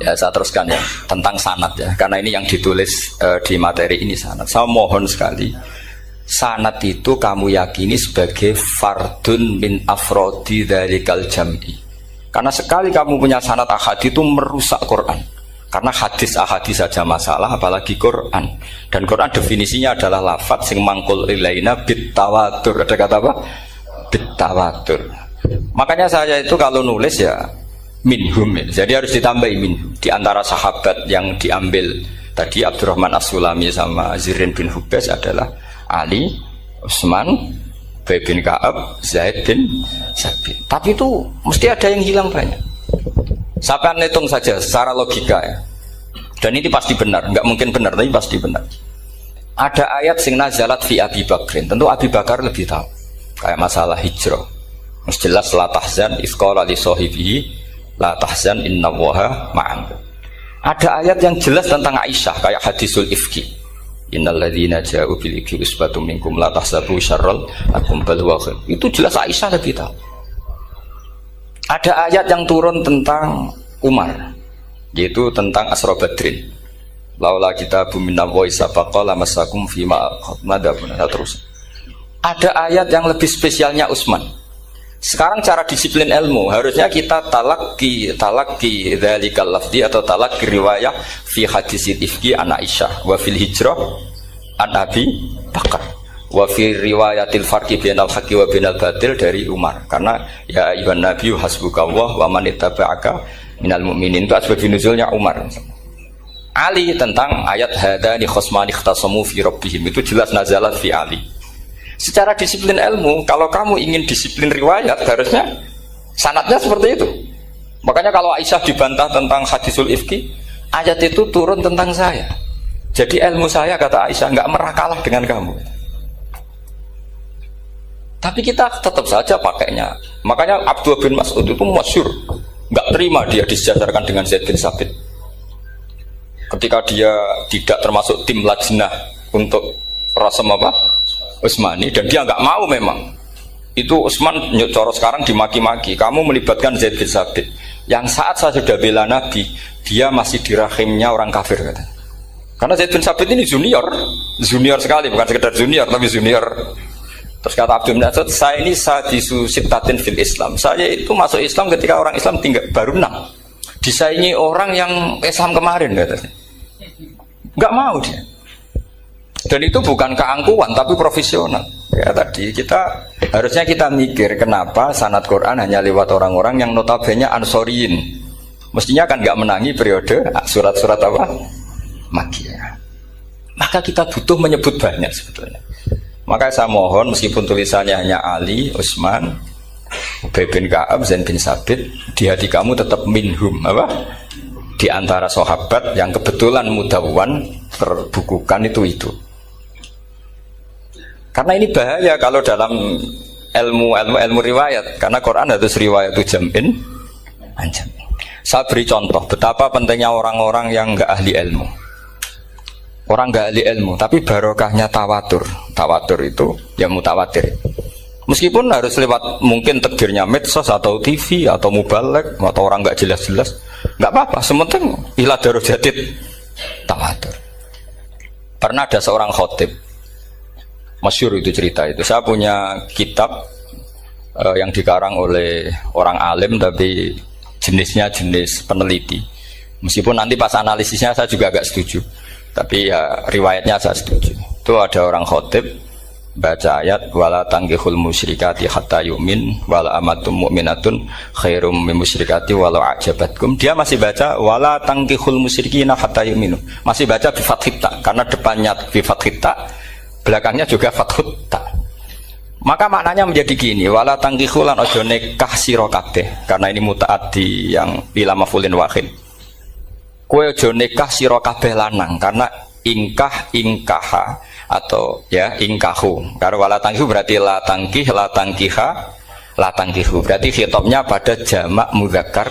ya saya teruskan ya tentang sanad ya, karena ini yang ditulis di materi ini sanad. Saya mohon sekali, sanad itu kamu yakini sebagai fardun min afrodi dzalikal jam'i. Karena sekali kamu punya sanad ahad itu merusak Quran. Karena hadis saja masalah, apalagi Quran. Dan Quran definisinya adalah lafadz sing mangkul ilaina bit tawatur. Ada kata apa? Bit tawatur. Makanya saya itu kalau nulis ya minhum. Jadi harus ditambahi minhum. Di antara sahabat yang diambil tadi Abdurrahman As-Sulami sama Zirin bin Hubes adalah Ali, Utsman, Ubay bin Ka'ab, Zaid bin Sabit. Tapi itu mesti ada yang hilang banyak. Sampai hitung saja secara logika ya. Dan ini pasti benar, nggak mungkin benar tapi pasti benar. Ada ayat sing nazalat fi Abi Bakrin. Tentu Abi Bakar lebih tahu. Kayak masalah hijrah. Mesti jelas la tahzan ifqala li sahibihi la tahzan innallaha ma'an. Ada ayat yang jelas tentang Aisyah kayak hadisul ifki. Innal ladzina ja'u bil ifki usbatum minkum la tahsabu syarral lakum bal huwa khair. Itu jelas Aisyah lebih tahu. Ada ayat yang turun tentang Umar, yaitu tentang Asra Badrin. Laula kitabu minallahi sabaqa lamassakum fima madabun. Terus. Ada ayat yang lebih spesialnya Utsman. Sekarang cara disiplin ilmu harusnya kita talaqi dzalikal lafzi atau talaqi riwayah fi hadisil ifki an Aisyah wa fil hijrah an Abi Bakar. Wa fi riwayatil farqi bainal haqqi wa bainal batil dari Umar, karena ya ayyuhan nabiyyu hasbukallah wa man ittaba'aka minal mu'minin, itu asbab nuzulnya Umar. Ali tentang ayat hadani khosmani ikhtasamu fi rabbihim, itu jelas nazalat fi Ali. Secara disiplin ilmu, kalau kamu ingin disiplin riwayat harusnya sanadnya seperti itu. Makanya kalau Aisyah dibantah tentang hadisul ifki, ayat itu turun tentang saya. Jadi ilmu saya, kata Aisyah, nggak merah kalah dengan kamu. Tapi kita tetap saja pakainya. Makanya Abdullah bin Mas'ud itu masyhur, nggak terima dia disejajarkan dengan Zaid bin Sabit. Ketika dia tidak termasuk tim lajnah untuk rasam apa? Utsmani, dan dia nggak mau memang. Itu Utsman coro sekarang dimaki-maki. Kamu melibatkan Zaid bin Sabit. Yang saat saya sudah bela Nabi, dia masih di rahimnya orang kafir, kata. Karena Zaid bin Sabit ini junior sekali, bukan sekedar junior tapi junior. Terus kata Abdul bin Mas'ud, saya ini sadisu sittatin fil Islam. Saya itu masuk Islam ketika orang Islam tinggal baru 6. Disaingi orang yang Islam kemarin, katanya. Nggak mau dia. Dan itu bukan keangkuhan tapi profesional. Ya tadi harusnya kita mikir kenapa sanad Quran hanya lewat orang-orang yang notabene ansoriyin. Mestinya kan nggak menangi periode surat-surat apa? Makkiyah. Maka kita butuh menyebut banyak sebetulnya. Maka saya mohon meskipun tulisannya hanya Ali, Utsman, Ubay bin Ka'ab, Zaid bin Sabit, di hati kamu tetap minhum apa? Di antara sahabat yang kebetulan mudawwan terbukukan itu. Karena ini bahaya kalau dalam ilmu riwayat, karena Quran harus riwayat itu jam'in anjam. Saya beri contoh betapa pentingnya orang-orang yang enggak ahli ilmu. Orang nggak ahli ilmu, tapi barokahnya tawatur. Tawatur itu ya mutawatir. Meskipun harus lewat mungkin takdirnya medsos atau TV atau mubalek atau orang nggak jelas-jelas, nggak apa-apa. Sementing ila darajatid tawatur. Pernah ada seorang khotib, masyhur itu cerita itu. Saya punya kitab yang dikarang oleh orang alim tapi jenisnya jenis peneliti. Meskipun nanti pas analisisnya saya juga agak setuju. Tapi ya riwayatnya saya setuju. Itu ada orang khotib baca ayat wala tangkihul musyrikati hatta yu'min wala amatum mu'minatun khairum min musyrikati walau ajabatkum. Dia masih baca wala tangkihul musyrikina hatta yu'minu. Masih baca bi fathit ta karena depannya bi fathit ta, belakangnya juga fathut ta. Maka maknanya menjadi gini, wala tangkihul lan aja nikah sira kabeh, karena ini mutaaddi yang ila mafulin wahid. Kowe aja nikah sira kabeh lanang, karena ingkaha atau ya ingkahu. Karo wala tangkihu berarti la tangkiha latangkihu. Berarti khitabnya pada jamak mudzakkar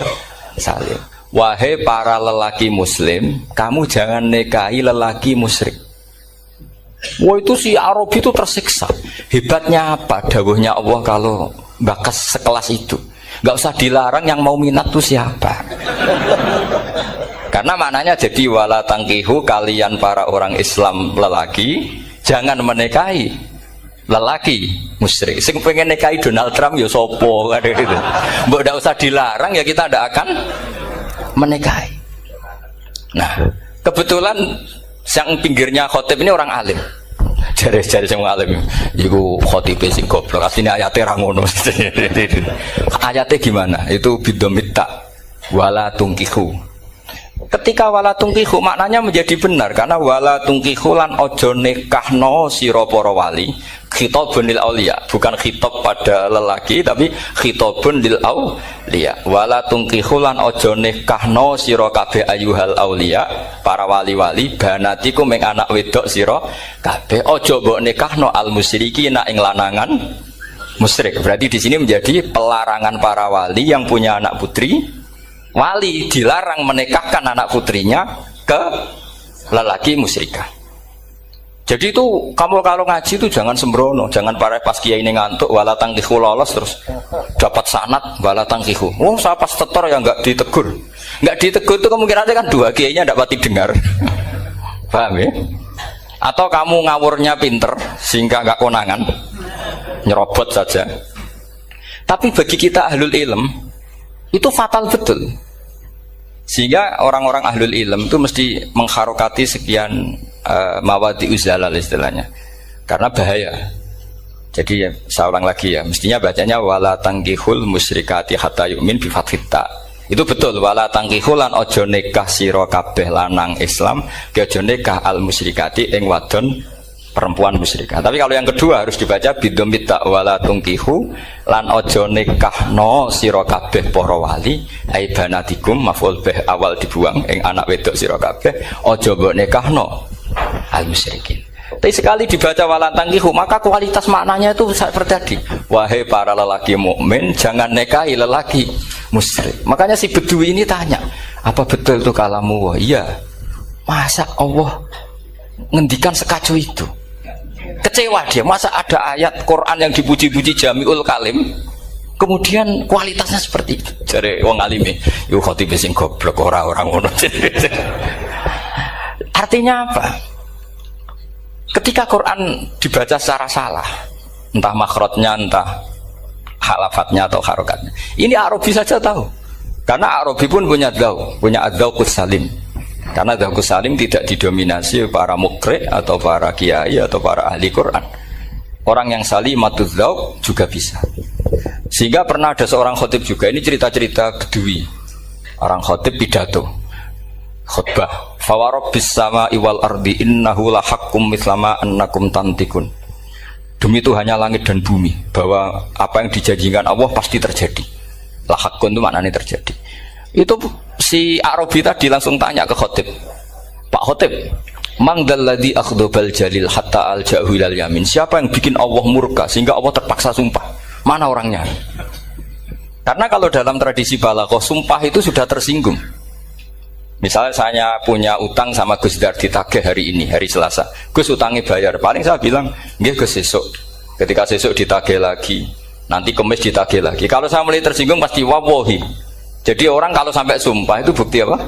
salim. Wahai para lelaki muslim, kamu jangan nikahi lelaki musyrik. Wah, itu si Arabi itu tersiksa. Hebatnya apa dawuhnya Allah kalau bakas sekelas itu? Gak usah dilarang, yang mau minat tuh siapa? Karena maknanya jadi wala tangkihu, kalian para orang Islam lelaki jangan menikahi lelaki musyrik. Sing pengen nikahi Donald Trump ya sopo kan gitu. Mbok ndak usah dilarang ya kita ndak akan menikahi. Nah, kebetulan yang pinggirnya khotib ini orang alim. Jari-jari sing alim iku khotibe sing goblok. Asline ayate ra ngono. Ayate gimana? Itu bidomitta wala tungkihu. Ketika wala tungkihu maknanya menjadi benar karena wala tungkihu lan ojo nikahno sira para wali, khitabun lil auliya, bukan khitab pada lelaki tapi khitabun lil auliya. Wala tungkihu lan ojo nikahno sira kabeh ayuhal auliya, para wali-wali, banatiku meng anak wedok sira kabeh, ojo mbok nikahno al musyrikina ing lanangan musyrik. Berarti di sini menjadi pelarangan para wali yang punya anak putri. Wali dilarang menikahkan anak putrinya ke lelaki musyrikah. Jadi itu kamu kalau ngaji itu jangan sembrono, jangan para pas kiai ini ngantuk wala tangkihu lolos terus dapat sanad wala tangkihu. Oh, saya pas tetor yang enggak ditegur. Enggak ditegur itu kemungkinannya kan dua kiainya enggak pati dengar. Paham ya? Atau kamu ngawurnya pinter sehingga enggak konangan, nyerobot saja. Tapi bagi kita ahlul ilm itu fatal betul, sehingga orang-orang ahlul ilm itu mesti mengharokati sekian mawadi uzalal istilahnya, karena bahaya. Jadi saya ulang lagi ya, mestinya bacanya wala tangkihul musyrikati hatta yu'min bi fathita. Itu betul, wala tangkihul lan ojo nikah sira kabeh lanang Islam ke ojo nikah al musyrikati ing wadon perempuan musyrikah. Tapi kalau yang kedua harus dibaca bidomita wala tungkihu lan ojo nikahno sira kabeh para wali ai banatikum maf'ul bih awal dibuang ing anak wedok sira kabeh ojo mbok nikahno al musyrikin. Tapi sekali dibaca wala tangkihu maka kualitas maknanya itu seperti tadi. Wahai para lelaki mukmin jangan nikahi lelaki musyrik. Makanya si Bedui ini tanya, apa betul itu kalamu? Iya. Masa Allah ngendikan sekacau itu? Kecewa dia, masa ada ayat Quran yang dipuji-puji Jamiul Kalim kemudian kualitasnya seperti itu. Jare wong alime yo khotib sing goblok ora ngono. Artinya apa? Ketika Quran dibaca secara salah, entah makhrajnya, entah halafatnya atau harokatnya, ini Arabi saja tahu, karena Arabi pun punya adzauqus salim. Karena dzauqus salim tidak didominasi para mukri atau para kiai atau para ahli Quran. Orang yang salimatuz dzauq juga bisa. Sehingga pernah ada seorang khotib juga, ini cerita-cerita Bedui. Orang khotib pidato khutbah, fa rabbis samai wal ardi innahu la haqqum mislama annakum tantikun. Demi Tuhannya langit dan bumi, bahwa apa yang dijanjikan Allah pasti terjadi. La haqqun itu maknanya terjadi. Itu si Arabi tadi langsung tanya ke khotib, Pak khotib, mangdalladzi akhdobal jalil hatta al-ja'hu ilal yamin. Siapa yang bikin Allah murka sehingga Allah terpaksa sumpah? Mana orangnya? Karena kalau dalam tradisi balaghah sumpah itu sudah tersinggung. Misalnya saya punya utang sama Gus Dar ditagih hari ini, hari Selasa. Gus utangnya bayar. Paling saya bilang, nggih Gus sesuk. Ketika sesuk ditagih lagi, nanti Kamis ditagih lagi. Kalau saya mulai tersinggung pasti wawahi. Jadi orang kalau sampai sumpah itu bukti apa?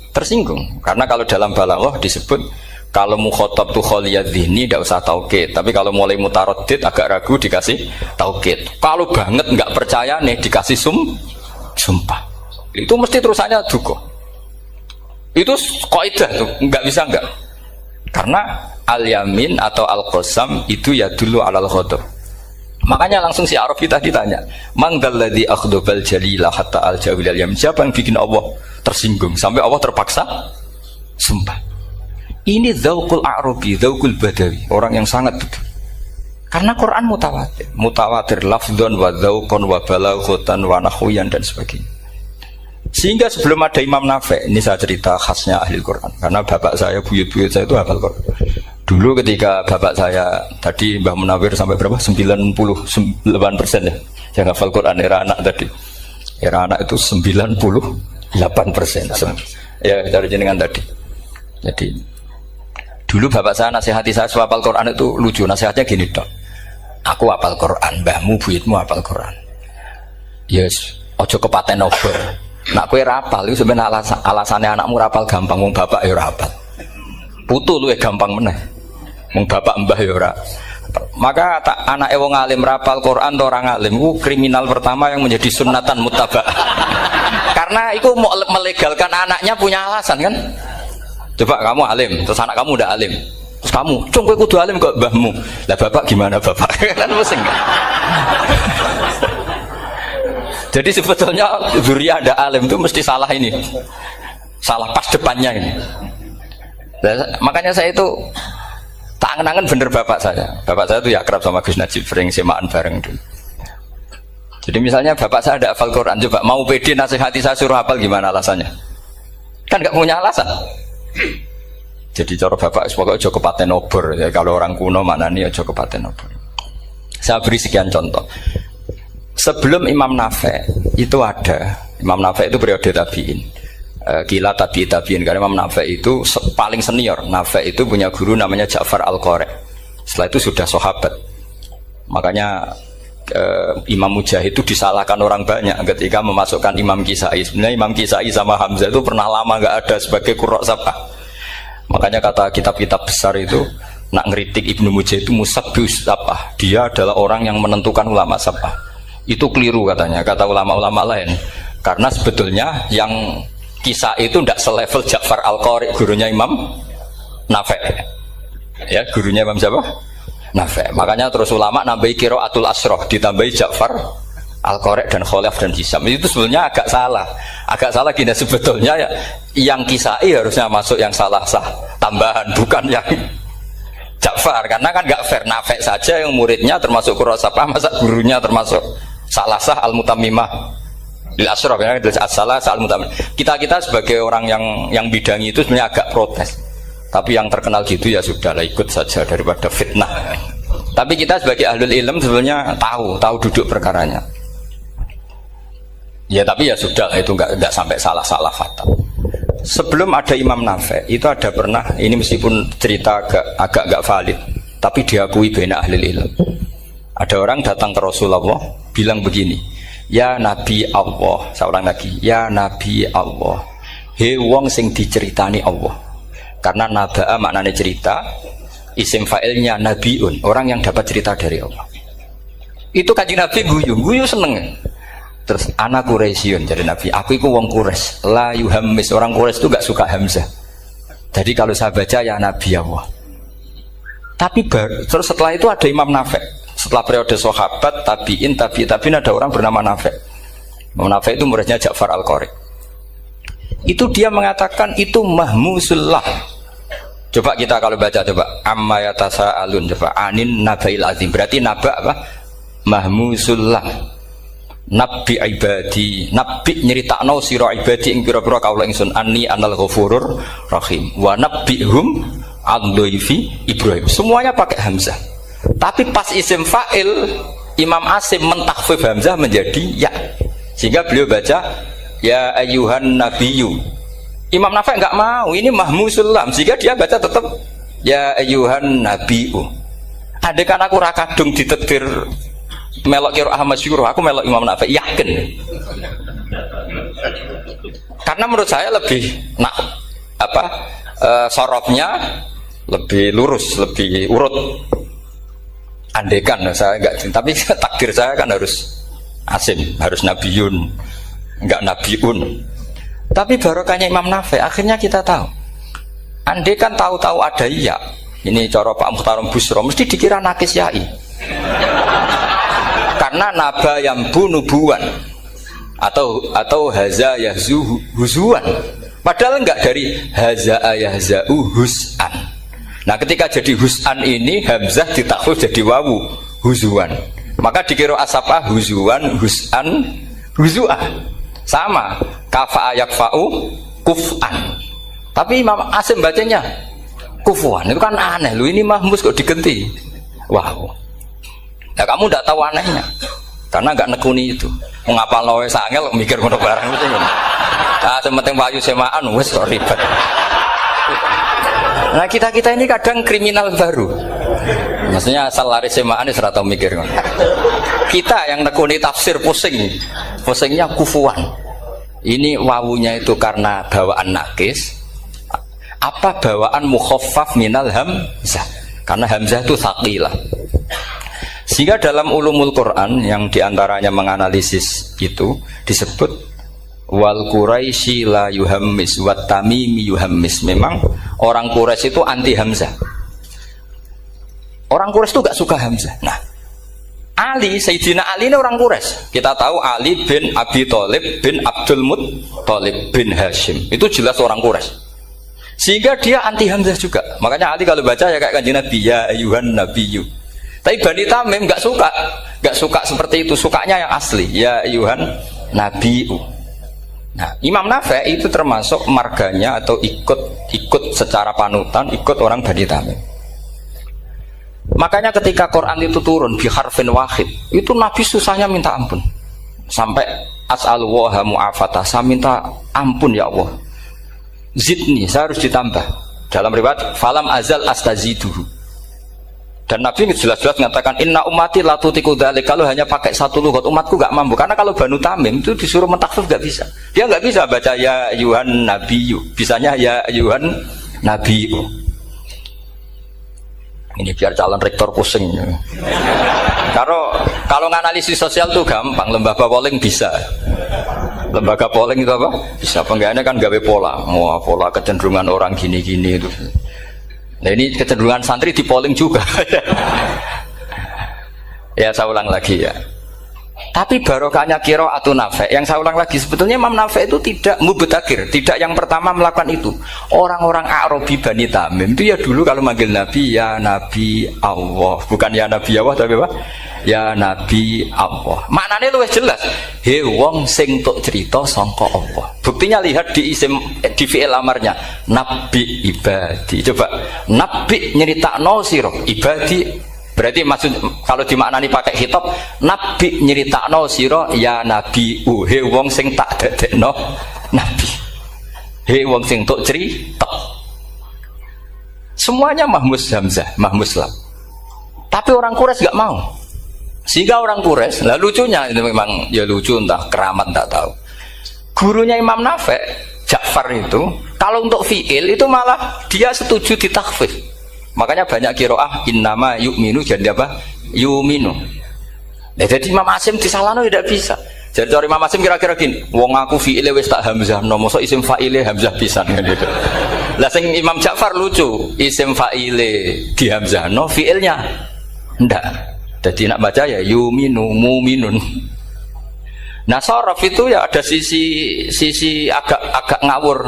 Tersinggung. Karena kalau dalam balaghah disebut kalau mukhatab tu khaliyadz dzihni tidak usah taukid, tapi kalau mulai mutaraddid agak ragu dikasih taukid. Kalau banget nggak percaya nih dikasih sumpah. Itu mesti terusannya duga. Itu kaidah tuh, nggak bisa nggak. Karena al-yamin atau al-qasam itu ya dulu alal ghadab. Makanya langsung si Arabi tadi tanya, mangdalladzi akhdobal jalila hatta al-ja'u ilal yamin. Siapa yang bikin Allah tersinggung sampai Allah terpaksa sumpah? Ini dzauqul Arabi, dzauqul Badawi, orang yang sangat betul. Karena Quran mutawatir lafdzon wa dzauqon wa balaghatan wa nahwiyan dan sebagainya. Sehingga sebelum ada Imam Nafi', ini saya cerita khasnya ahli Quran, karena bapak saya, buyut-buyut saya itu hafal Quran. Dulu ketika bapak saya tadi Mbah Munawir sampai berapa? 98% ya. Yang hafal Quran era anak tadi. Era anak itu 98%. Ya, dari jenengan tadi. Jadi dulu bapak saya nasihati saya hafal Quran itu lucu. Nasihatnya gini, Dok. Aku hafal Quran, mbahmu buyutmu hafal Quran. Yes, ojo kepaten obor. Nak kowe rapal itu sebenarnya alasannya anakmu rapal gampang, wong bapak ya rapal. Putu luwih gampang meneh. Wong bapak mbah ya ora. Maka anak wong alim rapal Quran atau orang alim itu kriminal pertama yang menjadi sunnatan muttaba. Karena itu mau melegalkan anaknya punya alasan kan. Coba kamu alim, terus anak kamu udah alim. Terus kamu, cung kowe kudu alim kok mbahmu. Lah bapak gimana bapak? Kan pusing. Jadi sebetulnya zuriya ada alim itu mesti salah ini. Salah pas depannya ini. Makanya saya itu tak angen-angen bener bapak saya. Bapak saya itu ya akrab sama Gus Najib, sering semaan bareng dulu. Jadi misalnya bapak saya ada hafal Quran, coba mau pede nasihati saya suruh hafal gimana alasannya? Kan nggak punya alasan. Jadi cara bapak pokoknya ojo kepaten obor ya, kalau orang kuno mana nih ojo kepaten obor. Saya beri sekian contoh. Sebelum Imam Nafi' itu ada, Imam Nafi' itu periode tabi'in. Gila tabi'in karena Imam Nafi' itu paling senior. Nafi' itu punya guru namanya Ja'far Al-Qari. Setelah itu sudah sahabat. Makanya Imam Mujahid itu disalahkan orang banyak ketika memasukkan Imam Kisai. Sebenarnya Imam Kisai sama Hamzah itu pernah lama nggak ada sebagai qurra sab'ah. Makanya kata kitab-kitab besar itu nak ngeritik Ibnu Mujahid itu musabbius sab'ah. Dia adalah orang yang menentukan ulama sab'ah. Itu keliru katanya, kata ulama-ulama lain. Karena sebetulnya yang Kisah itu tidak selevel Ja'far Al-Qari, gurunya Imam Nafi'. Ya, gurunya Imam siapa? Nafi'. Makanya terus ulama nambahi qiraatul asroh, ditambahi Ja'far Al-Qari dan Khalaf dan Hisam. Itu sebetulnya agak salah. Agak salah gini sebetulnya ya, yang Kisai harusnya masuk yang salah sah tambahan, bukan yang Ja'far. Karena kan nggak fair, Nafi' saja yang muridnya termasuk Qurrasapah, masa gurunya termasuk salah sah al-mutammimah asrof ya, salah soal mutamin. Kita sebagai orang yang bidangi itu sebenarnya agak protes. Tapi yang terkenal gitu ya sudahlah, ikut saja daripada fitnah. Tapi kita sebagai ahlul ilm sebenarnya tahu duduk perkaranya. Ya tapi ya sudah, itu enggak sampai salah fatal. Sebelum ada Imam Nafi' itu ada pernah, ini meskipun cerita agak valid, tapi diakui baina ahlul ilm. Ada orang datang ke Rasulullah bilang begini, ya Nabi Allah, seorang lagi, ya Nabi Allah, he wong sing diceritani Allah. Karena naba'a maknanya cerita, isim fa'ilnya nabiun, orang yang dapat cerita dari Allah. Itu Kanjeng Nabi guyu seneng. Terus anak Quraisyun, jadi Nabi, aku itu wong Quraisy, la yuhammis, orang Quraisy itu gak suka hamzah. Jadi kalau saya baca ya Nabi Allah. Tapi terus setelah itu ada Imam Nafi'. Setelah periode sahabat, tabi'in ada orang bernama Nafi'. Imam Nafi' itu muridnya Ja'far Al-Qari. Itu dia mengatakan itu mahmusullah. Coba kita kalau baca coba amma yatasaalun, coba anin nabail azim. Berarti naba apa? Mahmusullah. Nabi ibadi, nabi nyeritakno sira ibadi ing pira-pira kaula ingsun anni anal ghafurur rahim wa nabbihum an dhaifi Ibrahim. Semuanya pakai hamzah. Tapi pas isim fa'il Imam Asim mentakhfif hamzah menjadi ya, sehingga beliau baca ya ayyuhan nabiyyu. Imam Nafi' enggak mau, ini mahmusul lam, sehingga dia baca tetap ya ayyuhan nabiyyu. Andai kan aku ra kadung ditakdir melok qiraah masyhur, aku melok Imam Nafi', yakin. Karena menurut saya lebih sorofnya lebih lurus, lebih urut. Andekan saya enggak, tapi takdir saya kan harus Asim, harus Nabiun, enggak Nabiun. Tapi barokahnya Imam Nafi' akhirnya kita tahu. Andekan tahu-tahu ada iya, ini cara Pak Muhtaram Busro mesti dikira nakis yai. Karena naba yang bunubuan atau haza yahzu huzuan. Padahal enggak dari haza yahza'u hus'an. Nah ketika jadi hus'an ini hamzah ditakhfif jadi wawu huzuan. Maka dikira asapa huzuan, hus'an, huzu'ah. Sama kafa yakfa'u kuf'an. Tapi Imam Asim bacanya kufuan. Itu kan aneh lu, ini mahmus kok diganti. Wow. Nah kamu tidak tahu anehnya. karena nggak nekuni itu. Mengapa loe sangel mikir ngono barang itu ngono. Ah sementing wayu semaan wis kok ribet. Nah kita ini kadang kriminal baru. Maksudnya asal lari semaan ora tau mikir ngono. Kita yang nekuni tafsir pusingnya kufuan. Ini wawunya itu karena bawaan nakis. Apa bawaan mukhaffaf minal hamzah? Karena hamzah itu tsaqilah. Sehingga dalam ulumul Quran yang diantaranya menganalisis itu disebut wal Quraisy la yuhammis wat tamimi yuhammis. Memang orang Quraisy itu anti hamzah. Orang Quraisy itu gak suka hamzah. Nah, Ali, Sayyidina Ali ini orang Quraisy. Kita tahu Ali bin Abi Thalib bin Abdul Muttalib bin Hashim. Itu jelas orang Quraisy. Sehingga dia anti hamzah juga. Makanya Ali kalau baca ya kayak Kanjeng Nabi, ya ayyuhan nabiyyu. Tapi Bani Tamim nggak suka seperti itu, sukanya yang asli, ya ayyuhan nabiyyu. Nah, Imam Nafi' itu termasuk marganya atau ikut secara panutan, ikut orang Bani Tamim. Makanya ketika Quran itu turun bi harfin wahid, itu Nabi susahnya minta ampun. Sampai as'alullaha mu'afatah, saya minta ampun ya Allah. Zidni, saya harus ditambah. Dalam riwayat falam azal astaziduhu. Dan Nabi jelas-jelas mengatakan inna ummati la tutiku dzalik, kalau hanya pakai satu lughat umatku gak mampu. Karena kalau Banu Tamim itu disuruh mentakhfif gak bisa. Dia gak bisa baca ya ayyuhan nabiyyu, bisanya ya ayyuhan nabiyyu. Ini biar calon rektor pusing. Kalau nganalisis sosial tuh gampang, lembaga polling bisa. Lembaga polling itu apa? Bisa, penggawaannya kan gawe pola. Pola kecenderungan orang gini-gini itu. Nah ini kecenderungan santri di polling juga. Ya saya ulang lagi ya. Tapi barokahnya qiraatun Nafi'. Yang saya ulang lagi, sebetulnya Imam Nafi' itu tidak mubtadhir, tidak yang pertama melakukan itu. Orang-orang Arabi Bani Tamim itu ya dulu kalau manggil Nabi ya Nabi Allah, bukan ya Nabi Allah tapi apa? Ya Nabi Allah. Maknanya luwih jelas. He wong sing tok cerita sangka Allah. Buktinya lihat di di fi'il amarnya. Nabi ibadi. Coba Nabi nyeritakno sira ibadi. Berarti maksud kalau dimaknani pakai khitab, Nabi nyeritakno sira ya Nabi he wong sing tak dadekno Nabi. He wong sing tok cerita. Semuanya mahmus hamzah, mahmus lam. Tapi orang Quraisy gak mau. Sehingga orang Quraisy, lah lucunya itu memang ya lucu, entah keramat tak tahu. Gurunya Imam Nafi', Ja'far itu, kalau untuk fi'il itu malah dia setuju ditakhfif. Makanya banyak qiraah innama yu'minu jadi apa? Yu'minu. Nah, jadi Imam Asim disalahno tidak bisa. Jadi cara Imam Asim kira-kira gini, wong aku fi'ile wis tak hamzah, mosok isim fa'ile hamzah pisan gitu. Lah sing Imam Ja'far lucu, isim fa'ile di hamzahno, fi'ilnya ndak. Jadi nak baca ya yu'minu mu'minun. Nah, sorof itu ya ada sisi agak ngawur.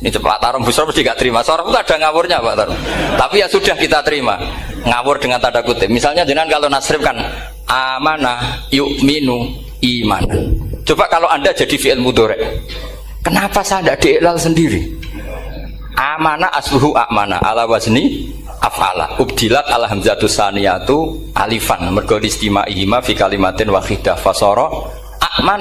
Ini Pak Tarum Busro mesti gak terima. Sorof itu ada ngawurnya Pak Tarum. Tapi ya sudah kita terima. Ngawur dengan tanda kutip. Misalnya jangan kalau nasrif kan amanah yu'minu imanan. Coba kalau Anda jadi fi'il mudhari'. Kenapa saya tidak diiklal sendiri? Amanah asluhu amana ala wazni af'ala. Ubdilat ala hamzatu saniyatu alifan. Mergo istimaihima fi kalimatin wahidah fasara